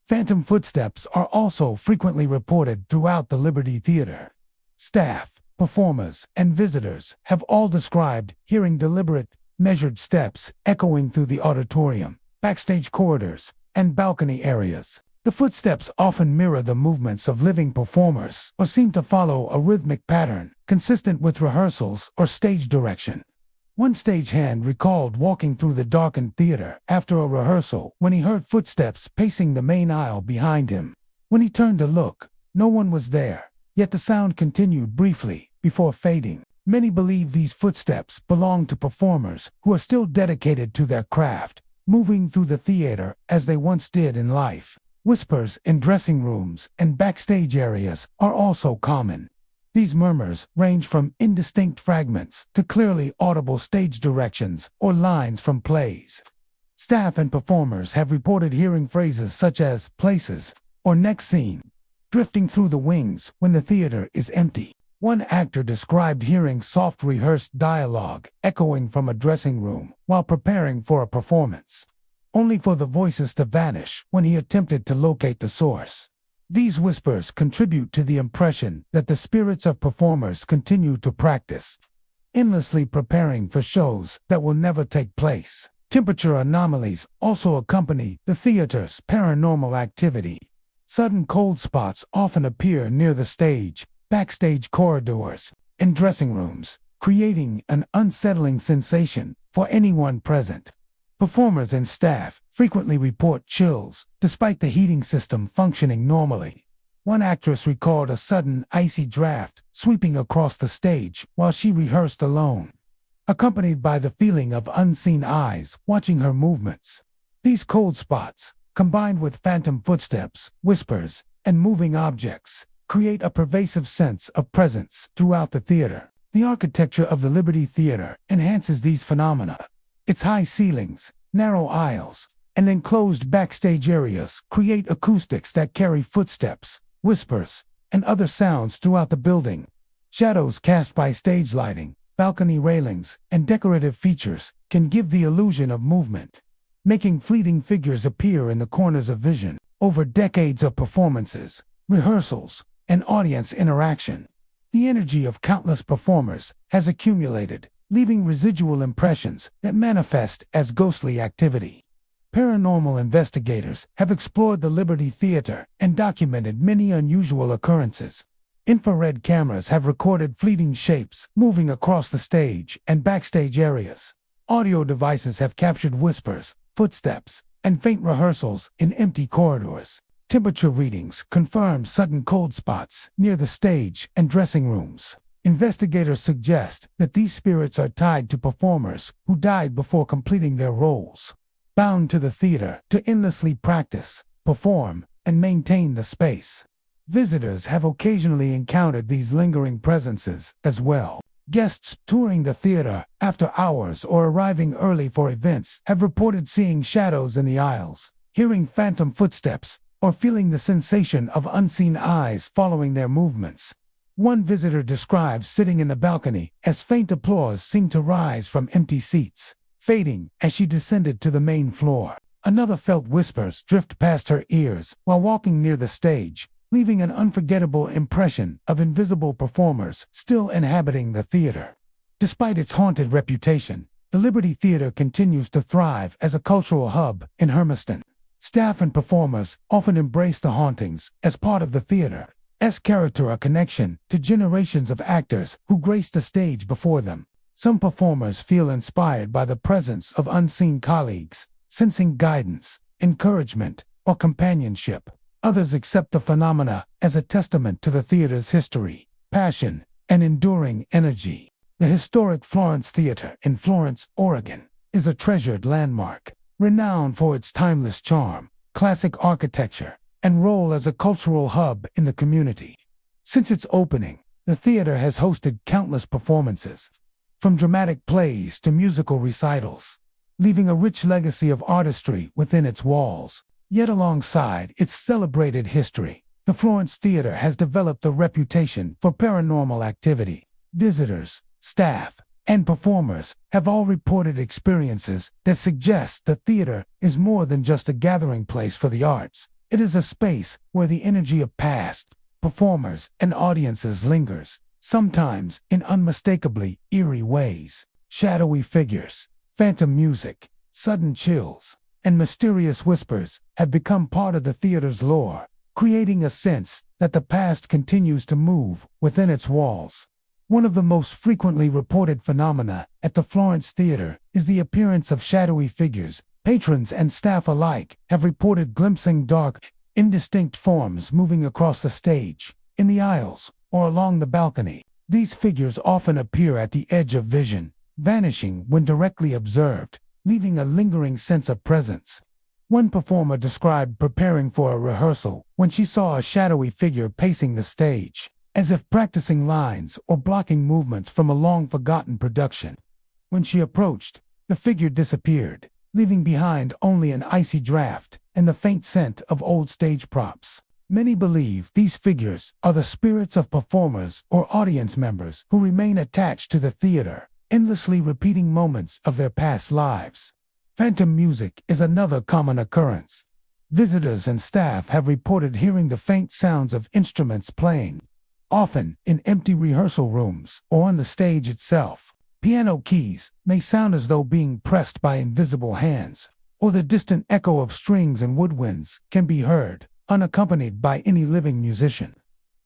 Phantom footsteps are also frequently reported throughout the Liberty Theater. Staff, performers, and visitors have all described hearing deliberate, measured steps echoing through the auditorium, backstage corridors, and balcony areas. The footsteps often mirror the movements of living performers or seem to follow a rhythmic pattern consistent with rehearsals or stage direction. One stagehand recalled walking through the darkened theater after a rehearsal when he heard footsteps pacing the main aisle behind him. When he turned to look, no one was there, yet the sound continued briefly before fading. Many believe these footsteps belong to performers who are still dedicated to their craft, moving through the theater as they once did in life. Whispers in dressing rooms and backstage areas are also common. These murmurs range from indistinct fragments to clearly audible stage directions or lines from plays. Staff and performers have reported hearing phrases such as "places" or "next scene" drifting through the wings when the theater is empty. One actor described hearing soft rehearsed dialogue echoing from a dressing room while preparing for a performance, only for the voices to vanish when he attempted to locate the source. These whispers contribute to the impression that the spirits of performers continue to practice, endlessly preparing for shows that will never take place. Temperature anomalies also accompany the theater's paranormal activity. Sudden cold spots often appear near the stage, backstage corridors, and dressing rooms, creating an unsettling sensation for anyone present. Performers and staff frequently report chills, despite the heating system functioning normally. One actress recalled a sudden icy draft sweeping across the stage while she rehearsed alone, accompanied by the feeling of unseen eyes watching her movements. These cold spots, combined with phantom footsteps, whispers, and moving objects, create a pervasive sense of presence throughout the theater. The architecture of the Liberty Theater enhances these phenomena. Its high ceilings, narrow aisles, and enclosed backstage areas create acoustics that carry footsteps, whispers, and other sounds throughout the building. Shadows cast by stage lighting, balcony railings, and decorative features can give the illusion of movement, making fleeting figures appear in the corners of vision. Over decades of performances, rehearsals, and audience interaction, The energy of countless performers has accumulated, leaving residual impressions that manifest as ghostly activity. Paranormal investigators have explored the Liberty Theater and documented many unusual occurrences. Infrared cameras have recorded fleeting shapes moving across the stage and backstage areas. Audio devices have captured whispers, footsteps, and faint rehearsals in empty corridors. Temperature readings confirm sudden cold spots near the stage and dressing rooms. Investigators suggest that these spirits are tied to performers who died before completing their roles, bound to the theater to endlessly practice, perform, and maintain the space. Visitors have occasionally encountered these lingering presences as well. Guests touring the theater after hours or arriving early for events have reported seeing shadows in the aisles, hearing phantom footsteps, or feeling the sensation of unseen eyes following their movements. One visitor describes sitting in the balcony as faint applause seemed to rise from empty seats, fading as she descended to the main floor. Another felt whispers drift past her ears while walking near the stage, leaving an unforgettable impression of invisible performers still inhabiting the theater. Despite its haunted reputation, the Liberty Theater continues to thrive as a cultural hub in Hermiston. Staff and performers often embrace the hauntings as part of the theater's character, a connection to generations of actors who grace the stage before them. Some performers feel inspired by the presence of unseen colleagues, sensing guidance, encouragement, or companionship. Others accept the phenomena as a testament to the theater's history, passion, and enduring energy. The historic Florence Theater in Florence, Oregon, is a treasured landmark, renowned for its timeless charm, classic architecture, and role as a cultural hub in the community. Since its opening, the theater has hosted countless performances, from dramatic plays to musical recitals, leaving a rich legacy of artistry within its walls. Yet alongside its celebrated history, the Florence Theater has developed a reputation for paranormal activity. Visitors, staff, and performers have all reported experiences that suggest the theater is more than just a gathering place for the arts. It is a space where the energy of past performers and audiences lingers, sometimes in unmistakably eerie ways. Shadowy figures, phantom music, sudden chills, and mysterious whispers have become part of the theater's lore, creating a sense that the past continues to move within its walls. One of the most frequently reported phenomena at the Florence Theater is the appearance of shadowy figures. Patrons and staff alike have reported glimpsing dark, indistinct forms moving across the stage, in the aisles, or along the balcony. These figures often appear at the edge of vision, vanishing when directly observed, leaving a lingering sense of presence. One performer described preparing for a rehearsal when she saw a shadowy figure pacing the stage, as if practicing lines or blocking movements from a long-forgotten production. When she approached, the figure disappeared, leaving behind only an icy draft and the faint scent of old stage props. Many believe these figures are the spirits of performers or audience members who remain attached to the theater, endlessly repeating moments of their past lives. Phantom music is another common occurrence. Visitors and staff have reported hearing the faint sounds of instruments playing, often in empty rehearsal rooms or on the stage itself. Piano keys may sound as though being pressed by invisible hands, or the distant echo of strings and woodwinds can be heard, unaccompanied by any living musician.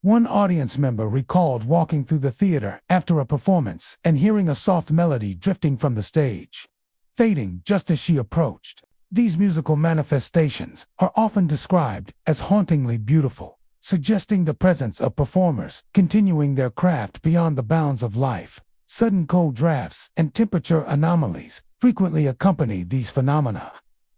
One audience member recalled walking through the theater after a performance and hearing a soft melody drifting from the stage, fading just as she approached. These musical manifestations are often described as hauntingly beautiful, suggesting the presence of performers continuing their craft beyond the bounds of life. Sudden cold drafts and temperature anomalies frequently accompany these phenomena.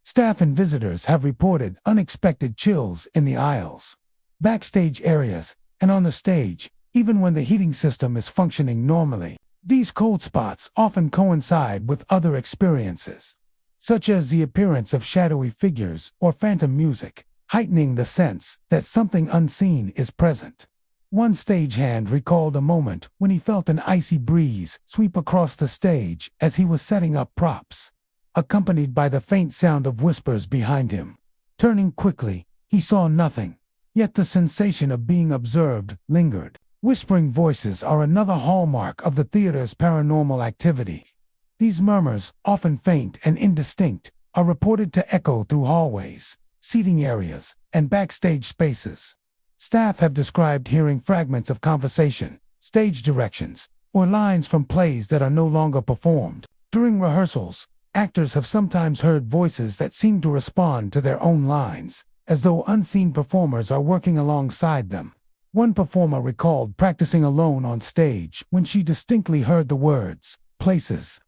Staff and visitors have reported unexpected chills in the aisles, backstage areas, and on the stage, even when the heating system is functioning normally. These cold spots often coincide with other experiences, such as the appearance of shadowy figures or phantom music, heightening the sense that something unseen is present. One stagehand recalled a moment when he felt an icy breeze sweep across the stage as he was setting up props, accompanied by the faint sound of whispers behind him. Turning quickly, he saw nothing, yet the sensation of being observed lingered. Whispering voices are another hallmark of the theater's paranormal activity. These murmurs, often faint and indistinct, are reported to echo through hallways, seating areas, and backstage spaces. Staff have described hearing fragments of conversation, stage directions, or lines from plays that are no longer performed. During rehearsals, actors have sometimes heard voices that seem to respond to their own lines, as though unseen performers are working alongside them. One performer recalled practicing alone on stage when she distinctly heard the words, "Places.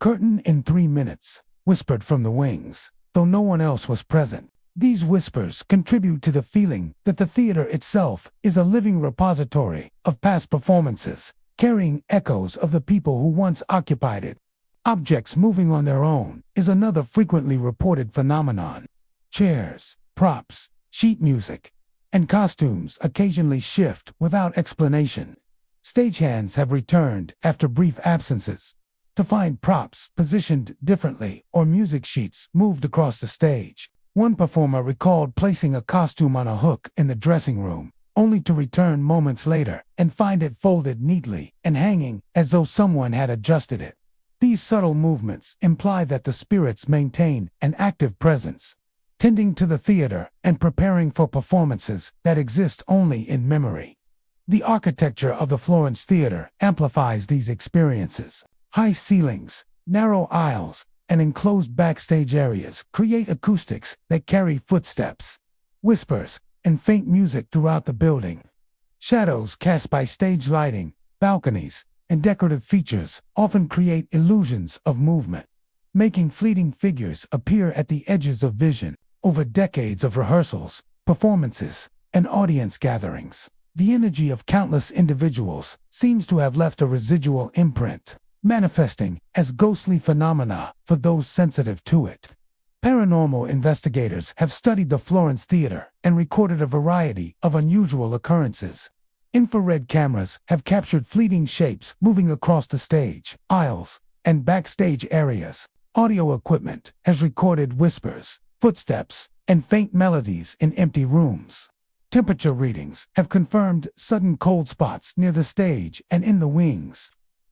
Curtain in 3 minutes," whispered from the wings, though no one else was present. These whispers contribute to the feeling that the theater itself is a living repository of past performances, carrying echoes of the people who once occupied it. Objects moving on their own is another frequently reported phenomenon. Chairs, props, sheet music, and costumes occasionally shift without explanation. Stagehands have returned after brief absences to find props positioned differently or music sheets moved across the stage. One performer recalled placing a costume on a hook in the dressing room, only to return moments later and find it folded neatly and hanging as though someone had adjusted it. These subtle movements imply that the spirits maintain an active presence, tending to the theater and preparing for performances that exist only in memory. The architecture of the Florence Theater amplifies these experiences. High ceilings, narrow aisles, and enclosed backstage areas create acoustics that carry footsteps, whispers, and faint music throughout the building. Shadows cast by stage lighting, balconies, and decorative features often create illusions of movement, making fleeting figures appear at the edges of vision. Over decades of rehearsals, performances, and audience gatherings, the energy of countless individuals seems to have left a residual imprint, manifesting as ghostly phenomena for those sensitive to it. Paranormal investigators have studied the Florence Theater and recorded a variety of unusual occurrences. Infrared cameras have captured fleeting shapes moving across the stage, aisles, and backstage areas. Audio equipment has recorded whispers, footsteps, and faint melodies in empty rooms. Temperature readings have confirmed sudden cold spots near the stage and in the wings.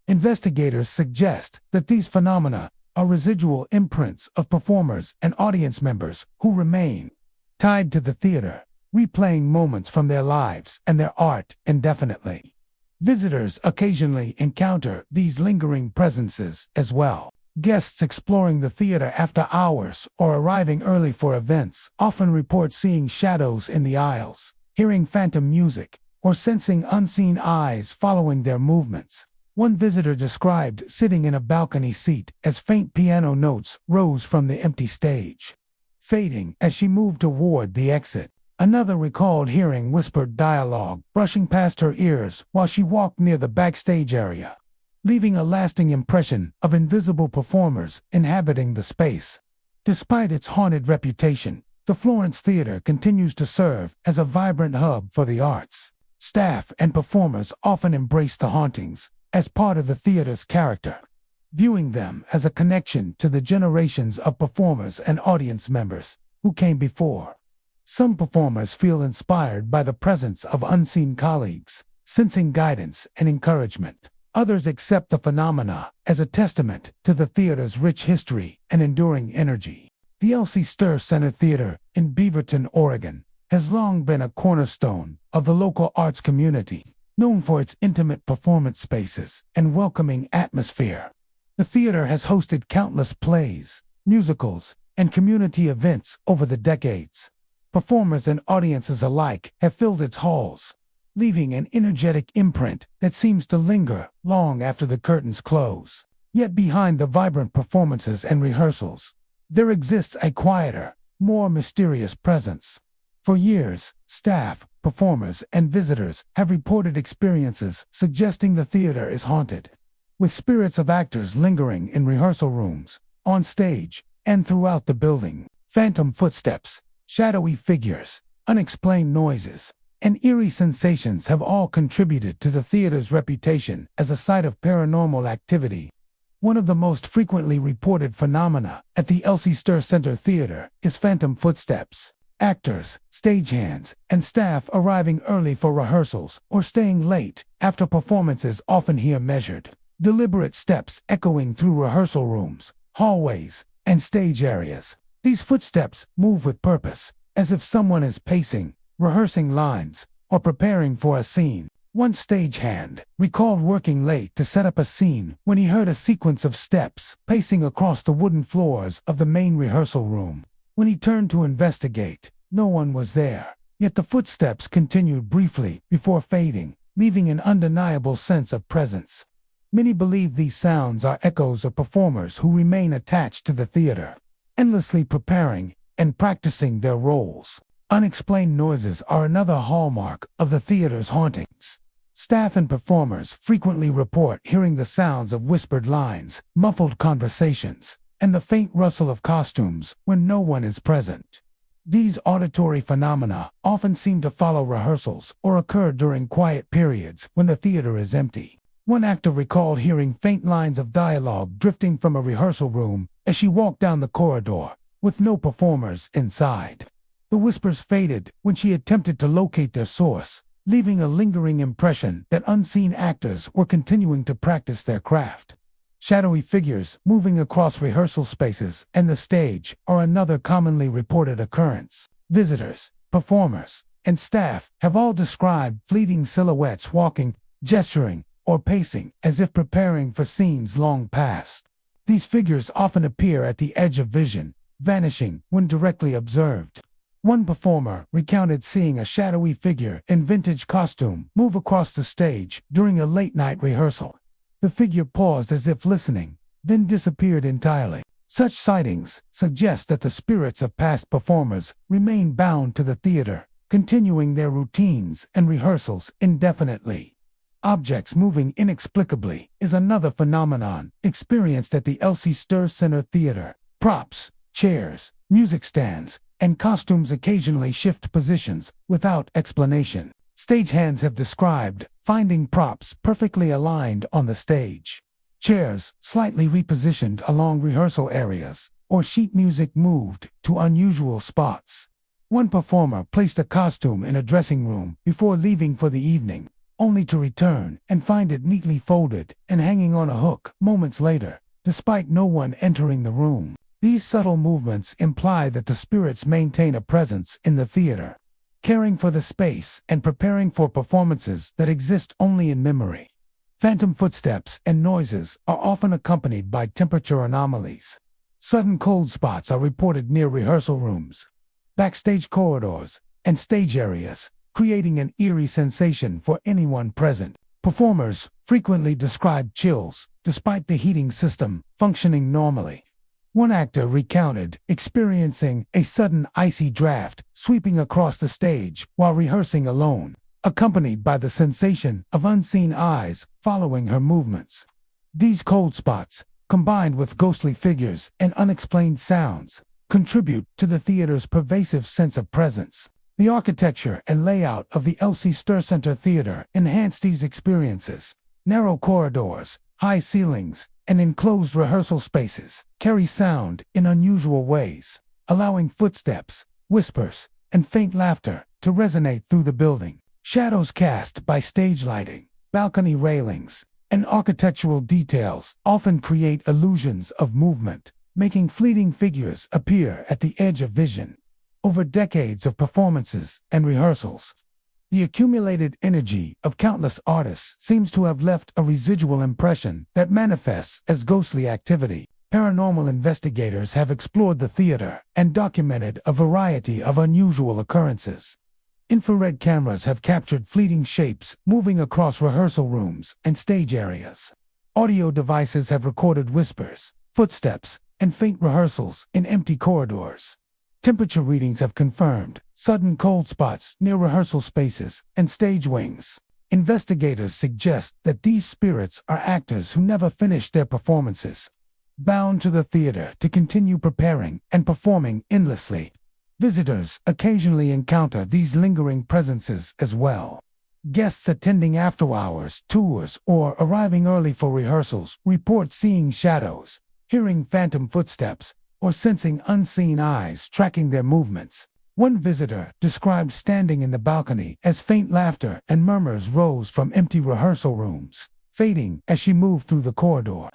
Investigators suggest that these phenomena are residual imprints of performers and audience members who remain tied to the theater, replaying moments from their lives and their art indefinitely. Visitors occasionally encounter these lingering presences as well. Guests exploring the theater after hours or arriving early for events often report seeing shadows in the aisles, hearing phantom music, or sensing unseen eyes following their movements. One visitor described sitting in a balcony seat as faint piano notes rose from the empty stage, fading as she moved toward the exit. Another recalled hearing whispered dialogue brushing past her ears while she walked near the backstage area, leaving a lasting impression of invisible performers inhabiting the space. Despite its haunted reputation, the Florence Theater continues to serve as a vibrant hub for the arts. Staff and performers often embrace the hauntings as part of the theater's character, viewing them as a connection to the generations of performers and audience members who came before. Some performers feel inspired by the presence of unseen colleagues, sensing guidance and encouragement. Others accept the phenomena as a testament to the theater's rich history and enduring energy. The Elsie Stir Center Theater in Beaverton, Oregon, has long been a cornerstone of the local arts community, known for its intimate performance spaces and welcoming atmosphere. The theater has hosted countless plays, musicals, and community events over the decades. Performers and audiences alike have filled its halls, leaving an energetic imprint that seems to linger long after the curtains close. Yet behind the vibrant performances and rehearsals, there exists a quieter, more mysterious presence. For years, staff, performers, and visitors have reported experiences suggesting the theater is haunted, with spirits of actors lingering in rehearsal rooms, on stage, and throughout the building. Phantom footsteps, shadowy figures, unexplained noises, and eerie sensations have all contributed to the theater's reputation as a site of paranormal activity. One of the most frequently reported phenomena at the Elsie Stir Center Theater is phantom footsteps. Actors, stagehands, and staff arriving early for rehearsals or staying late after performances often hear measured, deliberate steps echoing through rehearsal rooms, hallways, and stage areas. These footsteps move with purpose, as if someone is pacing, rehearsing lines, or preparing for a scene. One stagehand recalled working late to set up a scene when he heard a sequence of steps pacing across the wooden floors of the main rehearsal room. When he turned to investigate, no one was there, yet the footsteps continued briefly before fading, leaving an undeniable sense of presence. Many believe these sounds are echoes of performers who remain attached to the theater, endlessly preparing and practicing their roles. Unexplained noises are another hallmark of the theater's hauntings. Staff and performers frequently report hearing the sounds of whispered lines, muffled conversations, and the faint rustle of costumes when no one is present. These auditory phenomena often seem to follow rehearsals or occur during quiet periods when the theater is empty. One actor recalled hearing faint lines of dialogue drifting from a rehearsal room as she walked down the corridor, with no performers inside. The whispers faded when she attempted to locate their source, leaving a lingering impression that unseen actors were continuing to practice their craft. Shadowy figures moving across rehearsal spaces and the stage are another commonly reported occurrence. Visitors, performers, and staff have all described fleeting silhouettes walking, gesturing, or pacing as if preparing for scenes long past. These figures often appear at the edge of vision, vanishing when directly observed. One performer recounted seeing a shadowy figure in vintage costume move across the stage during a late-night rehearsal. The figure paused as if listening, then disappeared entirely. Such sightings suggest that the spirits of past performers remain bound to the theater, continuing their routines and rehearsals indefinitely. Objects moving inexplicably is another phenomenon experienced at the Elsie Stir Center Theater. Props, chairs, music stands, and costumes occasionally shift positions without explanation. Stagehands have described finding props perfectly aligned on the stage, chairs slightly repositioned along rehearsal areas, or sheet music moved to unusual spots. One performer placed a costume in a dressing room before leaving for the evening, only to return and find it neatly folded and hanging on a hook moments later, despite no one entering the room. These subtle movements imply that the spirits maintain a presence in the theater, caring for the space and preparing for performances that exist only in memory. Phantom footsteps and noises are often accompanied by temperature anomalies. Sudden cold spots are reported near rehearsal rooms, backstage corridors, and stage areas, creating an eerie sensation for anyone present. Performers frequently describe chills, despite the heating system functioning normally. One actor recounted experiencing a sudden icy draft sweeping across the stage while rehearsing alone, accompanied by the sensation of unseen eyes following her movements. These cold spots, combined with ghostly figures and unexplained sounds, contribute to the theater's pervasive sense of presence. The architecture and layout of the Elsie Stir Center Theater enhance these experiences. Narrow corridors, high ceilings, and enclosed rehearsal spaces carry sound in unusual ways, allowing footsteps, whispers, and faint laughter to resonate through the building. Shadows cast by stage lighting, balcony railings, and architectural details often create illusions of movement, making fleeting figures appear at the edge of vision. Over decades of performances and rehearsals, the accumulated energy of countless artists seems to have left a residual impression that manifests as ghostly activity. Paranormal investigators have explored the theater and documented a variety of unusual occurrences. Infrared cameras have captured fleeting shapes moving across rehearsal rooms and stage areas. Audio devices have recorded whispers, footsteps, and faint rehearsals in empty corridors. Temperature readings have confirmed sudden cold spots near rehearsal spaces and stage wings. Investigators suggest that these spirits are actors who never finished their performances, bound to the theater to continue preparing and performing endlessly. Visitors occasionally encounter these lingering presences as well. Guests attending after-hours tours or arriving early for rehearsals report seeing shadows, hearing phantom footsteps, or sensing unseen eyes tracking their movements. One visitor described standing in the balcony as faint laughter and murmurs rose from empty rehearsal rooms, fading as she moved through the corridor.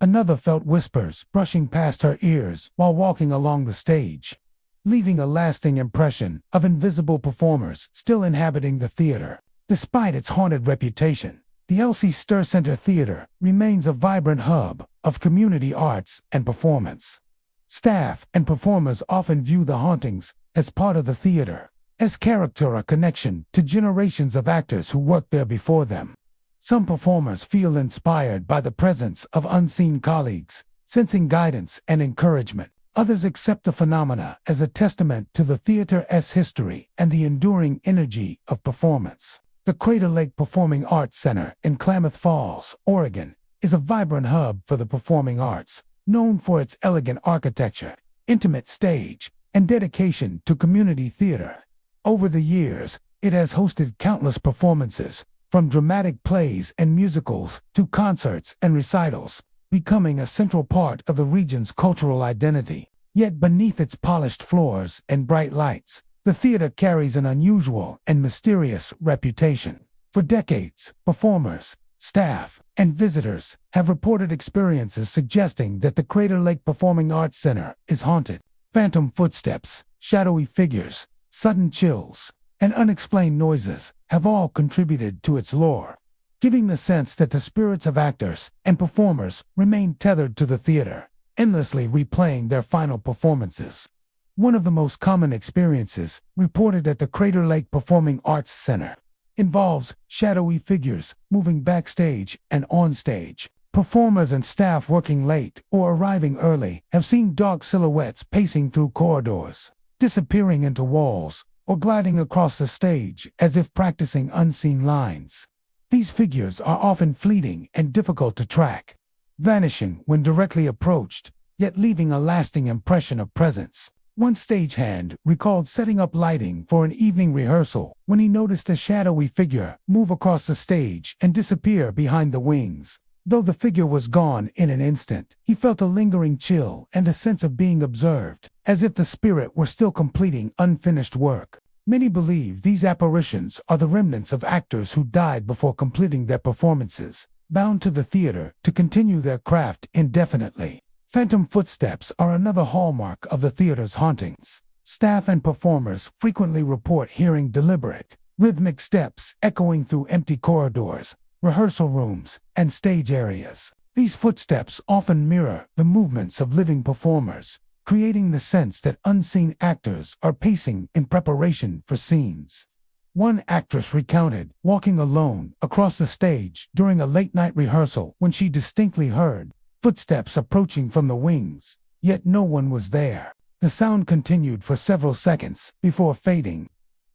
Another felt whispers brushing past her ears while walking along the stage, leaving a lasting impression of invisible performers still inhabiting the theater. Despite its haunted reputation, the Elsie Stir Center Theater remains a vibrant hub of community arts and performance. Staff and performers often view the hauntings as part of the theater, as character or connection to generations of actors who worked there before them. Some performers feel inspired by the presence of unseen colleagues, sensing guidance and encouragement. Others accept the phenomena as a testament to the theater's history and the enduring energy of performance. The Crater Lake Performing Arts Center in Klamath Falls, Oregon, is a vibrant hub for the performing arts, known for its elegant architecture, intimate stage, and dedication to community theater. Over the years, it has hosted countless performances, from dramatic plays and musicals to concerts and recitals, becoming a central part of the region's cultural identity. Yet beneath its polished floors and bright lights, the theater carries an unusual and mysterious reputation. For decades, performers, staff, and visitors have reported experiences suggesting that the Crater Lake Performing Arts Center is haunted. Phantom footsteps, shadowy figures, sudden chills, and unexplained noises have all contributed to its lore, giving the sense that the spirits of actors and performers remain tethered to the theater, endlessly replaying their final performances. One of the most common experiences reported at the Crater Lake Performing Arts Center involves shadowy figures moving backstage and onstage. Performers and staff working late or arriving early have seen dark silhouettes pacing through corridors, disappearing into walls, or gliding across the stage as if practicing unseen lines. These figures are often fleeting and difficult to track, vanishing when directly approached, yet leaving a lasting impression of presence. One stagehand recalled setting up lighting for an evening rehearsal when he noticed a shadowy figure move across the stage and disappear behind the wings. Though the figure was gone in an instant, he felt a lingering chill and a sense of being observed, as if the spirit were still completing unfinished work. Many believe these apparitions are the remnants of actors who died before completing their performances, bound to the theater to continue their craft indefinitely. Phantom footsteps are another hallmark of the theater's hauntings. Staff and performers frequently report hearing deliberate, rhythmic steps echoing through empty corridors, rehearsal rooms, and stage areas. These footsteps often mirror the movements of living performers, creating the sense that unseen actors are pacing in preparation for scenes. One actress recounted walking alone across the stage during a late-night rehearsal when she distinctly heard footsteps approaching from the wings, yet no one was there. The sound continued for several seconds before fading,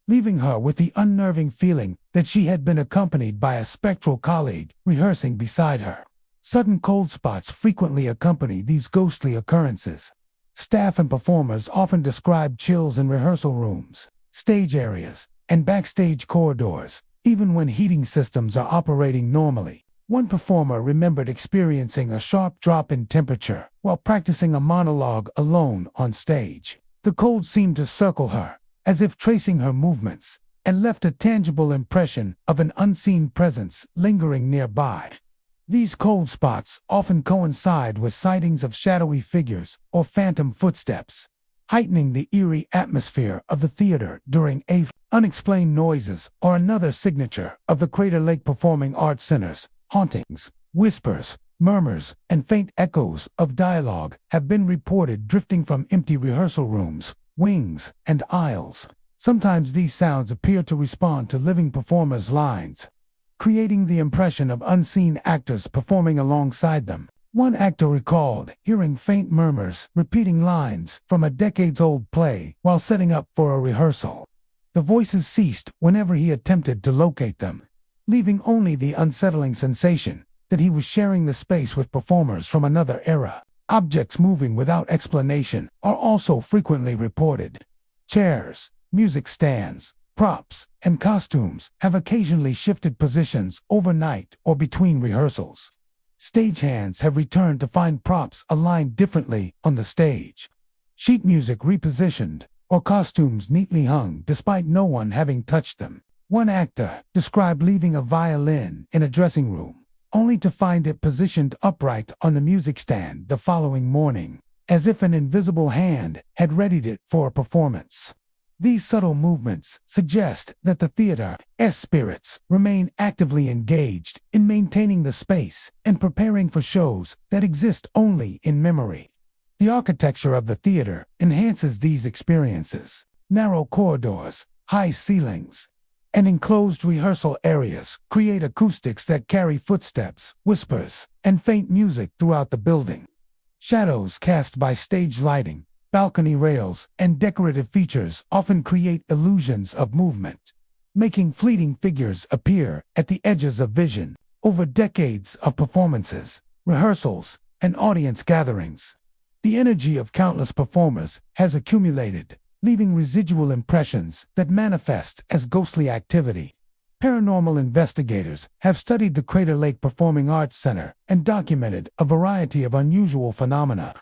leaving her with the unnerving feeling that she had been accompanied by a spectral colleague rehearsing beside her. Sudden cold spots frequently accompany these ghostly occurrences. Staff and performers often describe chills in rehearsal rooms, stage areas, and backstage corridors, even when heating systems are operating normally. One performer remembered experiencing a sharp drop in temperature while practicing a monologue alone on stage. The cold seemed to circle her, as if tracing her movements, and left a tangible impression of an unseen presence lingering nearby. These cold spots often coincide with sightings of shadowy figures or phantom footsteps, heightening the eerie atmosphere of the theater during unexplained noises are another signature of the Crater Lake Performing Arts Center's hauntings. Whispers, murmurs, and faint echoes of dialogue have been reported drifting from empty rehearsal rooms, wings, and aisles. Sometimes these sounds appear to respond to living performers' lines, creating the impression of unseen actors performing alongside them. One actor recalled hearing faint murmurs repeating lines from a decades-old play while setting up for a rehearsal. The voices ceased whenever he attempted to locate them, leaving only the unsettling sensation that he was sharing the space with performers from another era. Objects moving without explanation are also frequently reported. Chairs, music stands, props, and costumes have occasionally shifted positions overnight or between rehearsals. Stagehands have returned to find props aligned differently on the stage, sheet music repositioned, or costumes neatly hung despite no one having touched them. One actor described leaving a violin in a dressing room, only to find it positioned upright on the music stand the following morning, as if an invisible hand had readied it for a performance. These subtle movements suggest that the theater's spirits remain actively engaged in maintaining the space and preparing for shows that exist only in memory. The architecture of the theater enhances these experiences. Narrow corridors, high ceilings, and enclosed rehearsal areas create acoustics that carry footsteps, whispers, and faint music throughout the building. Shadows cast by stage lighting, balcony rails, and decorative features often create illusions of movement, making fleeting figures appear at the edges of vision. Over decades of performances, rehearsals, and audience gatherings, the energy of countless performers has accumulated, leaving residual impressions that manifest as ghostly activity. Paranormal investigators have studied the Crater Lake Performing Arts Center and documented a variety of unusual phenomena.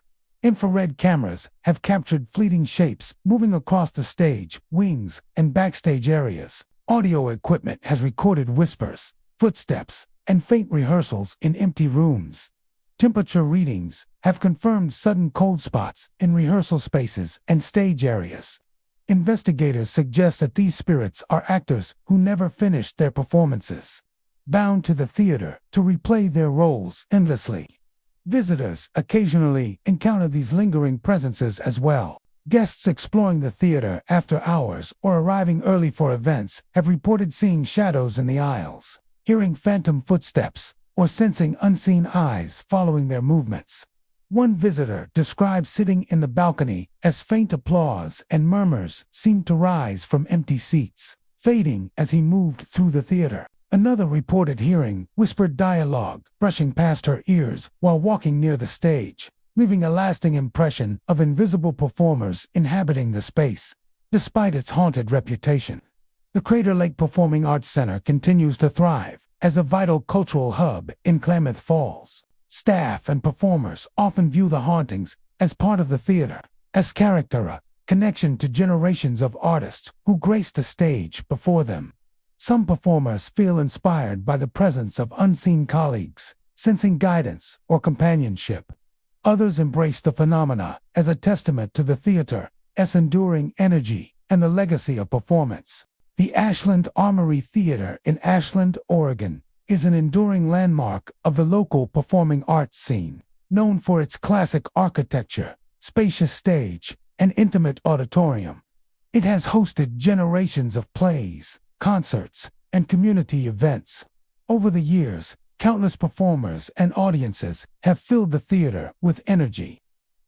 Infrared cameras have captured fleeting shapes moving across the stage, wings, and backstage areas. Audio equipment has recorded whispers, footsteps, and faint rehearsals in empty rooms. Temperature readings have confirmed sudden cold spots in rehearsal spaces and stage areas. Investigators suggest that these spirits are actors who never finished their performances, bound to the theater to replay their roles endlessly. Visitors occasionally encounter these lingering presences as well. Guests exploring the theater after hours or arriving early for events have reported seeing shadows in the aisles, hearing phantom footsteps, or sensing unseen eyes following their movements. One visitor described sitting in the balcony as faint applause and murmurs seemed to rise from empty seats, fading as he moved through the theater. Another reported hearing whispered dialogue brushing past her ears while walking near the stage, leaving a lasting impression of invisible performers inhabiting the space. Despite its haunted reputation, the Crater Lake Performing Arts Center continues to thrive as a vital cultural hub in Klamath Falls. Staff and performers often view the hauntings as part of the theater, as character connection to generations of artists who grace the stage before them. Some performers feel inspired by the presence of unseen colleagues, sensing guidance or companionship. Others embrace the phenomena as a testament to the theater's enduring energy and the legacy of performance. The Ashland Armory Theater in Ashland, Oregon, is an enduring landmark of the local performing arts scene, known for its classic architecture, spacious stage, and intimate auditorium. It has hosted generations of plays, concerts, and community events. Over the years, countless performers and audiences have filled the theater with energy,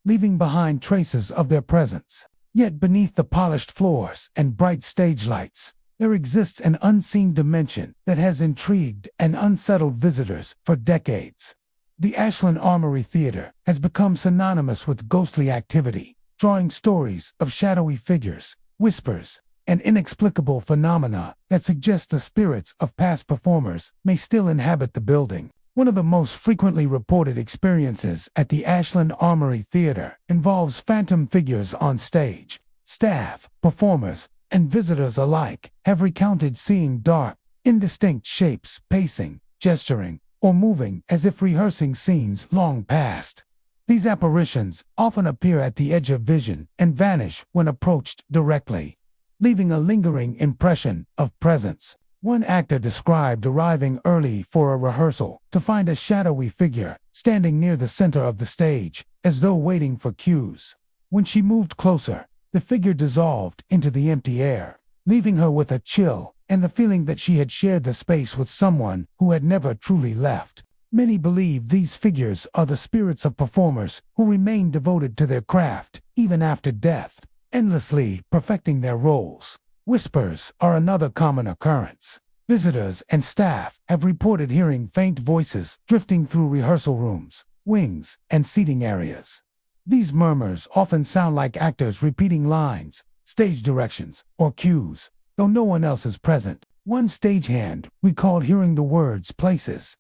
leaving behind traces of their presence. Yet beneath the polished floors and bright stage lights, there exists an unseen dimension that has intrigued and unsettled visitors for decades. The Ashland Armory Theater has become synonymous with ghostly activity, drawing stories of shadowy figures, whispers, and inexplicable phenomena that suggest the spirits of past performers may still inhabit the building. One of the most frequently reported experiences at the Ashland Armory Theater involves phantom figures on stage. Staff, performers, and visitors alike have recounted seeing dark, indistinct shapes pacing, gesturing, or moving as if rehearsing scenes long past. These apparitions often appear at the edge of vision and vanish when approached directly, leaving a lingering impression of presence. One actor described arriving early for a rehearsal to find a shadowy figure standing near the center of the stage, as though waiting for cues. When she moved closer, the figure dissolved into the empty air, leaving her with a chill and the feeling that she had shared the space with someone who had never truly left. Many believe these figures are the spirits of performers who remain devoted to their craft even after death, endlessly perfecting their roles. Whispers are another common occurrence. Visitors and staff have reported hearing faint voices drifting through rehearsal rooms, wings, and seating areas. These murmurs often sound like actors repeating lines, stage directions, or cues, though no one else is present. One stagehand recalled hearing the words "places,"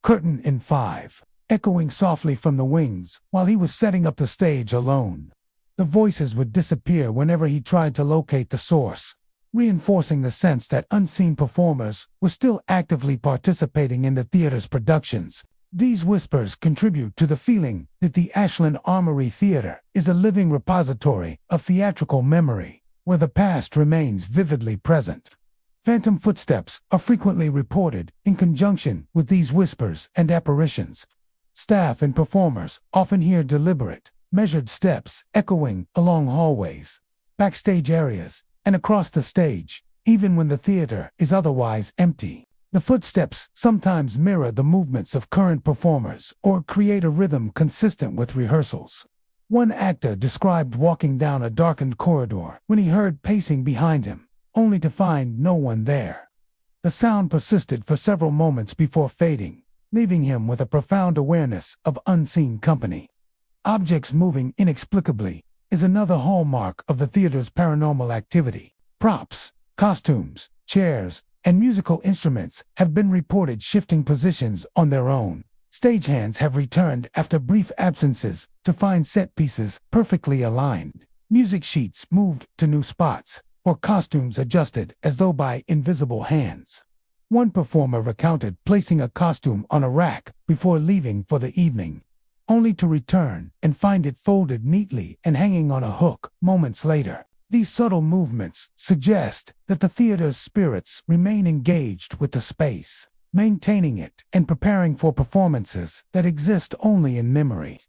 "curtain in 5," echoing softly from the wings while he was setting up the stage alone. The voices would disappear whenever he tried to locate the source, reinforcing the sense that unseen performers were still actively participating in the theater's productions. These whispers contribute to the feeling that the Ashland Armory Theater is a living repository of theatrical memory, where the past remains vividly present. Phantom footsteps are frequently reported in conjunction with these whispers and apparitions. Staff and performers often hear deliberate, measured steps echoing along hallways, backstage areas, and across the stage, even when the theater is otherwise empty. The footsteps sometimes mirror the movements of current performers or create a rhythm consistent with rehearsals. One actor described walking down a darkened corridor when he heard pacing behind him, only to find no one there. The sound persisted for several moments before fading, leaving him with a profound awareness of unseen company. Objects moving inexplicably is another hallmark of the theater's paranormal activity. Props, costumes, chairs, and musical instruments have been reported shifting positions on their own. Stagehands have returned after brief absences to find set pieces perfectly aligned, music sheets moved to new spots, or costumes adjusted as though by invisible hands. One performer recounted placing a costume on a rack before leaving for the evening, only to return and find it folded neatly and hanging on a hook moments later. These subtle movements suggest that the theater's spirits remain engaged with the space, maintaining it and preparing for performances that exist only in memory.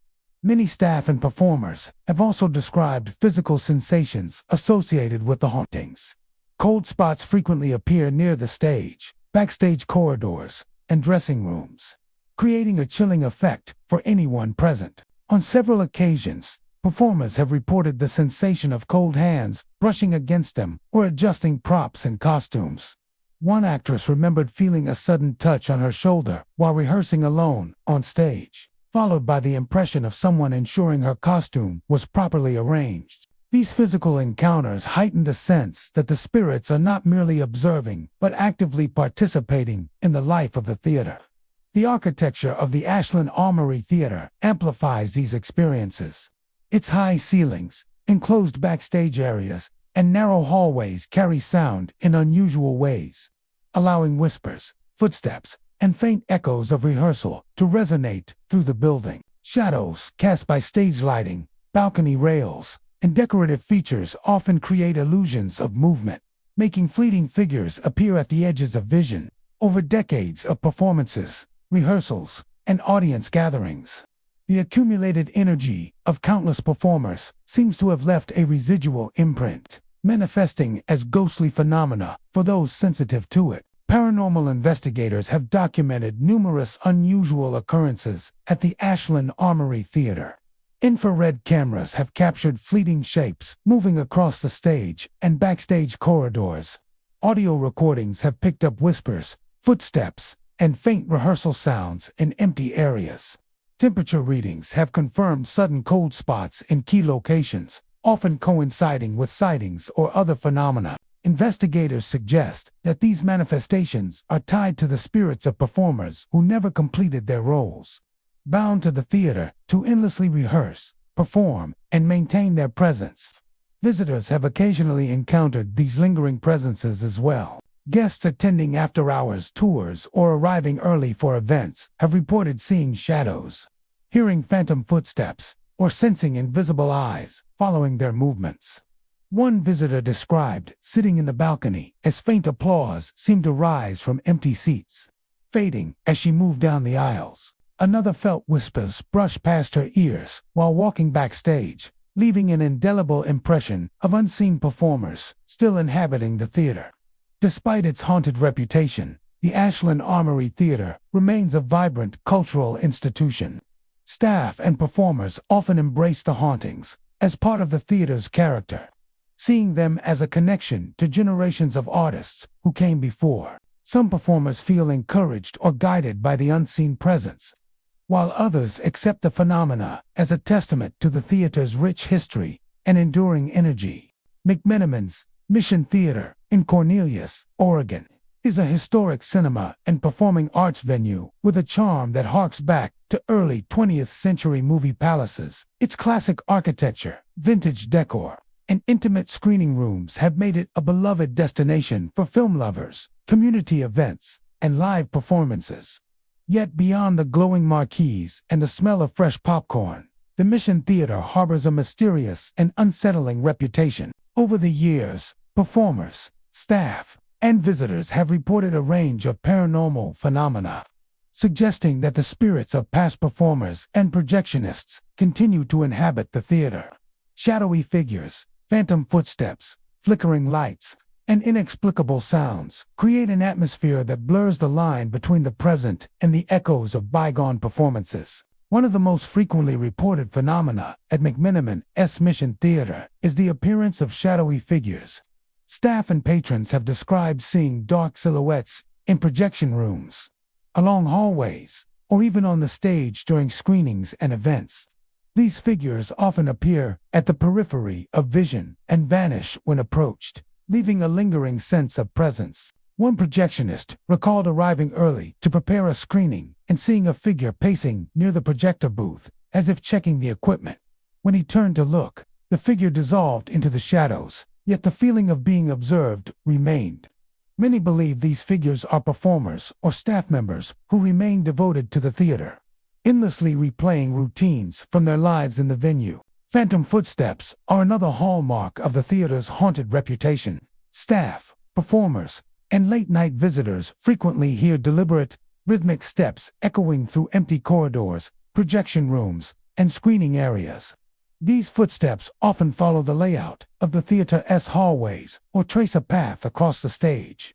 Many staff and performers have also described physical sensations associated with the hauntings. Cold spots frequently appear near the stage, backstage corridors, and dressing rooms, creating a chilling effect for anyone present. On several occasions, performers have reported the sensation of cold hands brushing against them or adjusting props and costumes. One actress remembered feeling a sudden touch on her shoulder while rehearsing alone on stage, followed by the impression of someone ensuring her costume was properly arranged. These physical encounters heighten the sense that the spirits are not merely observing but actively participating in the life of the theater. The architecture of the Ashland Armory Theater amplifies these experiences. Its high ceilings, enclosed backstage areas, and narrow hallways carry sound in unusual ways, allowing whispers, footsteps, and faint echoes of rehearsal to resonate through the building. Shadows cast by stage lighting, balcony rails, and decorative features often create illusions of movement, making fleeting figures appear at the edges of vision. Over decades of performances, rehearsals, and audience gatherings, the accumulated energy of countless performers seems to have left a residual imprint, manifesting as ghostly phenomena for those sensitive to it. Paranormal investigators have documented numerous unusual occurrences at the Ashland Armory Theater. Infrared cameras have captured fleeting shapes moving across the stage and backstage corridors. Audio recordings have picked up whispers, footsteps, and faint rehearsal sounds in empty areas. Temperature readings have confirmed sudden cold spots in key locations, often coinciding with sightings or other phenomena. Investigators suggest that these manifestations are tied to the spirits of performers who never completed their roles, bound to the theater to endlessly rehearse, perform, and maintain their presence. Visitors have occasionally encountered these lingering presences as well. Guests attending after-hours tours or arriving early for events have reported seeing shadows, hearing phantom footsteps, or sensing invisible eyes following their movements. One visitor described sitting in the balcony as faint applause seemed to rise from empty seats, fading as she moved down the aisles. Another felt whispers brush past her ears while walking backstage, leaving an indelible impression of unseen performers still inhabiting the theater. Despite its haunted reputation, the Ashland Armory Theater remains a vibrant cultural institution. Staff and performers often embrace the hauntings as part of the theater's character, seeing them as a connection to generations of artists who came before. Some performers feel encouraged or guided by the unseen presence, while others accept the phenomena as a testament to the theater's rich history and enduring energy. McMenamin's Mission Theater in Cornelius, Oregon, is a historic cinema and performing arts venue with a charm that harks back to early 20th century movie palaces. Its classic architecture, vintage decor, and intimate screening rooms have made it a beloved destination for film lovers, community events, and live performances. Yet beyond the glowing marquees and the smell of fresh popcorn, the Mission Theater harbors a mysterious and unsettling reputation. Over the years, performers, staff, and visitors have reported a range of paranormal phenomena, suggesting that the spirits of past performers and projectionists continue to inhabit the theater. Shadowy figures, phantom footsteps, flickering lights, and inexplicable sounds create an atmosphere that blurs the line between the present and the echoes of bygone performances. One of the most frequently reported phenomena at McMenamin's Mission Theater is the appearance of shadowy figures. Staff and patrons have described seeing dark silhouettes in projection rooms, along hallways, or even on the stage during screenings and events. These figures often appear at the periphery of vision and vanish when approached, leaving a lingering sense of presence. One projectionist recalled arriving early to prepare a screening and seeing a figure pacing near the projector booth, as if checking the equipment. When he turned to look, the figure dissolved into the shadows, yet the feeling of being observed remained. Many believe these figures are performers or staff members who remain devoted to the theater, endlessly replaying routines from their lives in the venue. Phantom footsteps are another hallmark of the theater's haunted reputation. Staff, performers, and late-night visitors frequently hear deliberate, rhythmic steps echoing through empty corridors, projection rooms, and screening areas. These footsteps often follow the layout of the theater's hallways or trace a path across the stage,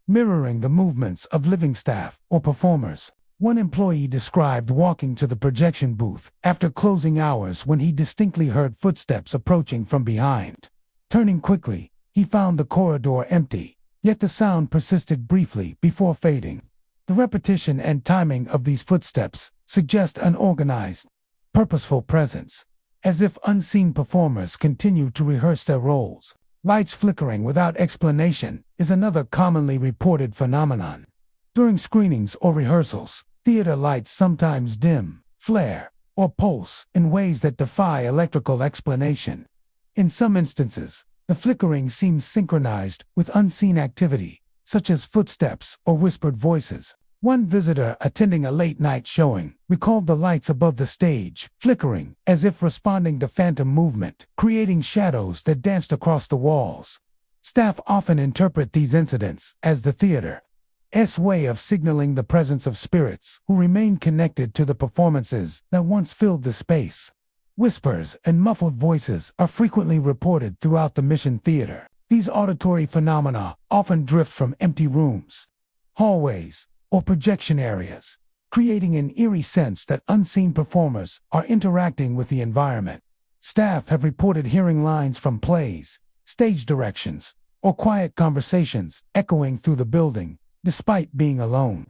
mirroring the movements of living staff or performers. One employee described walking to the projection booth after closing hours when he distinctly heard footsteps approaching from behind. Turning quickly, he found the corridor empty, yet the sound persisted briefly before fading. The repetition and timing of these footsteps suggest an organized, purposeful presence, as if unseen performers continue to rehearse their roles. Lights flickering without explanation is another commonly reported phenomenon. During screenings or rehearsals, theater lights sometimes dim, flare, or pulse in ways that defy electrical explanation. In some instances, the flickering seems synchronized with unseen activity, such as footsteps or whispered voices. One visitor attending a late-night showing recalled the lights above the stage flickering as if responding to phantom movement, creating shadows that danced across the walls. Staff often interpret these incidents as the theater's way of signaling the presence of spirits who remain connected to the performances that once filled the space. Whispers and muffled voices are frequently reported throughout the Mission Theater. These auditory phenomena often drift from empty rooms, hallways, or projection areas, creating an eerie sense that unseen performers are interacting with the environment. Staff have reported hearing lines from plays, stage directions, or quiet conversations echoing through the building, despite being alone.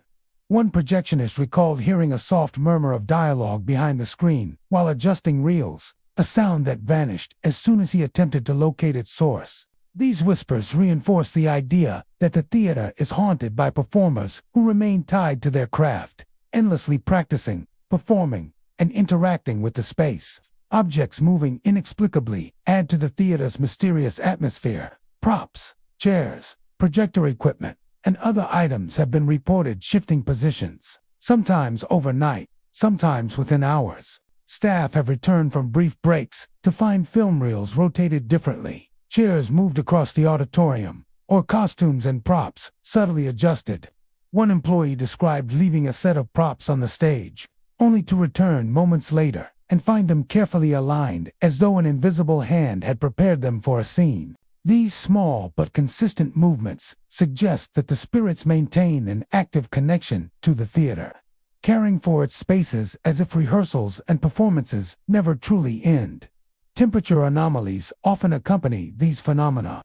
One projectionist recalled hearing a soft murmur of dialogue behind the screen while adjusting reels, a sound that vanished as soon as he attempted to locate its source. These whispers reinforce the idea that the theater is haunted by performers who remain tied to their craft, endlessly practicing, performing, and interacting with the space. Objects moving inexplicably add to the theater's mysterious atmosphere. Props, chairs, projector equipment, and other items have been reported shifting positions, sometimes overnight, sometimes within hours. Staff have returned from brief breaks to find film reels rotated differently, chairs moved across the auditorium, or costumes and props subtly adjusted. One employee described leaving a set of props on the stage, only to return moments later and find them carefully aligned as though an invisible hand had prepared them for a scene. These small but consistent movements suggest that the spirits maintain an active connection to the theater, caring for its spaces as if rehearsals and performances never truly end. Temperature anomalies often accompany these phenomena.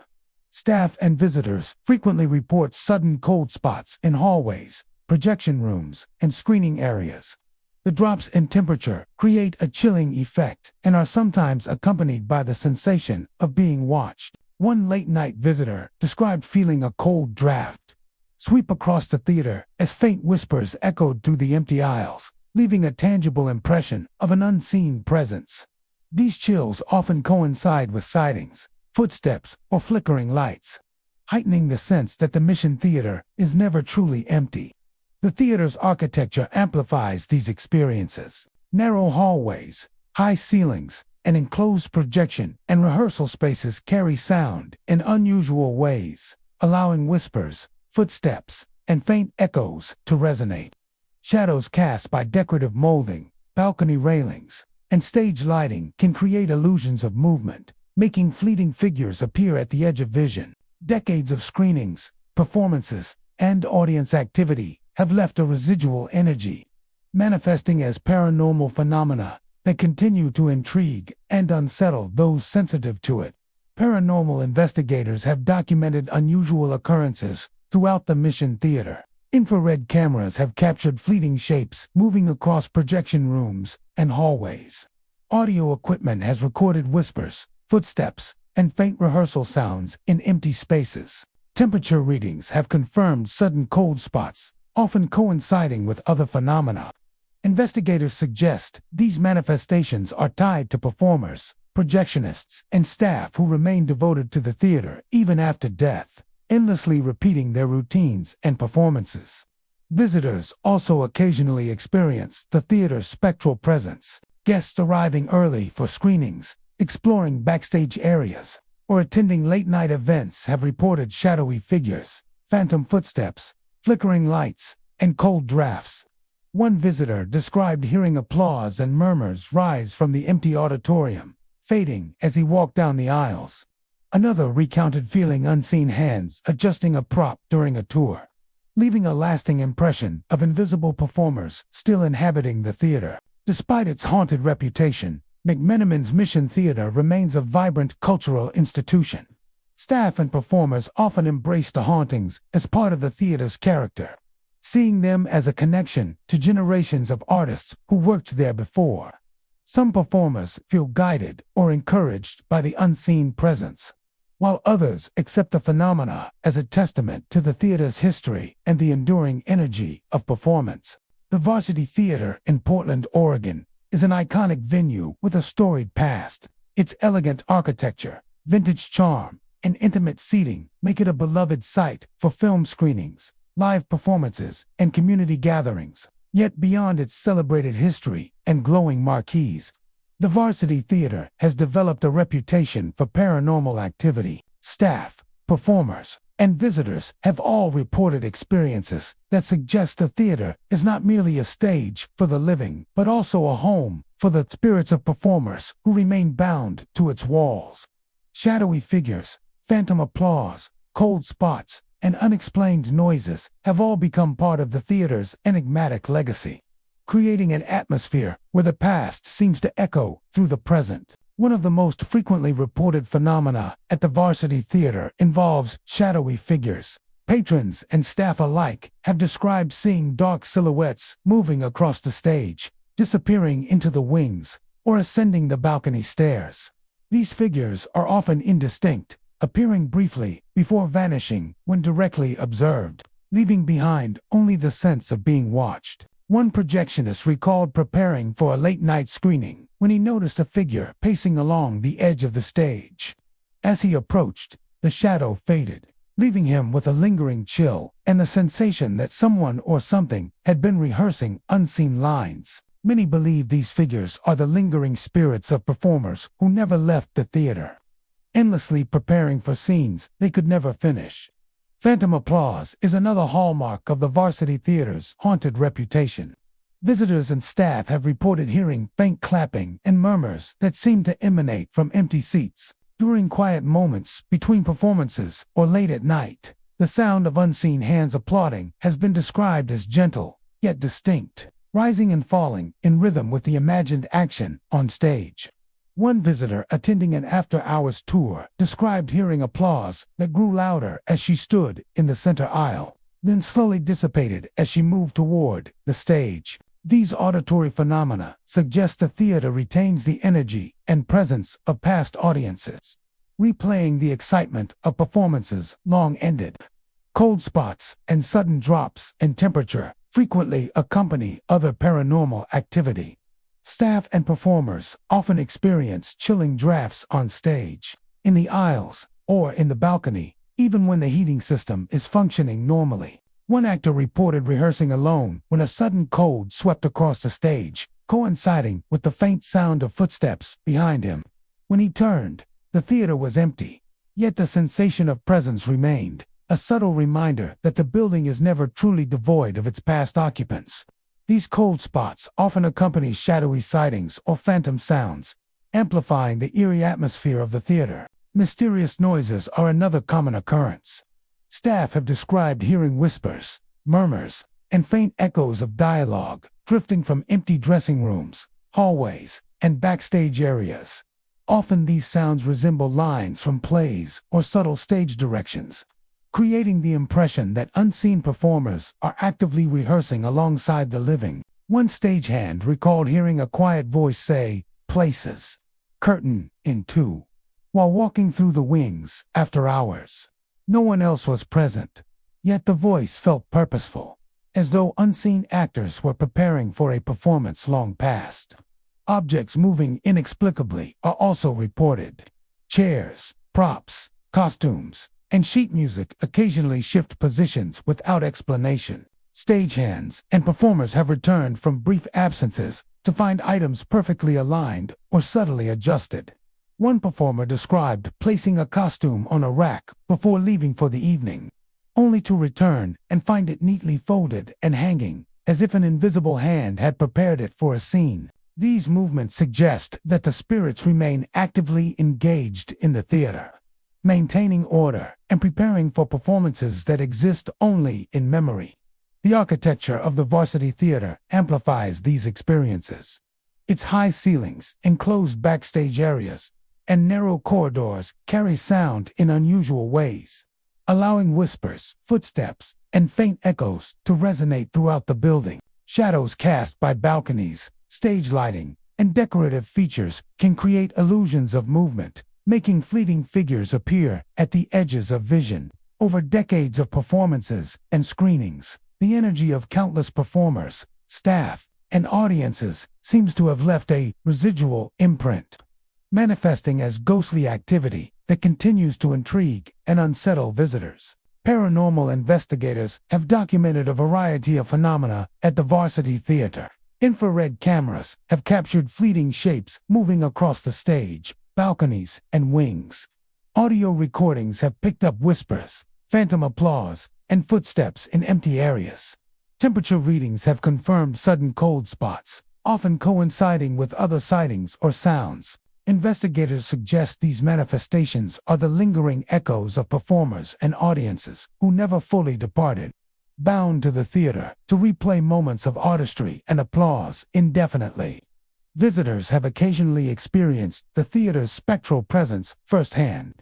Staff and visitors frequently report sudden cold spots in hallways, projection rooms, and screening areas. The drops in temperature create a chilling effect and are sometimes accompanied by the sensation of being watched. One late-night visitor described feeling a cold draft, sweep across the theater as faint whispers echoed through the empty aisles, leaving a tangible impression of an unseen presence. These chills often coincide with sightings, footsteps, or flickering lights, heightening the sense that the Mission Theater is never truly empty. The theater's architecture amplifies these experiences. Narrow hallways, high ceilings, and enclosed projection and rehearsal spaces carry sound in unusual ways, allowing whispers, footsteps, and faint echoes to resonate. Shadows cast by decorative molding, balcony railings, and stage lighting can create illusions of movement, making fleeting figures appear at the edge of vision. Decades of screenings, performances, and audience activity have left a residual energy, manifesting as paranormal phenomena that continue to intrigue and unsettle those sensitive to it. Paranormal investigators have documented unusual occurrences throughout the Mission Theater. Infrared cameras have captured fleeting shapes moving across projection rooms and hallways. Audio equipment has recorded whispers, footsteps, and faint rehearsal sounds in empty spaces. Temperature readings have confirmed sudden cold spots, often coinciding with other phenomena. Investigators suggest these manifestations are tied to performers, projectionists, and staff who remain devoted to the theater even after death, endlessly repeating their routines and performances. Visitors also occasionally experience the theater's spectral presence, guests arriving early for screenings, exploring backstage areas, or attending late-night events have reported shadowy figures, phantom footsteps, flickering lights, and cold drafts. One visitor described hearing applause and murmurs rise from the empty auditorium, fading as he walked down the aisles. Another recounted feeling unseen hands adjusting a prop during a tour, leaving a lasting impression of invisible performers still inhabiting the theater. Despite its haunted reputation, McMenamin's Mission Theater remains a vibrant cultural institution. Staff and performers often embrace the hauntings as part of the theater's character, seeing them as a connection to generations of artists who worked there before. Some performers feel guided or encouraged by the unseen presence, while others accept the phenomena as a testament to the theater's history and the enduring energy of performance. The Varsity Theater in Portland, Oregon, is an iconic venue with a storied past. Its elegant architecture, vintage charm, and intimate seating make it a beloved site for film screenings, live performances, and community gatherings. Yet beyond its celebrated history and glowing marquees, the Varsity Theater has developed a reputation for paranormal activity. Staff, performers, and visitors have all reported experiences that suggest the theater is not merely a stage for the living, but also a home for the spirits of performers who remain bound to its walls. Shadowy figures, phantom applause, cold spots, and unexplained noises have all become part of the theater's enigmatic legacy, creating an atmosphere where the past seems to echo through the present. One of the most frequently reported phenomena at the Varsity Theater involves shadowy figures. Patrons and staff alike have described seeing dark silhouettes moving across the stage, disappearing into the wings, or ascending the balcony stairs. These figures are often indistinct, appearing briefly before vanishing when directly observed, leaving behind only the sense of being watched. One projectionist recalled preparing for a late-night screening when he noticed a figure pacing along the edge of the stage. As he approached, the shadow faded, leaving him with a lingering chill and the sensation that someone or something had been rehearsing unseen lines. Many believe these figures are the lingering spirits of performers who never left the theater, endlessly preparing for scenes they could never finish. Phantom applause is another hallmark of the Varsity Theater's haunted reputation. Visitors and staff have reported hearing faint clapping and murmurs that seem to emanate from empty seats. During quiet moments between performances or late at night, the sound of unseen hands applauding has been described as gentle, yet distinct, rising and falling in rhythm with the imagined action on stage. One visitor attending an after-hours tour described hearing applause that grew louder as she stood in the center aisle, then slowly dissipated as she moved toward the stage. These auditory phenomena suggest the theater retains the energy and presence of past audiences, replaying the excitement of performances long ended. Cold spots and sudden drops in temperature frequently accompany other paranormal activity. Staff and performers often experience chilling drafts on stage, in the aisles, or in the balcony, even when the heating system is functioning normally. One actor reported rehearsing alone when a sudden cold swept across the stage, coinciding with the faint sound of footsteps behind him. When he turned, the theater was empty, yet the sensation of presence remained, a subtle reminder that the building is never truly devoid of its past occupants. These cold spots often accompany shadowy sightings or phantom sounds, amplifying the eerie atmosphere of the theater. Mysterious noises are another common occurrence. Staff have described hearing whispers, murmurs, and faint echoes of dialogue drifting from empty dressing rooms, hallways, and backstage areas. Often these sounds resemble lines from plays or subtle stage directions, creating the impression that unseen performers are actively rehearsing alongside the living. One stagehand recalled hearing a quiet voice say, "Places. Curtain in 2," while walking through the wings after hours. No one else was present, yet the voice felt purposeful, as though unseen actors were preparing for a performance long past. Objects moving inexplicably are also reported. Chairs, props, costumes, and sheet music occasionally shift positions without explanation. Stagehands and performers have returned from brief absences to find items perfectly aligned or subtly adjusted. One performer described placing a costume on a rack before leaving for the evening, only to return and find it neatly folded and hanging, as if an invisible hand had prepared it for a scene. These movements suggest that the spirits remain actively engaged in the theater, maintaining order and preparing for performances that exist only in memory. The architecture of the Varsity Theater amplifies these experiences. Its high ceilings, enclosed backstage areas, and narrow corridors carry sound in unusual ways, allowing whispers, footsteps, and faint echoes to resonate throughout the building. Shadows cast by balconies, stage lighting, and decorative features can create illusions of movement, making fleeting figures appear at the edges of vision. Over decades of performances and screenings, the energy of countless performers, staff, and audiences seems to have left a residual imprint, manifesting as ghostly activity that continues to intrigue and unsettle visitors. Paranormal investigators have documented a variety of phenomena at the Varsity Theater. Infrared cameras have captured fleeting shapes moving across the stage, balconies, and wings. Audio recordings have picked up whispers, phantom applause, and footsteps in empty areas. Temperature readings have confirmed sudden cold spots, often coinciding with other sightings or sounds. Investigators suggest these manifestations are the lingering echoes of performers and audiences who never fully departed, bound to the theater to replay moments of artistry and applause indefinitely. Visitors have occasionally experienced the theater's spectral presence firsthand.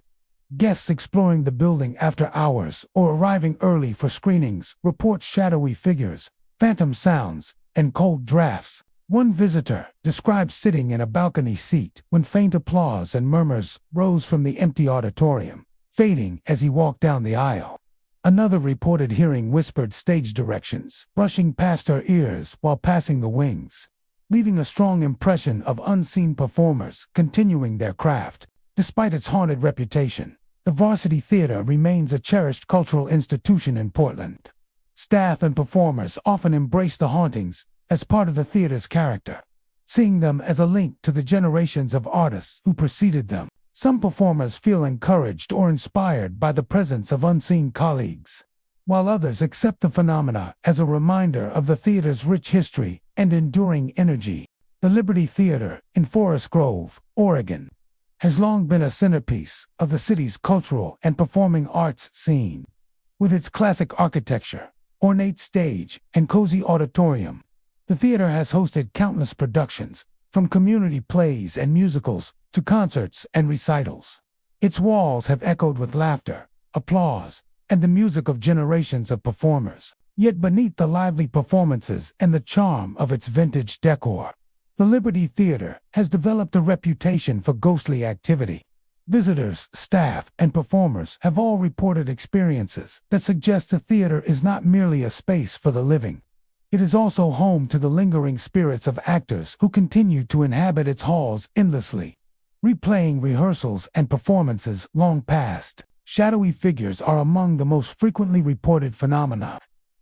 Guests exploring the building after hours or arriving early for screenings report shadowy figures, phantom sounds, and cold drafts. One visitor described sitting in a balcony seat when faint applause and murmurs rose from the empty auditorium, fading as he walked down the aisle. Another reported hearing whispered stage directions brushing past her ears while passing the wings, leaving a strong impression of unseen performers continuing their craft. Despite its haunted reputation, the Varsity Theater remains a cherished cultural institution in Portland. Staff and performers often embrace the hauntings as part of the theater's character, seeing them as a link to the generations of artists who preceded them. Some performers feel encouraged or inspired by the presence of unseen colleagues, while others accept the phenomena as a reminder of the theater's rich history and enduring energy. The Liberty Theater in Forest Grove, Oregon, has long been a centerpiece of the city's cultural and performing arts scene. With its classic architecture, ornate stage, and cozy auditorium, the theater has hosted countless productions, from community plays and musicals to concerts and recitals. Its walls have echoed with laughter, applause, and the music of generations of performers. Yet beneath the lively performances and the charm of its vintage decor, the Liberty Theater has developed a reputation for ghostly activity. Visitors, staff, and performers have all reported experiences that suggest the theater is not merely a space for the living. It is also home to the lingering spirits of actors who continue to inhabit its halls endlessly, replaying rehearsals and performances long past. Shadowy figures are among the most frequently reported phenomena.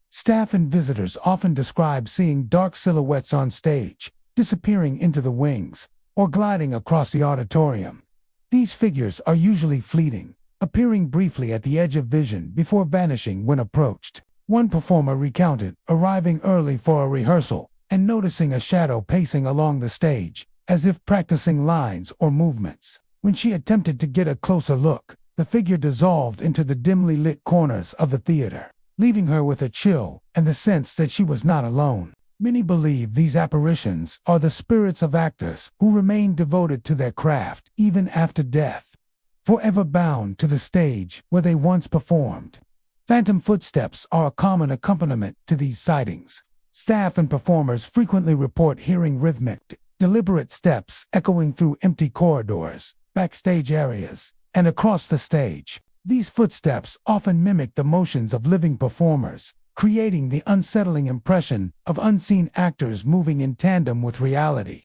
Staff and visitors often describe seeing dark silhouettes on stage, disappearing into the wings, or gliding across the auditorium. These figures are usually fleeting, appearing briefly at the edge of vision before vanishing when approached. One performer recounted arriving early for a rehearsal and noticing a shadow pacing along the stage, as if practicing lines or movements. When she attempted to get a closer look, the figure dissolved into the dimly lit corners of the theater, leaving her with a chill and the sense that she was not alone. Many believe these apparitions are the spirits of actors who remain devoted to their craft even after death, forever bound to the stage where they once performed. Phantom footsteps are a common accompaniment to these sightings. Staff and performers frequently report hearing rhythmic, deliberate steps echoing through empty corridors, backstage areas, and across the stage. These footsteps often mimic the motions of living performers, creating the unsettling impression of unseen actors moving in tandem with reality.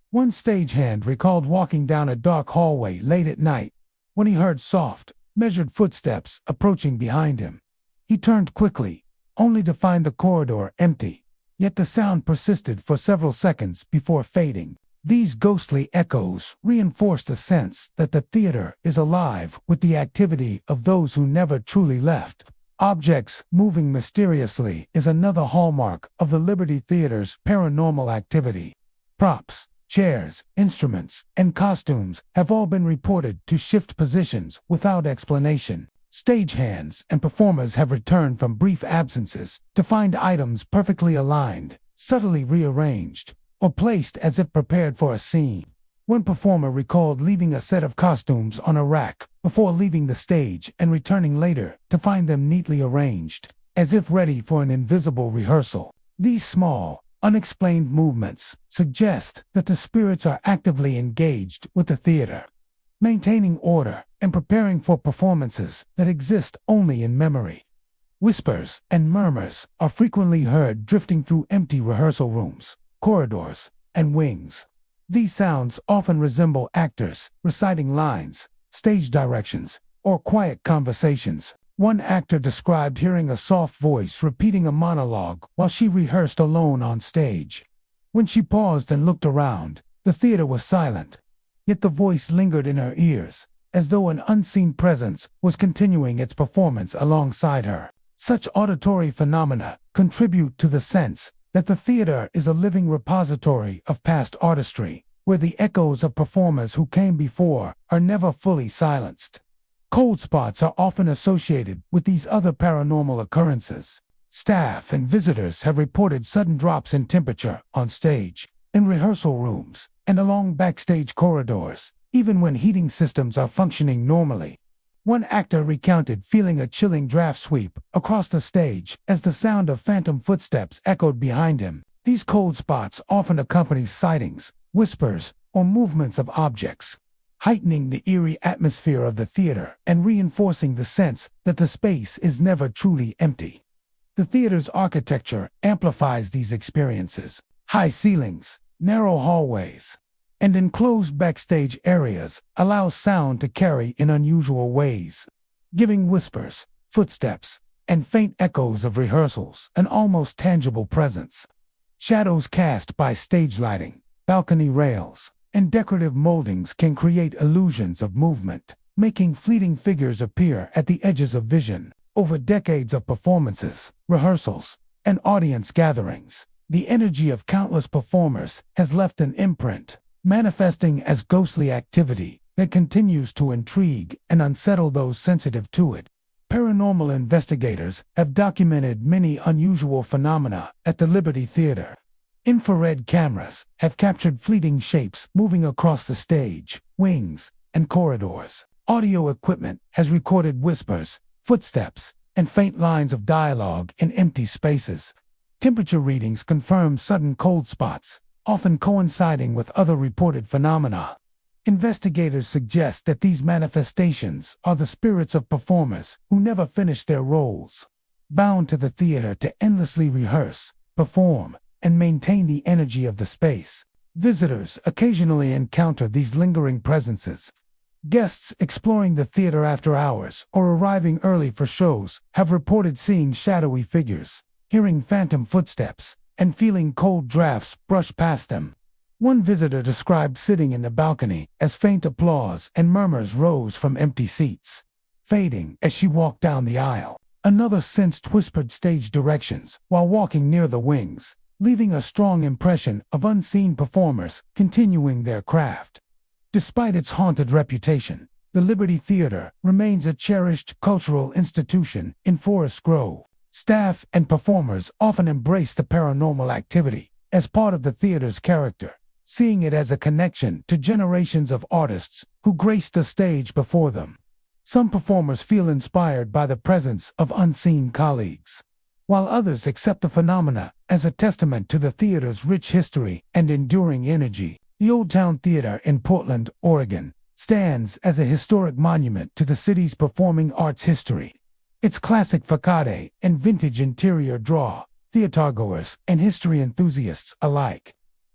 One stagehand recalled walking down a dark hallway late at night when he heard soft, measured footsteps approaching behind him. He turned quickly, only to find the corridor empty, yet the sound persisted for several seconds before fading. These ghostly echoes reinforce the sense that the theater is alive with the activity of those who never truly left. Objects moving mysteriously is another hallmark of the Liberty Theater's paranormal activity. Props, chairs, instruments, and costumes have all been reported to shift positions without explanation. Stagehands and performers have returned from brief absences to find items perfectly aligned, subtly rearranged, or placed as if prepared for a scene. One performer recalled leaving a set of costumes on a rack before leaving the stage and returning later to find them neatly arranged, as if ready for an invisible rehearsal. These small, unexplained movements suggest that the spirits are actively engaged with the theater, maintaining order and preparing for performances that exist only in memory. Whispers and murmurs are frequently heard drifting through empty rehearsal rooms, corridors, and wings. These sounds often resemble actors reciting lines, stage directions, or quiet conversations. One actor described hearing a soft voice repeating a monologue while she rehearsed alone on stage. When she paused and looked around, the theater was silent, yet the voice lingered in her ears, as though an unseen presence was continuing its performance alongside her. Such auditory phenomena contribute to the sense that the theater is a living repository of past artistry, where the echoes of performers who came before are never fully silenced. Cold spots are often associated with these other paranormal occurrences. Staff and visitors have reported sudden drops in temperature on stage, in rehearsal rooms, and along backstage corridors, even when heating systems are functioning normally. One actor recounted feeling a chilling draft sweep across the stage as the sound of phantom footsteps echoed behind him. These cold spots often accompany sightings, whispers, or movements of objects, heightening the eerie atmosphere of the theater and reinforcing the sense that the space is never truly empty. The theater's architecture amplifies these experiences. High ceilings, narrow hallways, and enclosed backstage areas allow sound to carry in unusual ways, giving whispers, footsteps, and faint echoes of rehearsals an almost tangible presence. Shadows cast by stage lighting, balcony rails, and decorative moldings can create illusions of movement, making fleeting figures appear at the edges of vision. Over decades of performances, rehearsals, and audience gatherings, the energy of countless performers has left an imprint, manifesting as ghostly activity that continues to intrigue and unsettle those sensitive to it. Paranormal investigators have documented many unusual phenomena at the Liberty Theater. Infrared cameras have captured fleeting shapes moving across the stage, wings, and corridors. Audio equipment has recorded whispers, footsteps, and faint lines of dialogue in empty spaces. Temperature readings confirm sudden cold spots, often coinciding with other reported phenomena. Investigators suggest that these manifestations are the spirits of performers who never finished their roles, bound to the theater to endlessly rehearse, perform, and maintain the energy of the space. Visitors occasionally encounter these lingering presences. Guests exploring the theater after hours or arriving early for shows have reported seeing shadowy figures, hearing phantom footsteps, and feeling cold drafts brush past them. One visitor described sitting in the balcony as faint applause and murmurs rose from empty seats, fading as she walked down the aisle. Another sensed whispered stage directions while walking near the wings, leaving a strong impression of unseen performers continuing their craft. Despite its haunted reputation, the Liberty Theater remains a cherished cultural institution in Forest Grove. Staff and performers often embrace the paranormal activity as part of the theater's character, seeing it as a connection to generations of artists who graced the stage before them. Some performers feel inspired by the presence of unseen colleagues, while others accept the phenomena as a testament to the theater's rich history and enduring energy. The Old Town Theater in Portland, Oregon, stands as a historic monument to the city's performing arts history. Its classic facade and vintage interior draw theatergoers and history enthusiasts alike,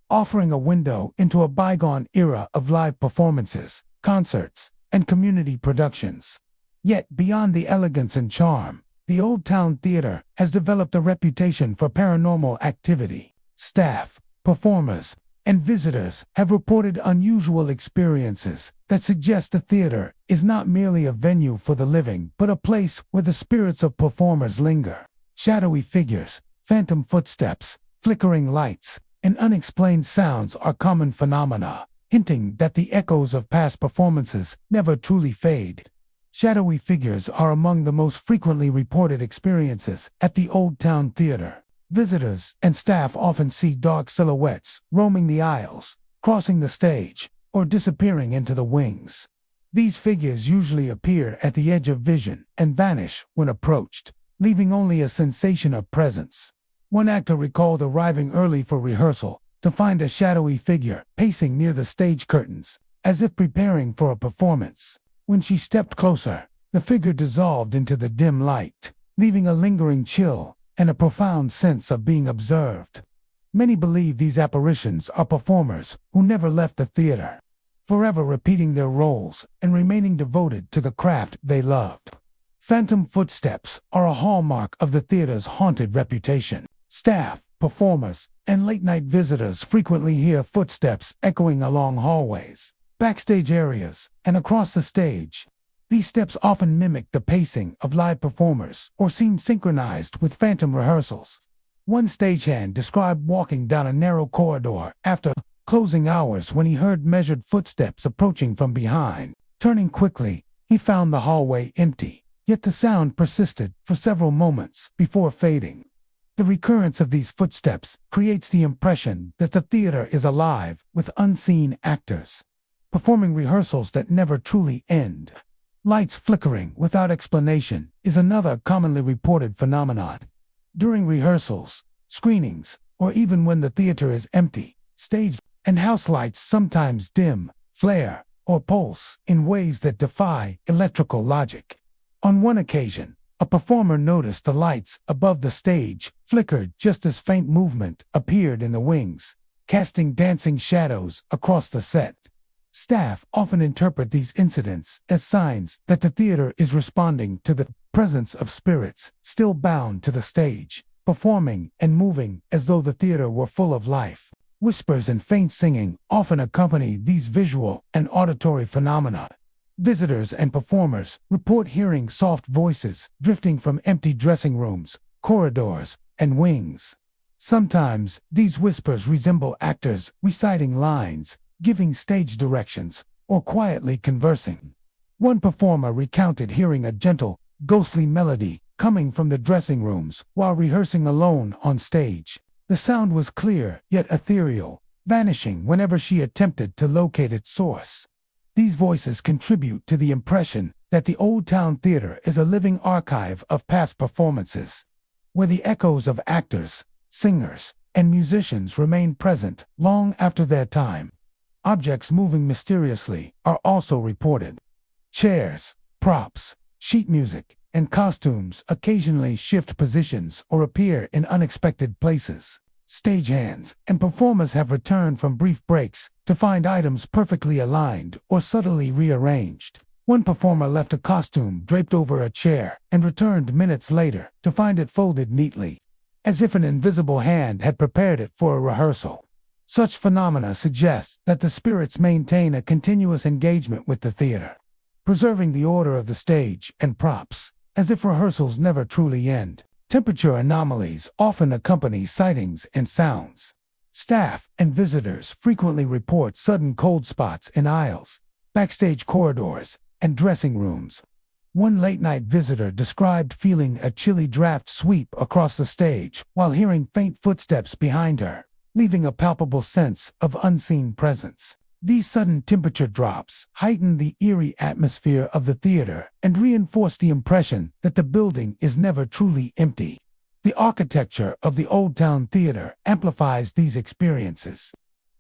offering a window into a bygone era of live performances, concerts, and community productions. Yet, beyond the elegance and charm, the Old Town Theater has developed a reputation for paranormal activity. Staff, performers, and visitors have reported unusual experiences that suggest the theater is not merely a venue for the living but a place where the spirits of performers linger. Shadowy figures, phantom footsteps, flickering lights, and unexplained sounds are common phenomena, hinting that the echoes of past performances never truly fade. Shadowy figures are among the most frequently reported experiences at the Old Town Theater. Visitors and staff often see dark silhouettes roaming the aisles, crossing the stage, or disappearing into the wings. These figures usually appear at the edge of vision and vanish when approached, leaving only a sensation of presence. One actor recalled arriving early for rehearsal to find a shadowy figure pacing near the stage curtains, as if preparing for a performance. When she stepped closer, the figure dissolved into the dim light, leaving a lingering chill and a profound sense of being observed. Many believe these apparitions are performers who never left the theater, forever repeating their roles and remaining devoted to the craft they loved. Phantom footsteps are a hallmark of the theater's haunted reputation. Staff, performers, and late-night visitors frequently hear footsteps echoing along hallways, backstage areas, and across the stage. These steps often mimic the pacing of live performers or seem synchronized with phantom rehearsals. One stagehand described walking down a narrow corridor after closing hours when he heard measured footsteps approaching from behind. Turning quickly, he found the hallway empty, yet the sound persisted for several moments before fading. The recurrence of these footsteps creates the impression that the theater is alive with unseen actors, performing rehearsals that never truly end. Lights flickering without explanation is another commonly reported phenomenon. During rehearsals, screenings, or even when the theater is empty, stage and house lights sometimes dim, flare, or pulse in ways that defy electrical logic. On one occasion, a performer noticed the lights above the stage flickered just as faint movement appeared in the wings, casting dancing shadows across the set. Staff often interpret these incidents as signs that the theater is responding to the presence of spirits still bound to the stage, performing and moving as though the theater were full of life. Whispers and faint singing often accompany these visual and auditory phenomena. Visitors and performers report hearing soft voices drifting from empty dressing rooms, corridors, and wings. Sometimes these whispers resemble actors reciting lines, giving stage directions, or quietly conversing. One performer recounted hearing a gentle, ghostly melody coming from the dressing rooms while rehearsing alone on stage. The sound was clear yet ethereal, vanishing whenever she attempted to locate its source. These voices contribute to the impression that the Old Town Theater is a living archive of past performances, where the echoes of actors, singers, and musicians remain present long after their time. Objects moving mysteriously are also reported. Chairs, props, sheet music, and costumes occasionally shift positions or appear in unexpected places. Stagehands and performers have returned from brief breaks to find items perfectly aligned or subtly rearranged. One performer left a costume draped over a chair and returned minutes later to find it folded neatly, as if an invisible hand had prepared it for a rehearsal. Such phenomena suggest that the spirits maintain a continuous engagement with the theater, preserving the order of the stage and props, as if rehearsals never truly end. Temperature anomalies often accompany sightings and sounds. Staff and visitors frequently report sudden cold spots in aisles, backstage corridors, and dressing rooms. One late-night visitor described feeling a chilly draft sweep across the stage while hearing faint footsteps behind her, leaving a palpable sense of unseen presence. These sudden temperature drops heighten the eerie atmosphere of the theater and reinforce the impression that the building is never truly empty. The architecture of the Old Town Theater amplifies these experiences.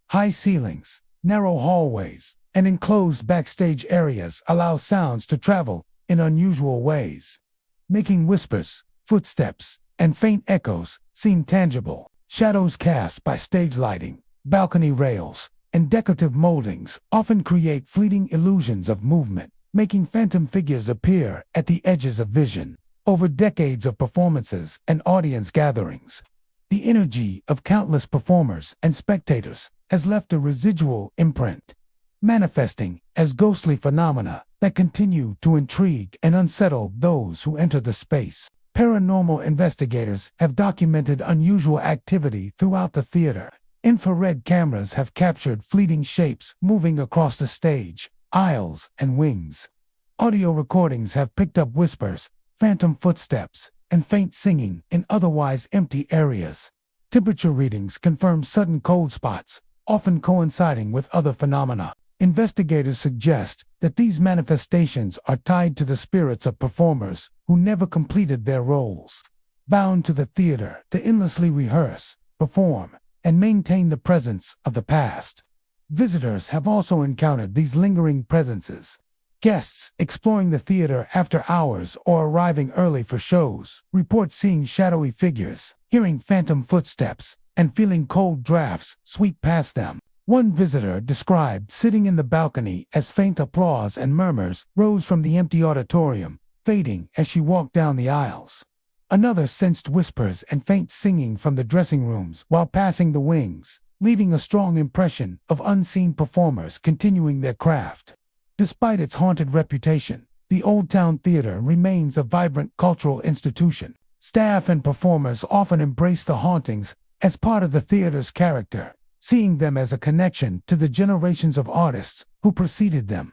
High ceilings, narrow hallways, and enclosed backstage areas allow sounds to travel in unusual ways, making whispers, footsteps, and faint echoes seem tangible. Shadows cast by stage lighting, balcony rails, and decorative moldings often create fleeting illusions of movement, making phantom figures appear at the edges of vision. Over decades of performances and audience gatherings, the energy of countless performers and spectators has left a residual imprint, manifesting as ghostly phenomena that continue to intrigue and unsettle those who enter the space. Paranormal investigators have documented unusual activity throughout the theater. Infrared cameras have captured fleeting shapes moving across the stage, aisles, and wings. Audio recordings have picked up whispers, phantom footsteps, and faint singing in otherwise empty areas. Temperature readings confirm sudden cold spots, often coinciding with other phenomena. Investigators suggest that these manifestations are tied to the spirits of performers who never completed their roles, bound to the theater to endlessly rehearse, perform, and maintain the presence of the past. Visitors have also encountered these lingering presences. Guests exploring the theater after hours or arriving early for shows report seeing shadowy figures, hearing phantom footsteps, and feeling cold drafts sweep past them. One visitor described sitting in the balcony as faint applause and murmurs rose from the empty auditorium, fading as she walked down the aisles. Another sensed whispers and faint singing from the dressing rooms while passing the wings, leaving a strong impression of unseen performers continuing their craft. Despite its haunted reputation, the Old Town Theater remains a vibrant cultural institution. Staff and performers often embrace the hauntings as part of the theater's character, seeing them as a connection to the generations of artists who preceded them.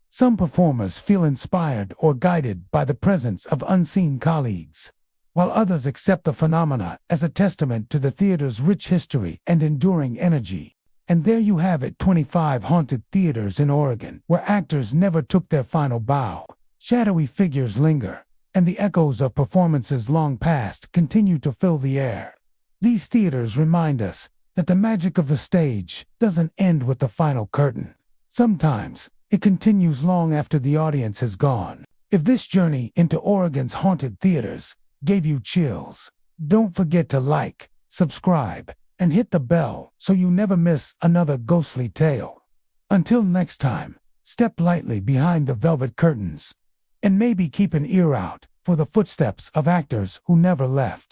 Some performers feel inspired or guided by the presence of unseen colleagues, while others accept the phenomena as a testament to the theater's rich history and enduring energy. And there you have it, 25 haunted theaters in Oregon, where actors never took their final bow. Shadowy figures linger, and the echoes of performances long past continue to fill the air. These theaters remind us that the magic of the stage doesn't end with the final curtain. Sometimes, it continues long after the audience has gone. If this journey into Oregon's haunted theaters gave you chills, don't forget to like, subscribe, and hit the bell so you never miss another ghostly tale. Until next time, step lightly behind the velvet curtains, and maybe keep an ear out for the footsteps of actors who never left.